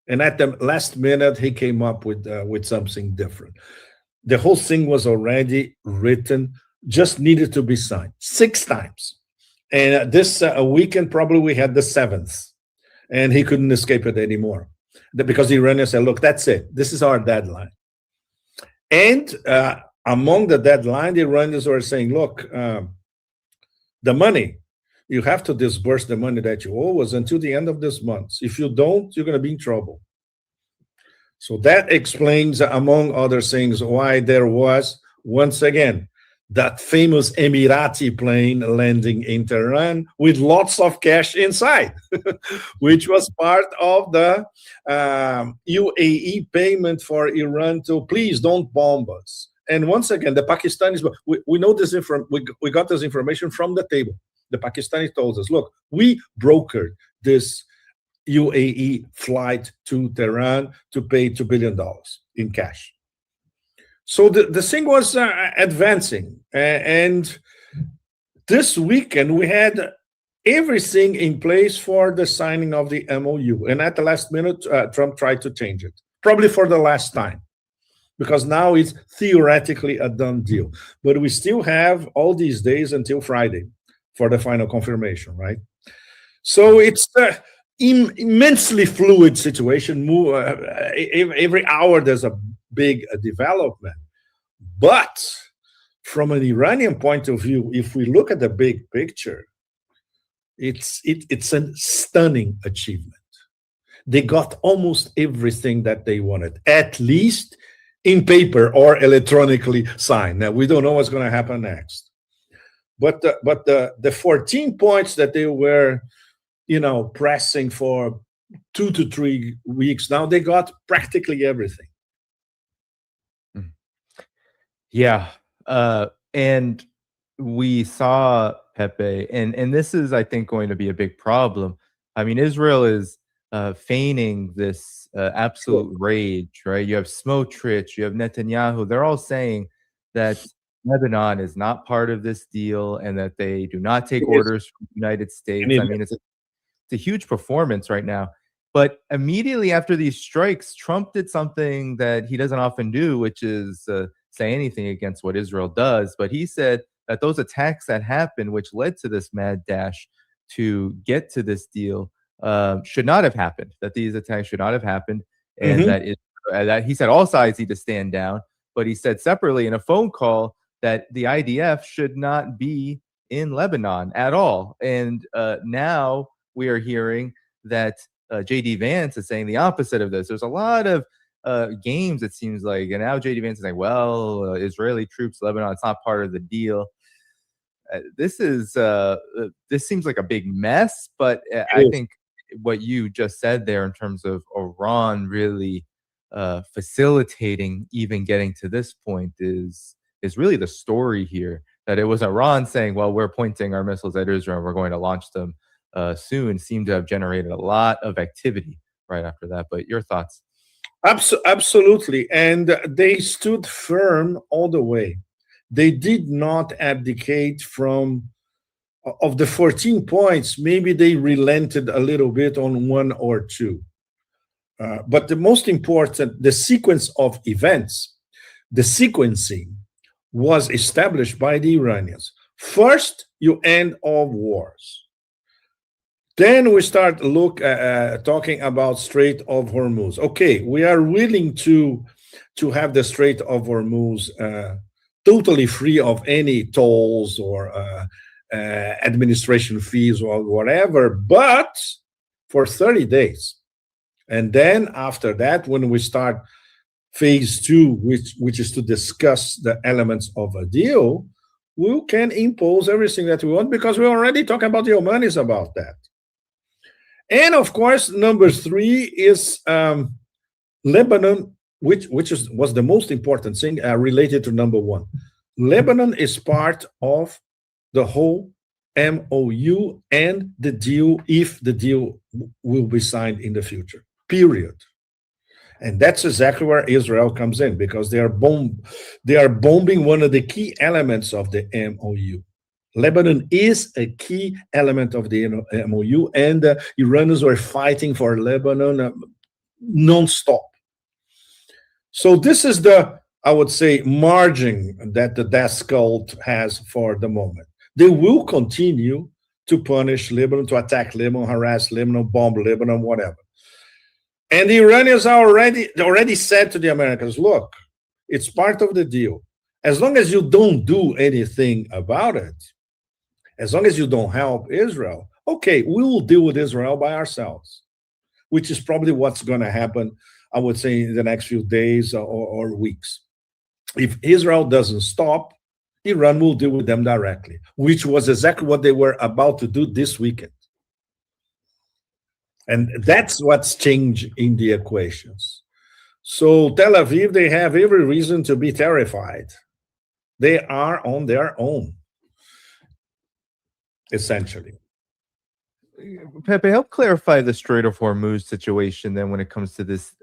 And at the last minute, he came up with something different. The whole thing was already written, just needed to be signed 6 times. And this weekend, probably we had the 7th. And he couldn't escape it anymore. Because the Iranians said, look, that's it. This is our deadline. And among the deadline, the Iranians were saying, look, the money, you have to disburse the money that you owe us until the end of this month. If you don't, you're going to be in trouble. So that explains, among other things, why there was, once again, that famous Emirati plane landing in Tehran with lots of cash inside, which was part of the UAE payment for Iran to please don't bomb us. And once again, the Pakistanis, we know this, we got this information from the table. The Pakistanis told us, look, we brokered this UAE flight to Tehran to pay $2 billion in cash. So the thing was advancing. And this weekend, we had everything in place for the signing of the MOU. And at the last minute, Trump tried to change it, probably for the last time, because now it's theoretically a done deal. But we still have all these days until Friday for the final confirmation, right? So it's immensely fluid situation. Every hour there's a big development. But from an Iranian point of view, if we look at the big picture, it's a stunning achievement. They got almost everything that they wanted, at least in paper or electronically signed. Now, we don't know what's going to happen next. But the 14 points that they were, pressing for 2 to 3 weeks, now they got practically everything. Yeah. And we saw, Pepe, and this is, I think, going to be a big problem. I mean, Israel is feigning this absolute rage, right? You have Smotrich, you have Netanyahu. They're all saying that Lebanon is not part of this deal and that they do not take orders from the United States. I mean, it's a huge performance right now. But immediately after these strikes, Trump did something that he doesn't often do, which is say anything against what Israel does. But he said that those attacks that happened, which led to this mad dash to get to this deal, should not have happened, that these attacks should not have happened, and that he said all sides need to stand down. But he said separately in a phone call that the IDF should not be in Lebanon at all. And now we are hearing that J.D. Vance is saying the opposite of this. There's a lot of games, it seems like, and now J.D. Vance is saying, well, Israeli troops, Lebanon, it's not part of the deal. This seems like a big mess, but I think what you just said there in terms of Iran really facilitating even getting to this point is really the story here. That it was Iran saying, well, we're pointing our missiles at Israel and we're going to launch them soon, seemed to have generated a lot of activity right after that. But your thoughts? Absolutely. And they stood firm all the way. They did not abdicate from, of the 14 points, maybe they relented a little bit on one or two. But the most important, the sequence of events, the sequencing was established by the Iranians. First, you end all wars. Then we start talking about Strait of Hormuz. Okay, we are willing to have the Strait of Hormuz totally free of any tolls or administration fees or whatever, but for 30 days. And then after that, when we start phase 2, which is to discuss the elements of a deal, we can impose everything that we want because we already talked about the Omanis about that. And of course, number 3 is Lebanon, which was the most important thing related to number 1. Lebanon is part of the whole MOU and the deal, if the deal will be signed in the future, period. And that's exactly where Israel comes in, because they are bombing one of the key elements of the MOU. Lebanon is a key element of the MOU, and the Iranians were fighting for Lebanon non-stop. So this is the, I would say, margin that the death cult has for the moment. They will continue to punish Lebanon, to attack Lebanon, harass Lebanon, bomb Lebanon, whatever. And the Iranians are already said to the Americans, look, it's part of the deal. As long as you don't do anything about it, as long as you don't help Israel, okay, we will deal with Israel by ourselves, which is probably what's going to happen, I would say, in the next few days or weeks. If Israel doesn't stop, Iran will deal with them directly, which was exactly what they were about to do this weekend. And that's what's changed in the equations. So Tel Aviv, they have every reason to be terrified. They are on their own, essentially. Pepe, help clarify the Strait of Hormuz situation then when it comes to this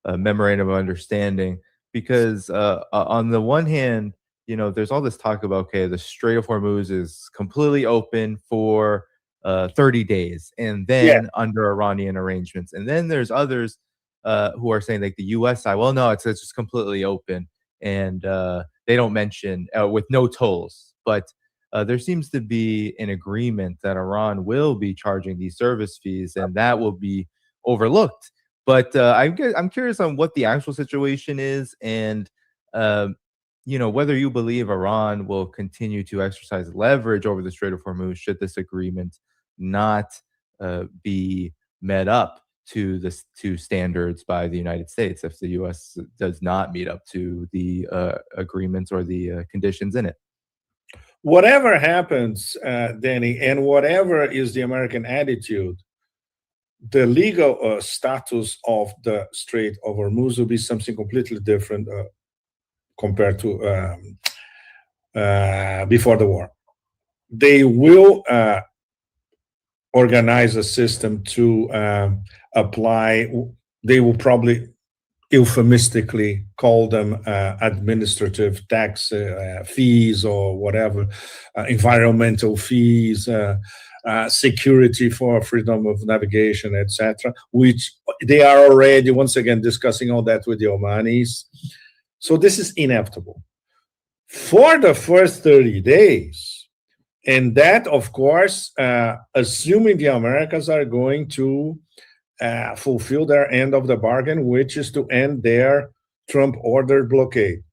memorandum of understanding. Because on the one hand, you know, there's all this talk about, okay, the Strait of Hormuz is completely open for 30 days, and then under Iranian arrangements. And then there's others who are saying, like the U.S. side, well, no, it's just completely open, and they don't mention with no tolls. But there seems to be an agreement that Iran will be charging these service fees, and that will be overlooked. But I'm curious on what the actual situation is, and you know, whether you believe Iran will continue to exercise leverage over the Strait of Hormuz should this agreement not be met up to standards by the United States, if the U.S. does not meet up to the agreements or the conditions in it. Whatever happens, Danny, and whatever is the American attitude, the legal status of the Strait of Hormuz will be something completely different compared to before the war. They will organize a system to apply, they will probably euphemistically call them administrative tax fees or whatever, environmental fees, security for freedom of navigation, etc., which they are already, once again, discussing all that with the Omanis. So this is inevitable. For the first 30 days, and that, of course, assuming the Americans are going to fulfill their end of the bargain, which is to end their Trump-ordered blockade.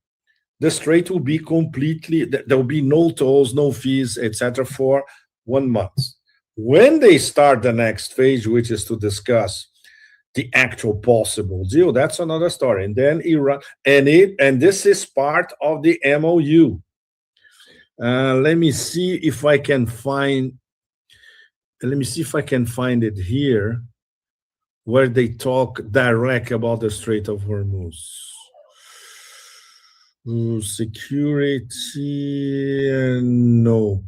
The strait will be completely, there will be no tolls, no fees, etc., for 1 month. When they start the next phase, which is to discuss the actual possible deal, that's another story. And then Iran, and this is part of the MOU. Let me see if I can find let me see if I can find it here, where they talk direct about the Strait of Hormuz. Security, no,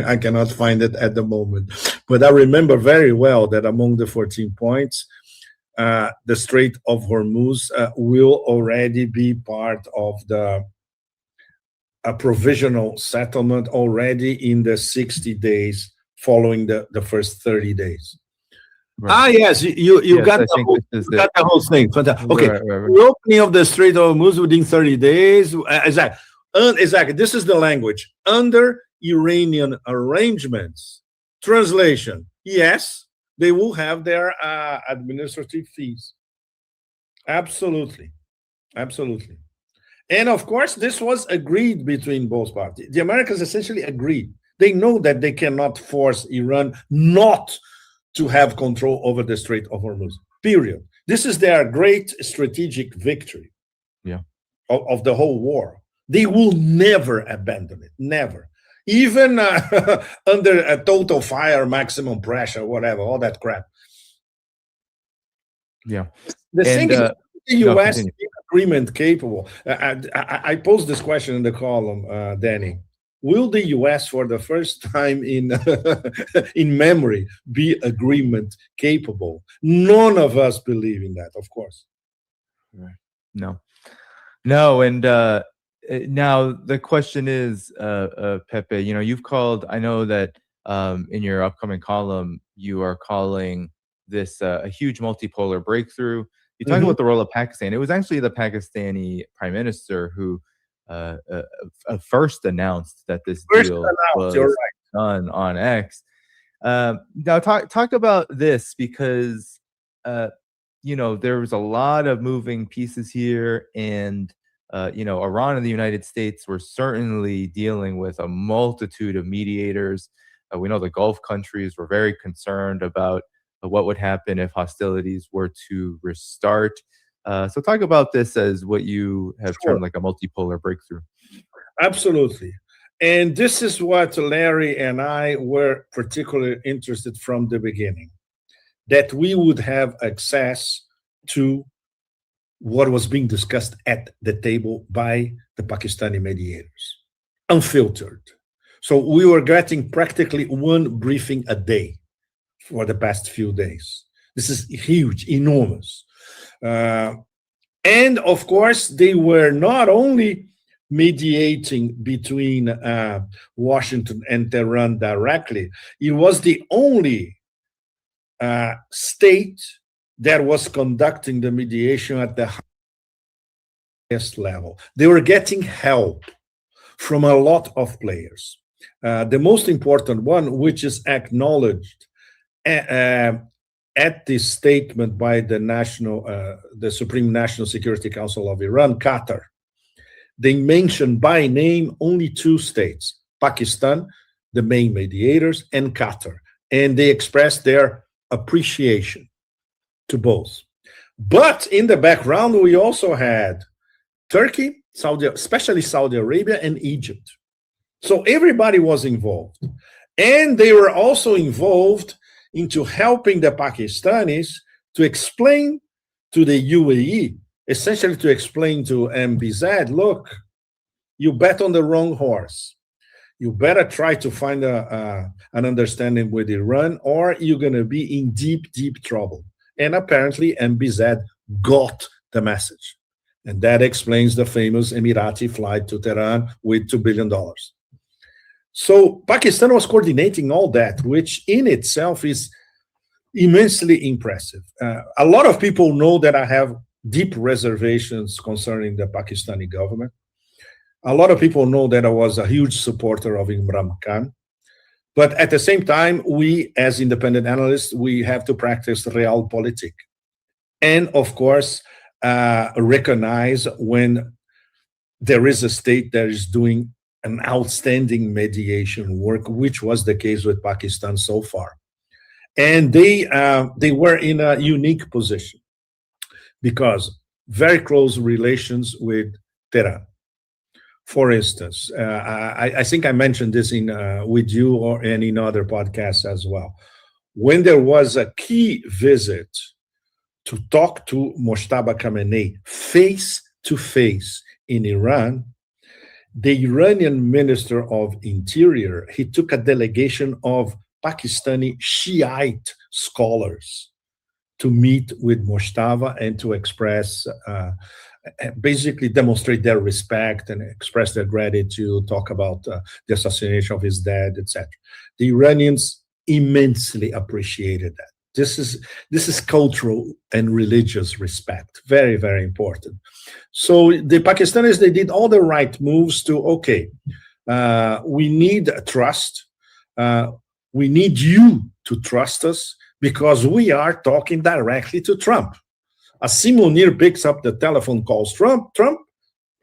I cannot find it at the moment. But I remember very well that among the 14 points, the Strait of Hormuz will already be part of a provisional settlement already in the 60 days following the first 30 days. Right. Yes, you Yes, got, I the think whole, this is you got the whole thing. Fantastic. Okay, Right. the opening of the Strait of Hormuz within 30 days. Exactly. Exactly. This is the language. Under Iranian arrangements. Translation. Yes, they will have their administrative fees. Absolutely. Absolutely. And of course, this was agreed between both parties. The Americans essentially agreed. They know that they cannot force Iran not to have control over the Strait of Hormuz, period. This is their great strategic victory of the whole war. They will never abandon it, never. Even under a total fire, maximum pressure, whatever, all that crap. Yeah. The thing is, the U.S. continue. agreement capable. I posed this question in the column, Danny. Will the U.S. for the first time in in memory be agreement capable? None of us believe in that, of course. Right. No, and now the question is, Pepe, you've called, I know that in your upcoming column, you are calling this a huge multipolar breakthrough. You talk about the role of Pakistan. It was actually the Pakistani prime minister who first announced that this deal was done on X. Now talk about this, because there was a lot of moving pieces here, and Iran and the United States were certainly dealing with a multitude of mediators. We know the Gulf countries were very concerned about what would happen if hostilities were to restart. So talk about this as what you have termed like a multipolar breakthrough. Absolutely. And this is what Larry and I were particularly interested from the beginning, that we would have access to what was being discussed at the table by the Pakistani mediators, unfiltered. So we were getting practically one briefing a day for the past few days. This is huge, enormous. And of course, they were not only mediating between Washington and Tehran directly, it was the only state that was conducting the mediation at the highest level. They were getting help from a lot of players. The most important one, which is acknowledged at this statement by the Supreme National Security Council of Iran, Qatar. They mentioned by name only two states, Pakistan, the main mediators, and Qatar. And they expressed their appreciation to both. But in the background, we also had Turkey, especially Saudi Arabia, and Egypt. So everybody was involved. And they were also involved into helping the Pakistanis to explain to the UAE, essentially to explain to MBZ, look, you bet on the wrong horse. You better try to find an understanding with Iran, or you're going to be in deep, deep trouble. And apparently MBZ got the message. And that explains the famous Emirati flight to Tehran with $2 billion. So Pakistan was coordinating all that, which in itself is immensely impressive. A lot of people know that I have deep reservations concerning the Pakistani government. A lot of people know that I was a huge supporter of Imran Khan. But at the same time, we, as independent analysts, we have to practice realpolitik. And of course, recognize when there is a state that is doing an outstanding mediation work, which was the case with Pakistan so far. And they were in a unique position because very close relations with Tehran. For instance, I think I mentioned this with you and in other podcasts as well. when there was a key visit to talk to Mojtaba Khamenei face to face in Iran, the Iranian Minister of Interior, he took a delegation of Pakistani Shiite scholars to meet with Mojtaba and to express, basically demonstrate their respect and express their gratitude, talk about the assassination of his dad, etc. The Iranians immensely appreciated that. This is cultural and religious respect. Very, very important. So the Pakistanis, they did all the right moves to, okay, we need trust. We need you to trust us because we are talking directly to Trump. Asim Munir picks up the telephone, calls Trump. Trump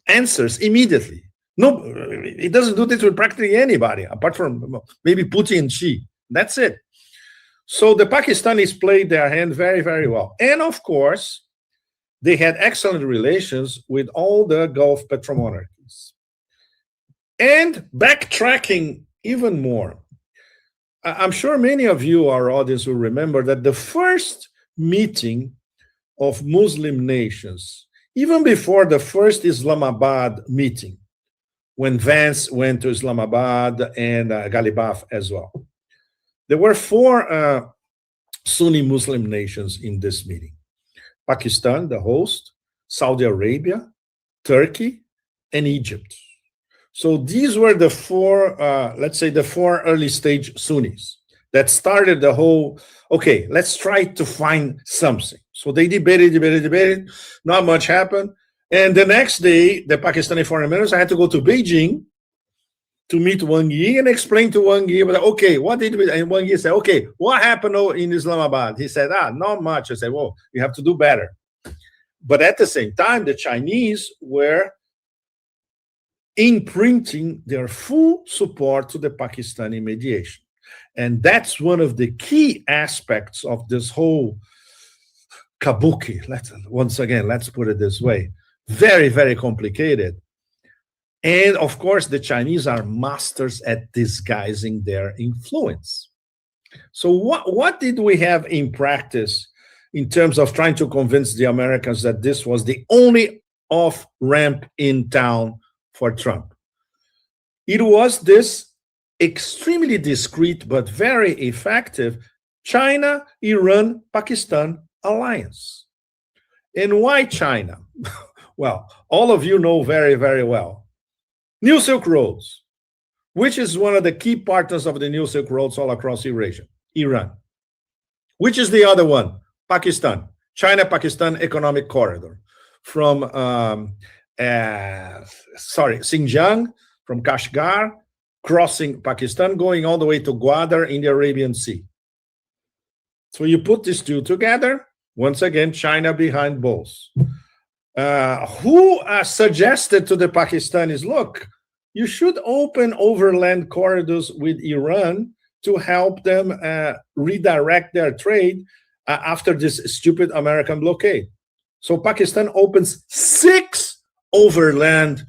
answers immediately. No, he doesn't do this with practically anybody, apart from maybe Putin and Xi. That's it. So the Pakistanis played their hand very, very well. And of course, they had excellent relations with all the Gulf petromonarchies. And backtracking even more, I'm sure many of you, our audience, will remember that the first meeting of Muslim nations, even before the first Islamabad meeting, when Vance went to Islamabad and Ghalibaf as well, there were 4 Sunni Muslim nations in this meeting. Pakistan, the host, Saudi Arabia, Turkey, and Egypt. So these were the 4, let's say the 4 early stage Sunnis that started the whole, okay, let's try to find something. So they debated, not much happened. And the next day, the Pakistani foreign minister had to go to Beijing to meet Wang Yi and explain to Wang Yi, okay, what did we, and Wang Yi said, okay, what happened in Islamabad? He said, not much. I said, well, you have to do better. But at the same time, the Chinese were imprinting their full support to the Pakistani mediation. And that's one of the key aspects of this whole kabuki. Let's put it this way. Very, very complicated. And of course, the Chinese are masters at disguising their influence. So what did we have in practice in terms of trying to convince the Americans that this was the only off-ramp in town for Trump? It was this extremely discreet but very effective China, Iran, Pakistan alliance. And why China? Well, all of you know very, very well. New Silk Roads, which is one of the key partners of the New Silk Roads all across Eurasia, Iran. Which is the other one? Pakistan, China-Pakistan Economic Corridor from Xinjiang, from Kashgar, crossing Pakistan, going all the way to Gwadar in the Arabian Sea. So you put these two together, once again, China behind both. Who suggested to the Pakistanis, look, you should open overland corridors with Iran to help them redirect their trade after this stupid American blockade. So Pakistan opens 6 overland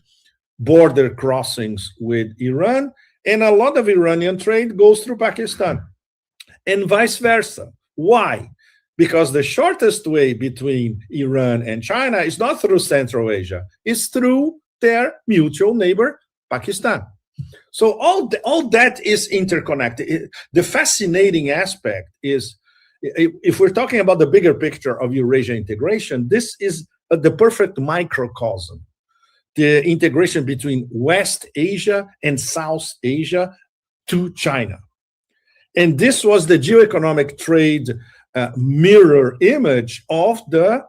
border crossings with Iran, and a lot of Iranian trade goes through Pakistan, and vice versa. Why? Because the shortest way between Iran and China is not through Central Asia, it's through their mutual neighbor, Pakistan. So all that is interconnected. The fascinating aspect is, if we're talking about the bigger picture of Eurasia integration, this is the perfect microcosm. The integration between West Asia and South Asia to China. And this was the geoeconomic trade mirror image of the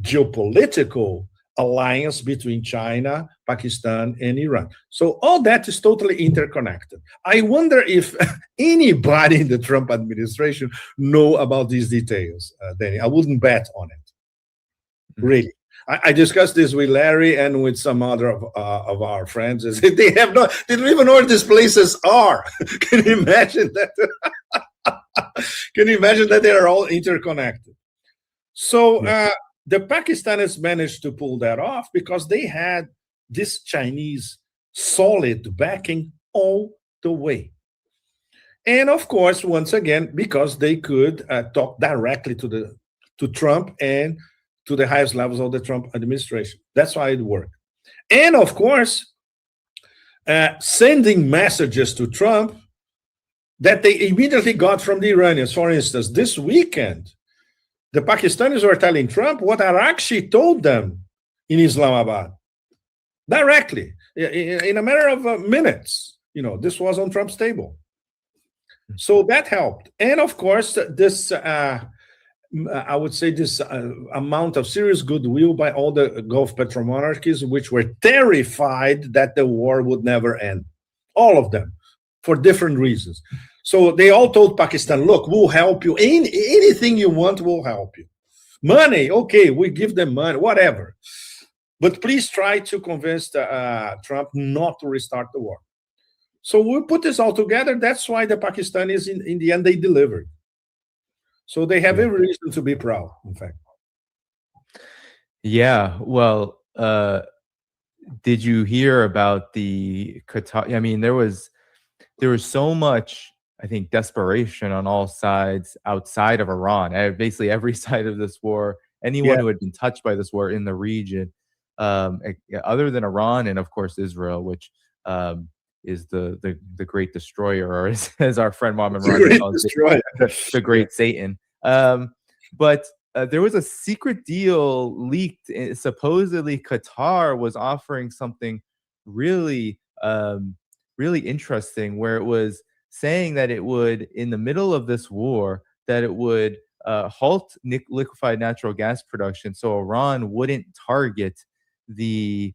geopolitical alliance between China, Pakistan, and Iran. So all that is totally interconnected. I wonder if anybody in the Trump administration know about these details, Danny. I wouldn't bet on it, really. I discussed this with Larry and with some other of our friends. They don't even know where these places are. Can you imagine that? Can you imagine that they are all interconnected? So the Pakistanis managed to pull that off because they had this Chinese solid backing all the way. And of course, once again, because they could talk directly to Trump and to the highest levels of the Trump administration. That's why it worked. And of course, sending messages to Trump that they immediately got from the Iranians. For instance, this weekend, the Pakistanis were telling Trump what Arakshi told them in Islamabad directly in a matter of minutes. You know, this was on Trump's table. So that helped. And of course, this, I would say, this amount of serious goodwill by all the Gulf petromonarchies, which were terrified that the war would never end. All of them, for different reasons. So they all told Pakistan, look, we'll help you. Anything you want, we'll help you. Money, okay, we give them money, whatever. But please try to convince Trump not to restart the war. So we put this all together. That's why the Pakistanis, in the end, they delivered. So they have every reason to be proud, in fact. Yeah, well, did you hear about the Qatar? I mean, there was so much, I think, desperation on all sides outside of Iran. Basically, every side of this war, anyone who had been touched by this war in the region, other than Iran and of course Israel, which is the great destroyer, or as our friend Mohammed Raja calls it, the great Satan. But there was a secret deal leaked. Supposedly, Qatar was offering something really, really interesting, where it was saying that it would, in the middle of this war, that it would halt liquefied natural gas production, so Iran wouldn't target the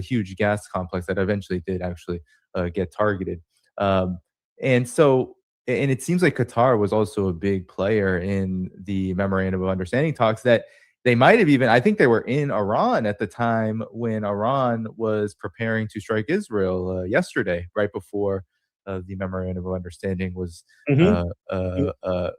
huge gas complex that eventually did actually get targeted. And it seems like Qatar was also a big player in the memorandum of understanding talks, that they might have even, I think they were in Iran at the time when Iran was preparing to strike Israel yesterday, right before the memorandum of understanding was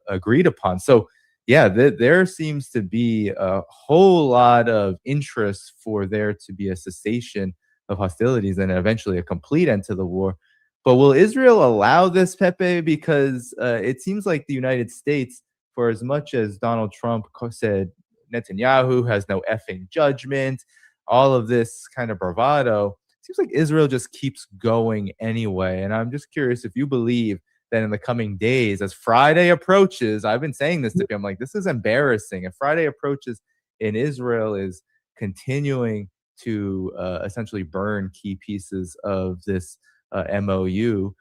agreed upon. So yeah, there seems to be a whole lot of interest for there to be a cessation of hostilities and eventually a complete end to the war. But will Israel allow this, Pepe? Because it seems like the United States, for as much as Donald Trump said Netanyahu has no effing judgment, all of this kind of bravado, it seems like Israel just keeps going anyway. And I'm just curious if you believe that in the coming days, as Friday approaches, I've been saying this to people, I'm like, this is embarrassing. If Friday approaches and Israel is continuing to essentially burn key pieces of this MOU,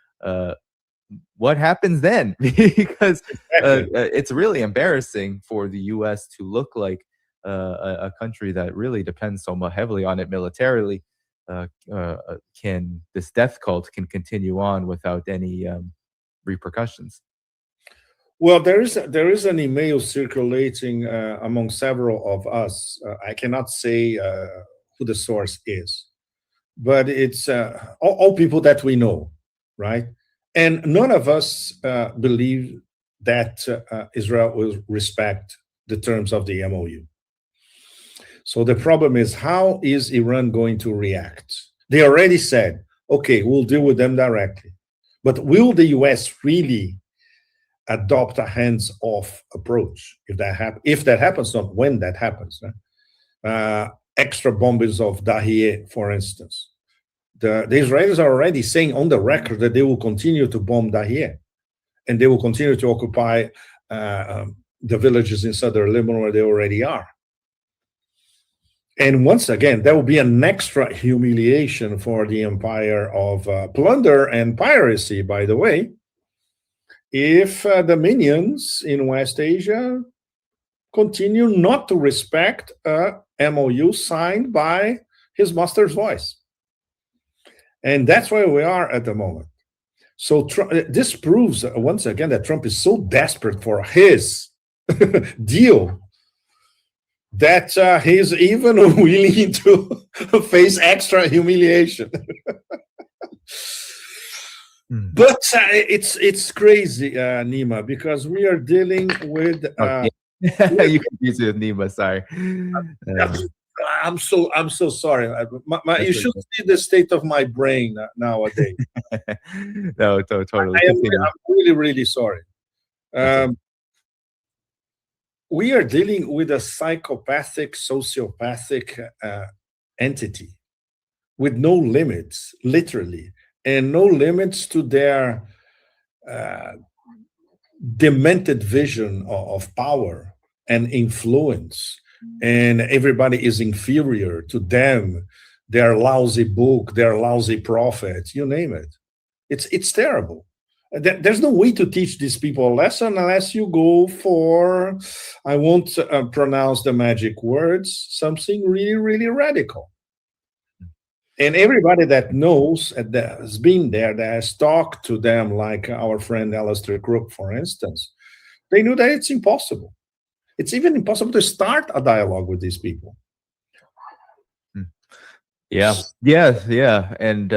what happens then? Because it's really embarrassing for the U.S. to look like a country that really depends so much heavily on it militarily. This death cult can continue on without any repercussions? Well, there is an email circulating among several of us. I cannot say who the source is, but it's all people that we know, right? And none of us believe that Israel will respect the terms of the MOU. So the problem is, how is Iran going to react? They already said, okay, we'll deal with them directly. But will the U.S. really adopt a hands-off approach if that happens, not when that happens? Extra bombings of Dahiyeh, for instance. The Israelis are already saying on the record that they will continue to bomb Dahiyeh, and they will continue to occupy the villages in southern Lebanon where they already are. And once again, there will be an extra humiliation for the empire of plunder and piracy, by the way, if the minions in West Asia continue not to respect a MOU signed by his master's voice. And that's where we are at the moment. So this proves once again that Trump is so desperate for his deal that he's even willing to face extra humiliation. But it's crazy, Nima, because we are dealing with... You confused me with Nima, sorry. I'm so sorry. You should see the state of my brain nowadays. No, totally. I'm really, really sorry. We are dealing with a psychopathic, sociopathic entity with no limits, literally, and no limits to their demented vision of power and influence. And everybody is inferior to them, their lousy book, their lousy prophets, you name it. It's terrible. There's no way to teach these people a lesson unless you go for, I won't pronounce the magic words, something really, really radical. And everybody that knows, that has been there, that has talked to them, like our friend Alistair Crook, for instance, they knew that it's impossible. It's even impossible to start a dialogue with these people. Yeah. And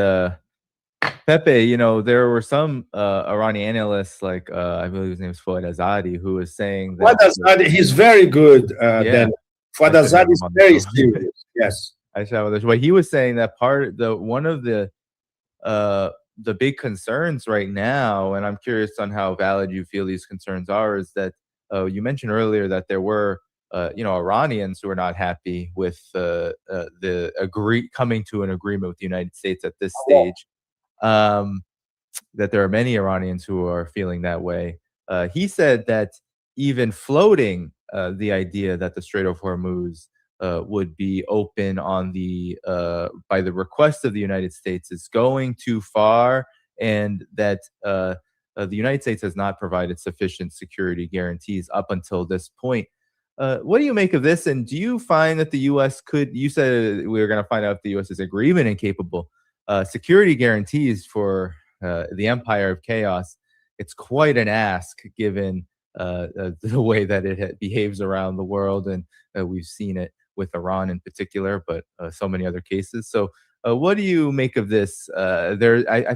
Pepe, there were some Iranian analysts, like I believe his name is Fouad Azadi, who was saying that Fouad Azadi, he's very good. Then Fouad Azadi is very serious. Yes, but he was saying that one of the big concerns right now, and I'm curious on how valid you feel these concerns are, is that you mentioned earlier that there were Iranians who are not happy with coming to an agreement with the United States at this stage. That there are many Iranians who are feeling that way. He said that even floating the idea that the Strait of Hormuz would be open on by the request of the United States is going too far, and that the United States has not provided sufficient security guarantees up until this point. What do you make of this? And do you find that the U.S. you said we were going to find out if the U.S. is agreement incapable. Security guarantees for the empire of chaos, it's quite an ask given the way that it behaves around the world, and we've seen it with Iran in particular, but so many other cases. So what do you make of this? I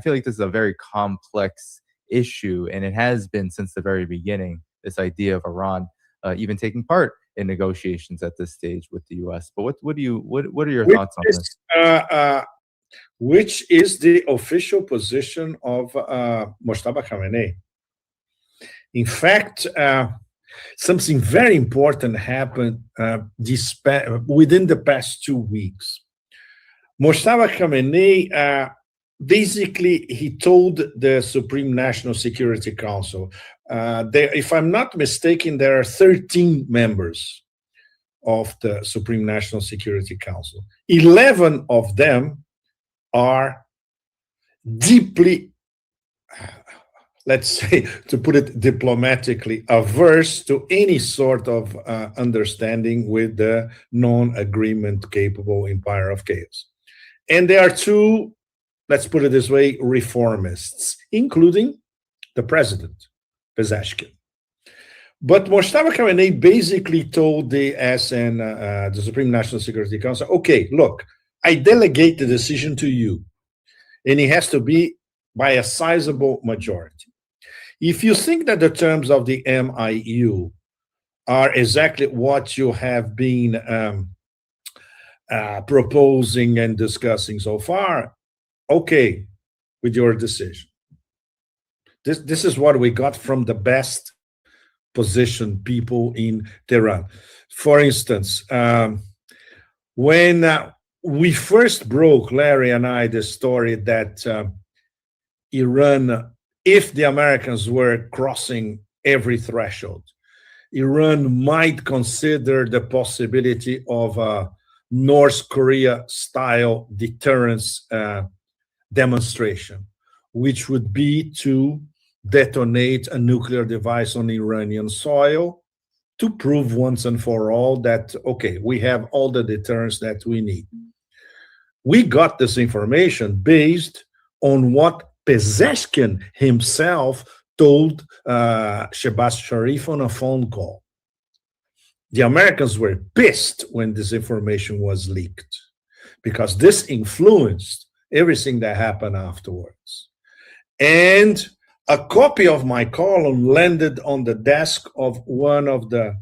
feel like this is a very complex issue, and it has been since the very beginning, this idea of Iran even taking part in negotiations at this stage with the U.S. But what are your thoughts on this? Which is the official position of Mojtaba Khamenei. In fact, something very important happened within the past 2 weeks. Mojtaba Khamenei, basically, he told the Supreme National Security Council, if I'm not mistaken, there are 13 members of the Supreme National Security Council. 11 of them are deeply, let's say, to put it diplomatically, averse to any sort of understanding with the non-agreement capable empire of chaos. And there are 2, let's put it this way, reformists, including the president, Pezeshkian. But Mojtaba Khamenei basically told the the Supreme National Security Council, okay, look, I delegate the decision to you, and it has to be by a sizable majority. If you think that the terms of the MIU are exactly what you have been proposing and discussing so far, okay, with your decision. This is what we got from the best positioned people in Tehran. For instance, when we first broke, Larry and I, the story that Iran, if the Americans were crossing every threshold, Iran might consider the possibility of a North Korea-style deterrence demonstration, which would be to detonate a nuclear device on Iranian soil to prove once and for all that, okay, we have all the deterrence that we need. We got this information based on what Pezeshkian himself told Shehbaz Sharif on a phone call. The Americans were pissed when this information was leaked because this influenced everything that happened afterwards. And a copy of my column landed on the desk of one of the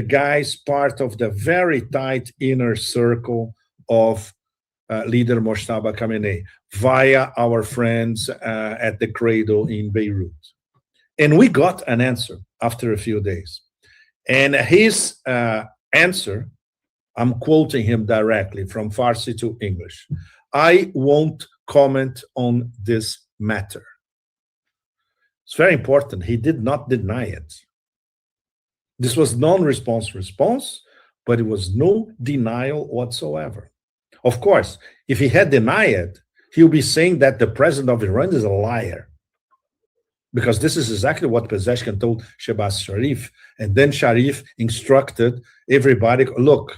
guys, part of the very tight inner circle of leader Mojtaba Khamenei, via our friends at the Cradle in Beirut. And we got an answer after a few days. And his answer, I'm quoting him directly from Farsi to English: "I won't comment on this matter." It's very important. He did not deny it. This was non-response, but it was no denial whatsoever. Of course, if he had denied it, he'll be saying that the president of Iran is a liar. Because this is exactly what Pezeshkian told Shehbaz Sharif. And then Sharif instructed everybody, look,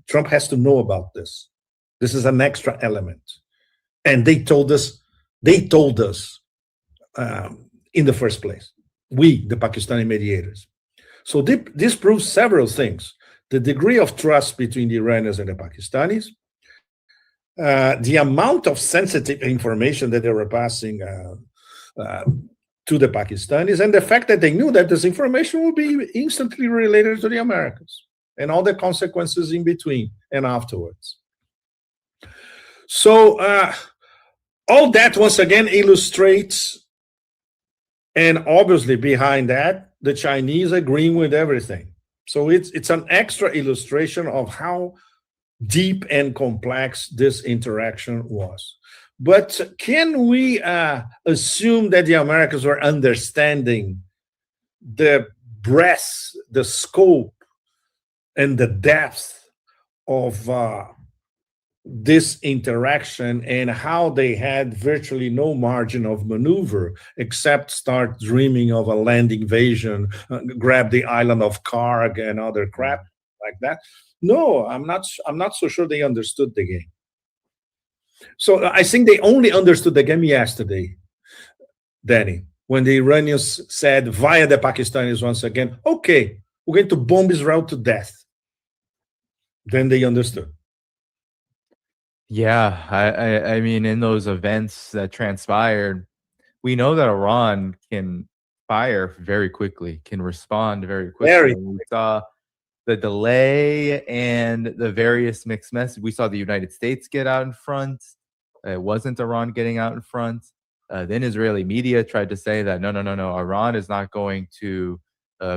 Trump has to know about this. This is an extra element. And they told us in the first place, we, the Pakistani mediators. So this proves several things: the degree of trust between the Iranians and the Pakistanis, the amount of sensitive information that they were passing to the Pakistanis, and the fact that they knew that this information would be instantly related to the Americans and all the consequences in between and afterwards. So all that once again illustrates, and obviously behind that, the Chinese agreeing with everything. So it's an extra illustration of how deep and complex this interaction was. But can we assume that the Americans were understanding the breadth, the scope, and the depth of this interaction, and how they had virtually no margin of maneuver except start dreaming of a land invasion, grab the island of Karg and other crap like that? No, I'm not so sure they understood the game. So I think they only understood the game yesterday, Danny, when the Iranians said via the Pakistanis once again, okay, we're going to bomb Israel to death. Then they understood. Yeah, I mean, in those events that transpired, we know that Iran can fire very quickly, can respond very quickly. We saw the delay and the various mixed messages. We saw the United States get out in front. It wasn't Iran getting out in front. Then Israeli media tried to say that, no, Iran is not going to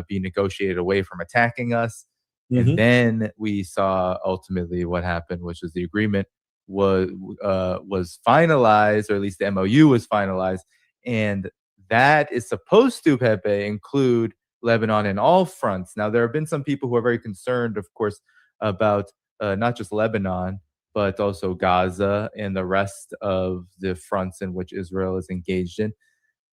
be negotiated away from attacking us. Mm-hmm. And then we saw ultimately what happened, which was the agreement was finalized, or at least the MOU was finalized, and that is supposed to, Pepe, include Lebanon in all fronts. Now, there have been some people who are very concerned, of course, about not just Lebanon, but also Gaza and the rest of the fronts in which Israel is engaged in.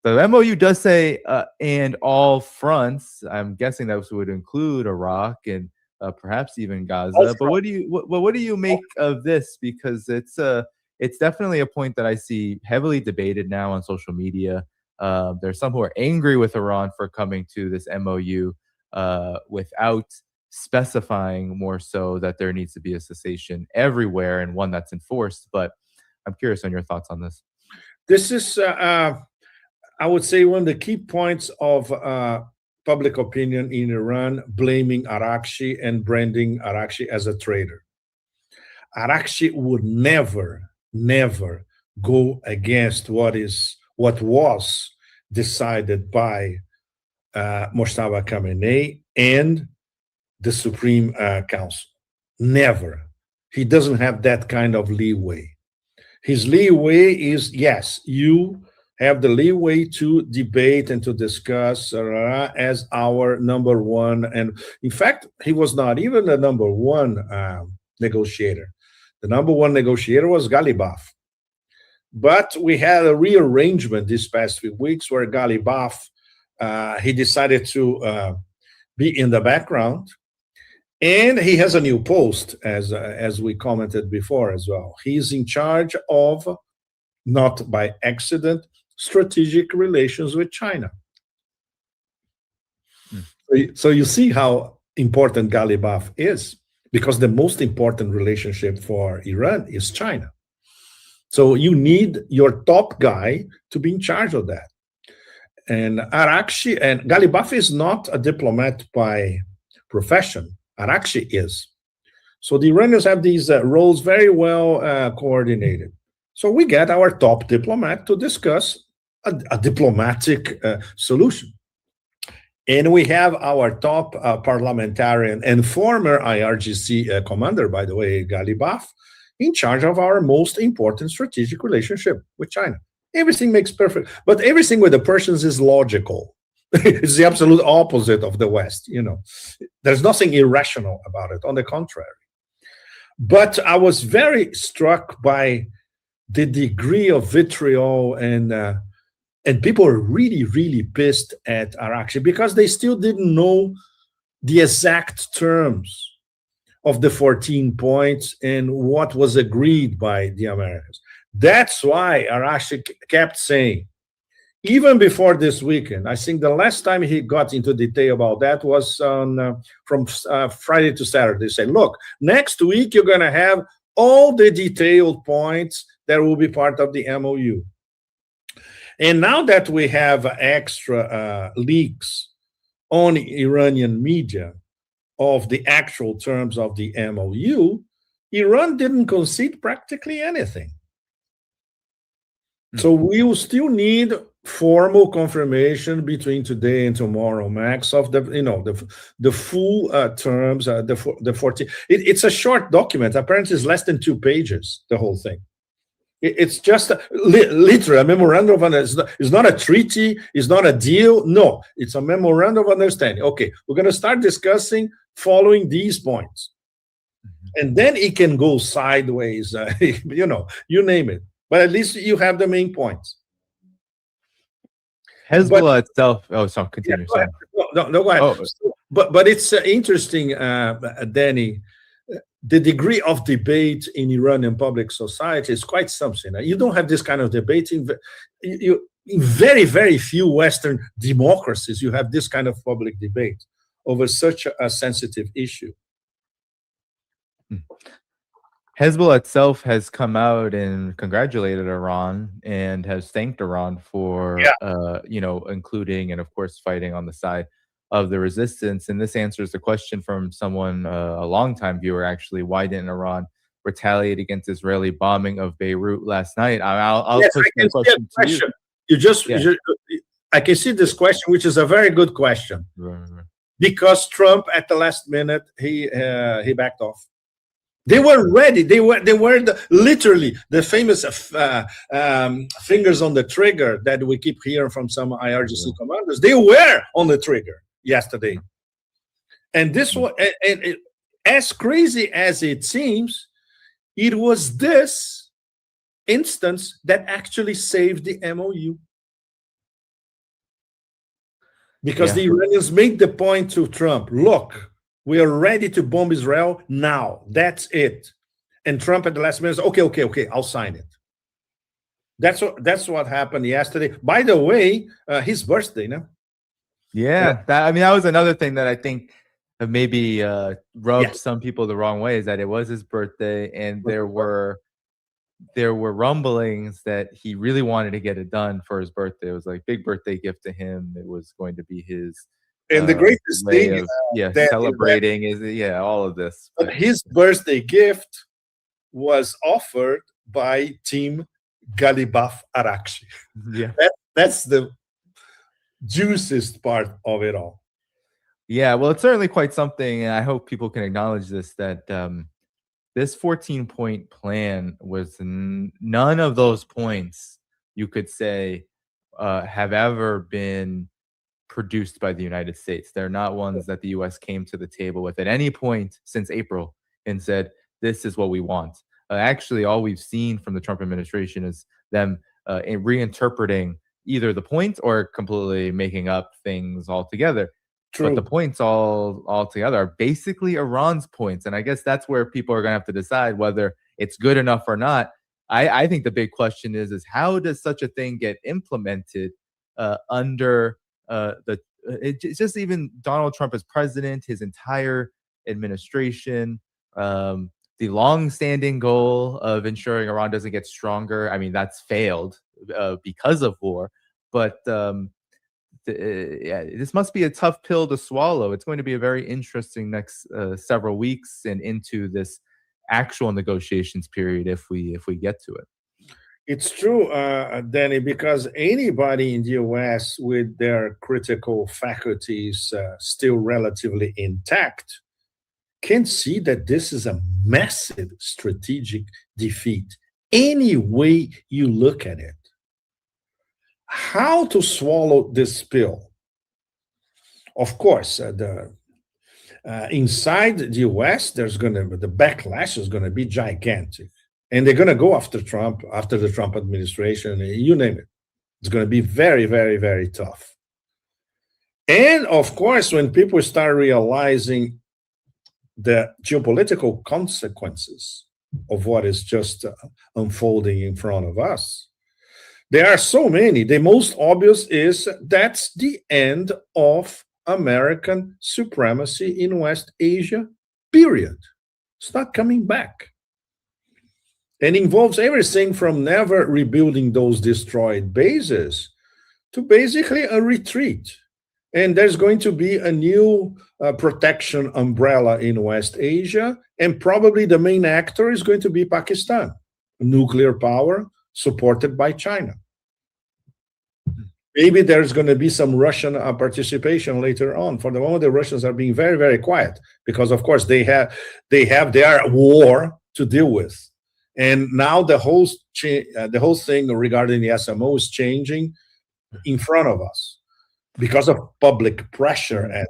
The MOU does say and all fronts. I'm guessing that would include Iraq and perhaps even Gaza. But what do you make of this? Because it's definitely a point that I see heavily debated now on social media. There's some who are angry with Iran for coming to this MOU without specifying more so that there needs to be a cessation everywhere and one that's enforced. But I'm curious on your thoughts on this. This is, I would say, one of the key points of public opinion in Iran, blaming Arakchi and branding Arakchi as a traitor. Arakchi would never go against what was decided by Mojtaba Khamenei and the Supreme Council. Never. He doesn't have that kind of leeway. His leeway is, yes, you have the leeway to debate and to discuss as our number one. And in fact, he was not even the number one negotiator. The number one negotiator was Ghalibaf. But we had a rearrangement these past few weeks where Ghalibaf, he decided to be in the background. And he has a new post, as we commented before as well. He's in charge of, not by accident, strategic relations with China. So you see how important Ghalibaf is, because the most important relationship for Iran is China. So you need your top guy to be in charge of that. And Arakshi and Ghalibaf is not a diplomat by profession. Arakshi is. So the Iranians have these roles very well coordinated. So we get our top diplomat to discuss a diplomatic solution. And we have our top parliamentarian and former IRGC commander, by the way, Ghalibaf, in charge of our most important strategic relationship with China. Everything makes perfect, but everything with the Persians is logical. It's the absolute opposite of the West, you know. There's nothing irrational about it, on the contrary. But I was very struck by the degree of vitriol, and people are really, really pissed at Arakshi because they still didn't know the exact terms of the 14 points and what was agreed by the Americans. That's why Arakshi kept saying, even before this weekend, I think the last time he got into detail about that was from Friday to Saturday. They said, look, next week you're going to have all the detailed points that will be part of the MOU. And now that we have extra leaks on Iranian media of the actual terms of the MOU, Iran didn't concede practically anything. So we will still need formal confirmation between today and tomorrow, Max, of the full terms, the 14. It's a short document. Apparently, it's less than 2 pages, the whole thing. It's just literally a memorandum of understanding. It's not a treaty. It's not a deal. No, it's a memorandum of understanding. Okay, we're going to start discussing following these points. And then it can go sideways, you name it. But at least you have the main points. Hezbollah itself. Oh, sorry. Continue. Yeah, no, go ahead. Oh. But it's interesting, Danny. The degree of debate in Iranian public society is quite something. You don't have this kind of debate in very, very few Western democracies. You have this kind of public debate over such a sensitive issue. Hezbollah itself has come out and congratulated Iran and has thanked Iran for, including and, of course, fighting on the side of the resistance. And this answers the question from someone, a longtime viewer, actually, why didn't Iran retaliate against Israeli bombing of Beirut last night? I'll push the question to you. I can see this question, which is a very good question. Right. Because Trump, at the last minute, he backed off. They were ready. They were literally the famous fingers on the trigger that we keep hearing from some IRGC commanders. They were on the trigger yesterday, and this was as crazy as it seems. It was this instance that actually saved the MOU, because the Iranians made the point to Trump: look, we are ready to bomb Israel now. That's it. And Trump at the last minute, okay, I'll sign it. That's what happened yesterday. By the way, his birthday, no? Yeah, that was another thing that I think maybe rubbed some people the wrong way, is that it was his birthday, and there were rumblings that he really wanted to get it done for his birthday. It was like big birthday gift to him. It was going to be his. And the greatest thing, celebrating all of this. But his birthday gift was offered by Team Ghalibaf Arakshi. Yeah, that's the juiciest part of it all. Yeah, well, it's certainly quite something, and I hope people can acknowledge this, that this 14-point plan was none of those points you could say have ever been produced by the United States. They're not ones that the U.S. came to the table with at any point since April and said, this is what we want. Actually, all we've seen from the Trump administration is them reinterpreting either the points or completely making up things altogether. True. But the points all together are basically Iran's points. And I guess that's where people are going to have to decide whether it's good enough or not. I think the big question is how does such a thing get implemented under it's just even Donald Trump as president, his entire administration, the long-standing goal of ensuring Iran doesn't get stronger. I mean, that's failed because of war. But yeah, this must be a tough pill to swallow. It's going to be a very interesting next several weeks and into this actual negotiations period if we get to it. It's true, Danny, because anybody in the US with their critical faculties still relatively intact can see that this is a massive strategic defeat, any way you look at it. How to swallow this pill? Of course, inside the US, the backlash is going to be gigantic. And they're going to go after Trump, after the Trump administration, you name it. It's going to be very, very, very tough. And of course, when people start realizing the geopolitical consequences of what is just unfolding in front of us, there are so many. The most obvious is that's the end of American supremacy in West Asia, period. It's not coming back. And involves everything from never rebuilding those destroyed bases to basically a retreat. And there's going to be a new protection umbrella in West Asia, and probably the main actor is going to be Pakistan, nuclear power supported by China. Maybe there's going to be some Russian participation later on. For the moment, the Russians are being very, very quiet because, of course, they have their war to deal with. And now the whole thing regarding the SMO is changing in front of us because of public pressure. And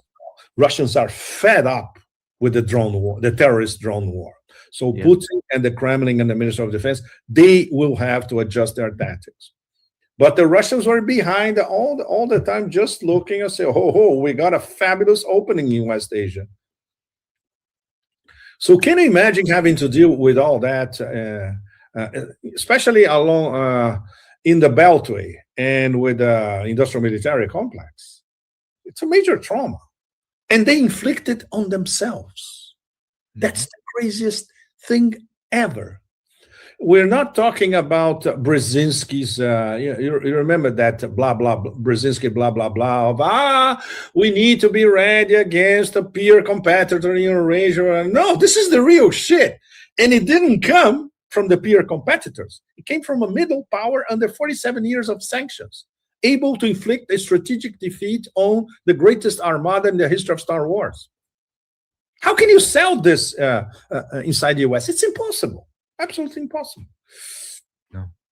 Russians are fed up with the drone war, the terrorist drone war. So Putin and the Kremlin and the Minister of Defense, they will have to adjust their tactics. But the Russians were behind all the time, just looking and say, "Oh, we got a fabulous opening in West Asia." So can you imagine having to deal with all that, especially along in the Beltway and with the industrial military complex? It's a major trauma. And they inflict it on themselves. That's the craziest thing ever. We're not talking about Brzezinski's, you remember that blah, blah, blah, Brzezinski, blah, blah, blah, of, we need to be ready against a peer competitor in Eurasia. No, this is the real shit. And it didn't come from the peer competitors. It came from a middle power under 47 years of sanctions, able to inflict a strategic defeat on the greatest armada in the history of Star Wars. How can you sell this inside the US? It's impossible. Absolutely impossible.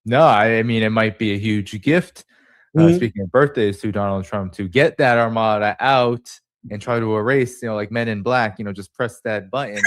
No, I mean, it might be a huge gift, speaking of birthdays, to Donald Trump to get that armada out and try to erase, like Men in Black, just press that button.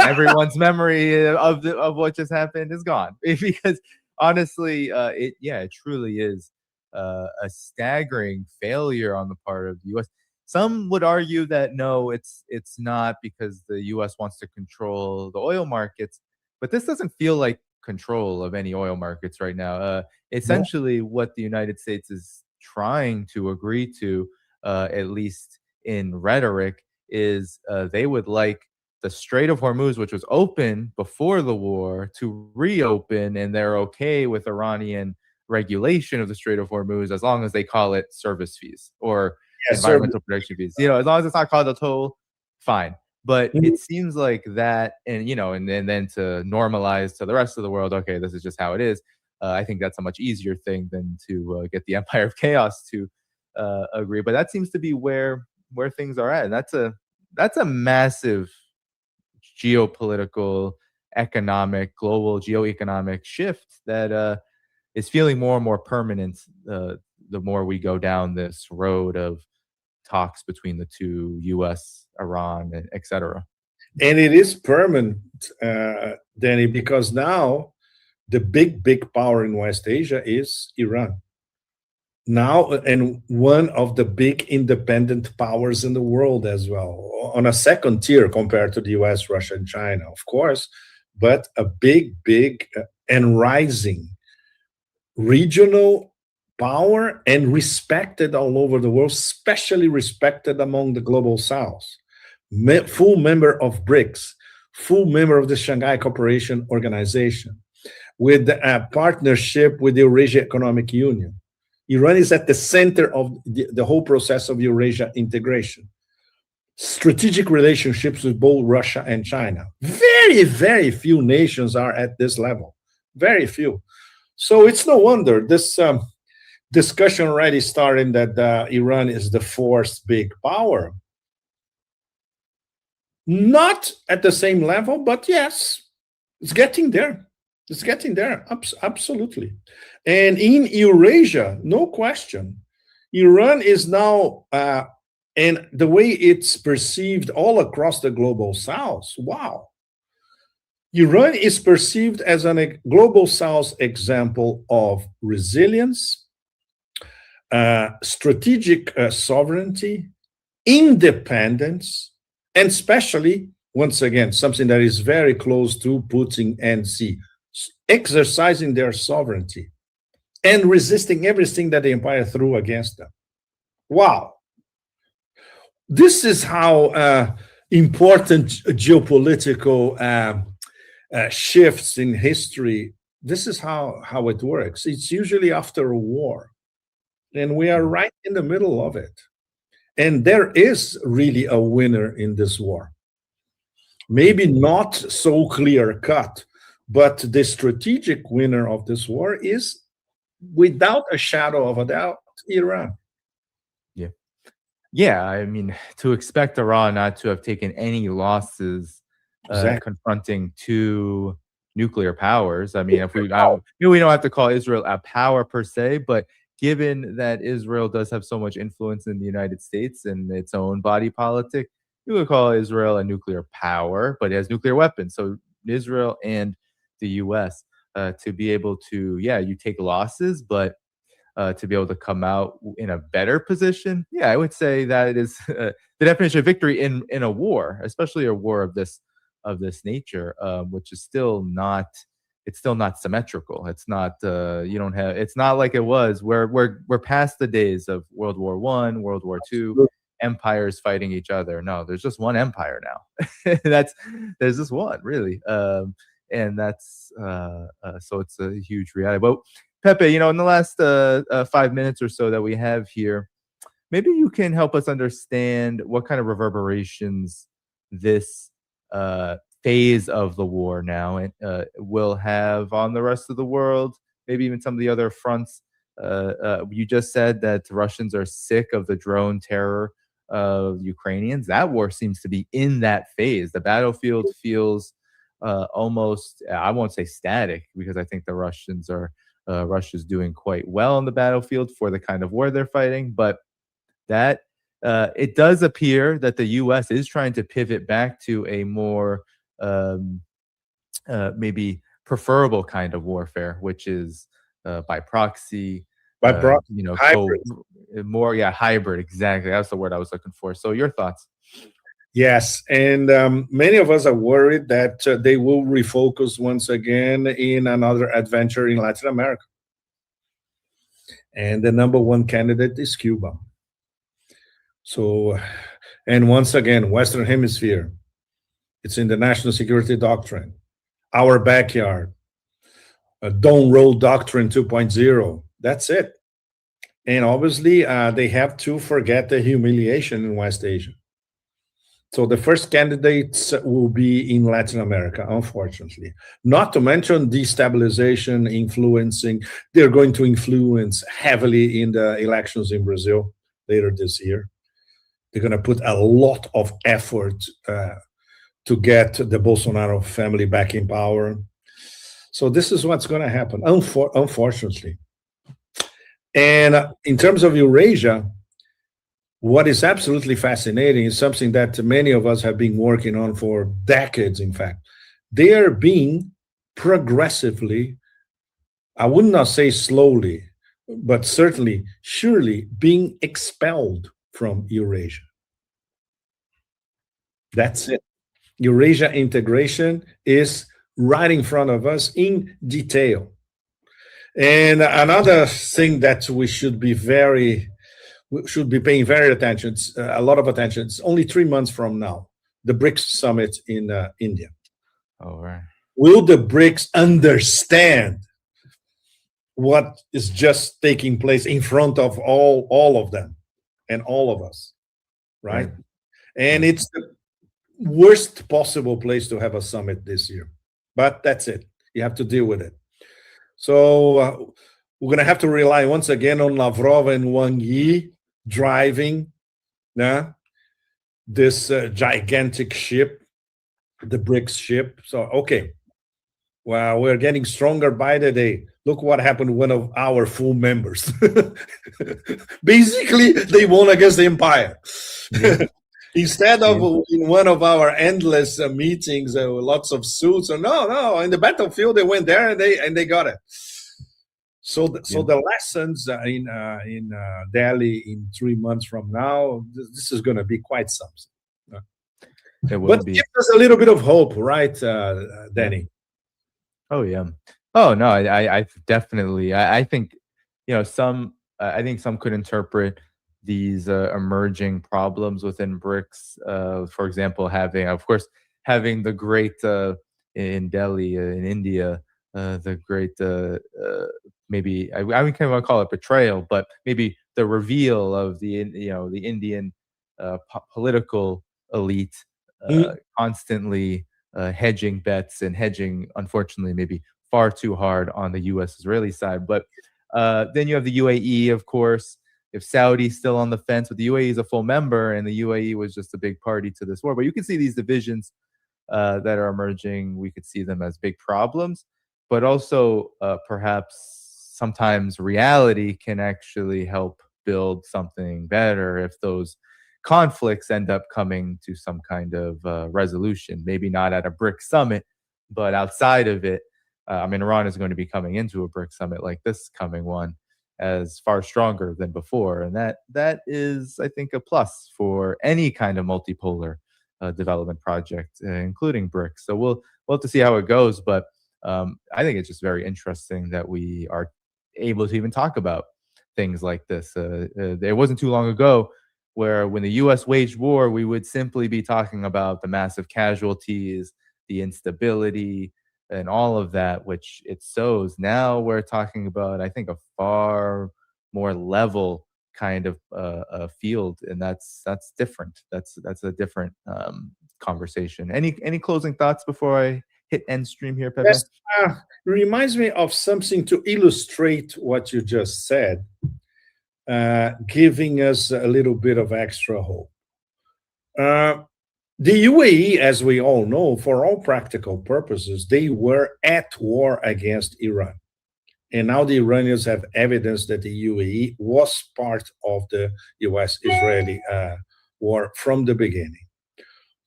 Everyone's memory of what just happened is gone. Because honestly, it truly is a staggering failure on the part of the U.S. Some would argue that no, it's not, because the U.S. wants to control the oil markets. But this doesn't feel like control of any oil markets right now. Essentially, what the United States is trying to agree to, at least in rhetoric, is they would like the Strait of Hormuz, which was open before the war, to reopen, and they're okay with Iranian regulation of the Strait of Hormuz as long as they call it service fees or environmental protection fees. As long as it's not called a toll, fine. But it seems like that, and then to normalize to the rest of the world, okay, this is just how it is. I think that's a much easier thing than to get the Empire of Chaos to agree. But that seems to be where things are at, and that's a massive geopolitical, economic, global geoeconomic shift that is feeling more and more permanent the more we go down this road of talks between the two, U.S., Iran, etc. And it is permanent, Danny, because now the big power in West Asia is Iran. Now, and one of the big independent powers in the world as well, on a second tier compared to the US, Russia, and China, of course, but a big and rising regional power, and respected all over the world, especially respected among the global South. Full member of BRICS, full member of the Shanghai Cooperation Organization, with a partnership with the Eurasia Economic Union. Iran is at the center of the whole process of Eurasia integration. Strategic relationships with both Russia and China. Very, very few nations are at this level. Very few. So it's no wonder this discussion already started that Iran is the fourth big power. Not at the same level, but yes, it's getting there. It's getting there, absolutely. And in Eurasia, no question, Iran is now, and the way it's perceived all across the global south, wow. Iran is perceived as a global south example of resilience, strategic sovereignty, independence, and especially, once again, something that is very close to Putin and Xi, exercising their sovereignty and resisting everything that the empire threw against them. Wow. This is how important geopolitical shifts in history, this is how it works. It's usually after a war, and we are right in the middle of it. And there is really a winner in this war. Maybe not so clear-cut, but the strategic winner of this war is, without a shadow of a doubt, Iran. Yeah, I mean, to expect Iran not to have taken any losses confronting two nuclear powers. I mean, if we don't have to call Israel a power per se, but given that Israel does have so much influence in the United States and its own body politic, you would call Israel a nuclear power, but it has nuclear weapons. So Israel and the U.S. To be able to, you take losses, but to be able to come out in a better position, I would say that it is the definition of victory in a war, especially a war of this nature, which is still not. It's still not symmetrical. It's not. You don't have. It's not like it was. We're past the days of World War I, World War II, empires fighting each other. No, there's just one empire now. There's just one really, and that's so it's a huge reality. But Pepe, in the last 5 minutes or so that we have here, maybe you can help us understand what kind of reverberations this phase of the war now will have on the rest of the world, maybe even some of the other fronts. You just said that the Russians are sick of the drone terror of Ukrainians. That war seems to be in that phase. The battlefield feels almost, I won't say static, because I think the Russia's doing quite well on the battlefield for the kind of war they're fighting, but that it does appear that the U.S. is trying to pivot back to a more maybe preferable kind of warfare, which is by proxy, hybrid. Hybrid. Exactly, that's the word I was looking for. So, your thoughts? Yes, and many of us are worried that they will refocus once again in another adventure in Latin America. And the number one candidate is Cuba. So, and once again, Western Hemisphere, it's in the National Security Doctrine, our backyard, a Don't Roll Doctrine 2.0, that's it. And obviously, they have to forget the humiliation in West Asia. So the first candidates will be in Latin America, unfortunately. Not to mention destabilization, influencing. They're going to influence heavily in the elections in Brazil later this year. They're going to put a lot of effort to get the Bolsonaro family back in power. So this is what's going to happen, unfortunately. And in terms of Eurasia, what is absolutely fascinating is something that many of us have been working on for decades, in fact. They are being progressively, I would not say slowly, but certainly, surely being expelled from Eurasia. That's it. Eurasia integration is right in front of us in detail. And another thing that we should be paying very attention, a lot of attention. It's only 3 months from now, the BRICS summit in India. All right. Will the BRICS understand what is just taking place in front of all of them and all of us, right? And it's the worst possible place to have a summit this year, but that's it. You have to deal with it. So we're going to have to rely once again on Lavrov and Wang Yi driving this gigantic ship, the BRICS ship. So, okay, well, we're getting stronger by the day. Look what happened to one of our full members. Basically, they won against the empire. Instead of in one of our endless meetings, lots of suits, no, in the battlefield, they went there and they got it. So the lessons in Delhi in 3 months from now, this is going to be quite something. But give us a little bit of hope, right, Danny? Oh yeah. Oh no, I definitely. I think some. I think some could interpret these emerging problems within BRICS. For example, having the great in Delhi in India, the great maybe I can't want to call it betrayal, but maybe the reveal of the Indian political elite constantly hedging bets and hedging, unfortunately, maybe far too hard on the U.S.-Israeli side. But then you have the UAE, of course. If Saudi's still on the fence, but the UAE is a full member, and the UAE was just a big party to this war. But you can see these divisions that are emerging. We could see them as big problems, but also perhaps sometimes reality can actually help build something better if those conflicts end up coming to some kind of resolution. Maybe not at a BRICS summit, but outside of it. Iran is going to be coming into a BRICS summit like this coming one as far stronger than before. And that is, I think, a plus for any kind of multipolar development project, including BRICS. So we'll have to see how it goes. But I think it's just very interesting that we are able to even talk about things like this. It wasn't too long ago where when the U.S. waged war, we would simply be talking about the massive casualties, the instability, and all of that, which it sows. Now we're talking about, I think, a far more level kind of field, and that's different. That's a different conversation. Any closing thoughts before I hit end stream here, Pepe? Yes, reminds me of something to illustrate what you just said, giving us a little bit of extra hope. The UAE, as we all know, for all practical purposes, they were at war against Iran. And now the Iranians have evidence that the UAE was part of the US-Israeli war from the beginning.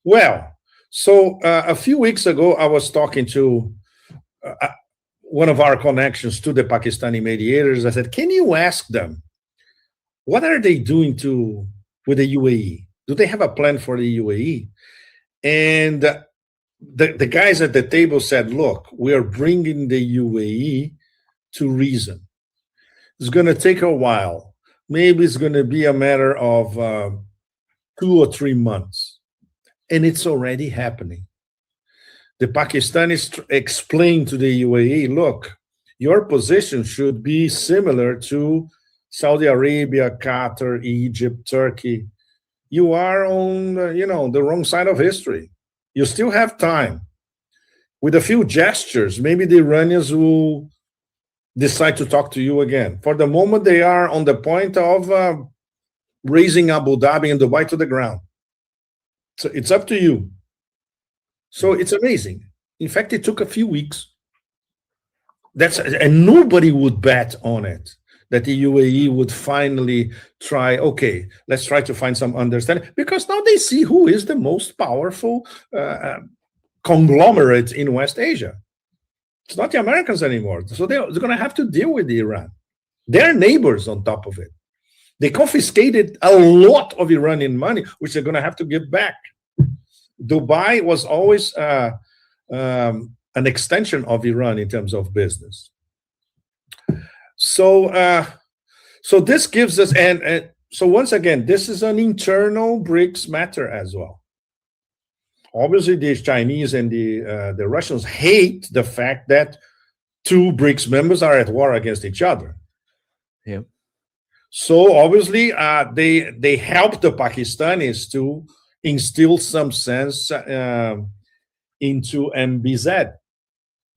Well, so a few weeks ago, I was talking to one of our connections to the Pakistani mediators. I said, can you ask them, what are they doing with the UAE? Do they have a plan for the UAE? And the guys at the table said, look, we are bringing the UAE to reason. It's going to take a while. Maybe it's going to be a matter of 2 or 3 months. And it's already happening. The Pakistanis explained to the UAE, look, your position should be similar to Saudi Arabia, Qatar, Egypt, Turkey. You are on, the wrong side of history. You still have time. With a few gestures, maybe the Iranians will decide to talk to you again. For the moment, they are on the point of raising Abu Dhabi and Dubai to the ground. So it's up to you. So it's amazing. In fact, it took a few weeks. And nobody would bet on it, that the UAE would finally try, okay, let's try to find some understanding. Because now they see who is the most powerful conglomerate in West Asia. It's not the Americans anymore. So they're going to have to deal with Iran. They're neighbors on top of it. They confiscated a lot of Iranian money, which they're going to have to give back. Dubai was always an extension of Iran in terms of business. So this gives us, and so once again, this is an internal BRICS matter as well. Obviously, the Chinese and the Russians hate the fact that two BRICS members are at war against each other. Yep. So obviously, they help the Pakistanis to instill some sense into MBZ.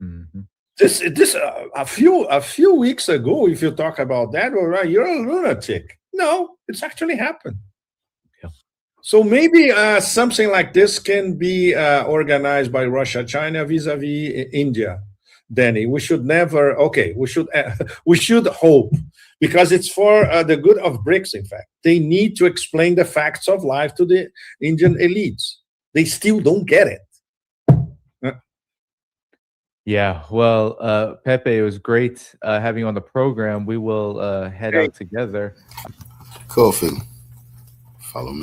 Mm-hmm. This a few weeks ago, if you talk about that, all right, you're a lunatic. No, it's actually happened. Yeah. So maybe something like this can be organized by Russia, China vis-a-vis India. Danny, we should never. Okay, we should hope, because it's for the good of BRICS. In fact, they need to explain the facts of life to the Indian elites. They still don't get it. Yeah, well, Pepe, it was great having you on the program. We will head out together. Kofi, follow me.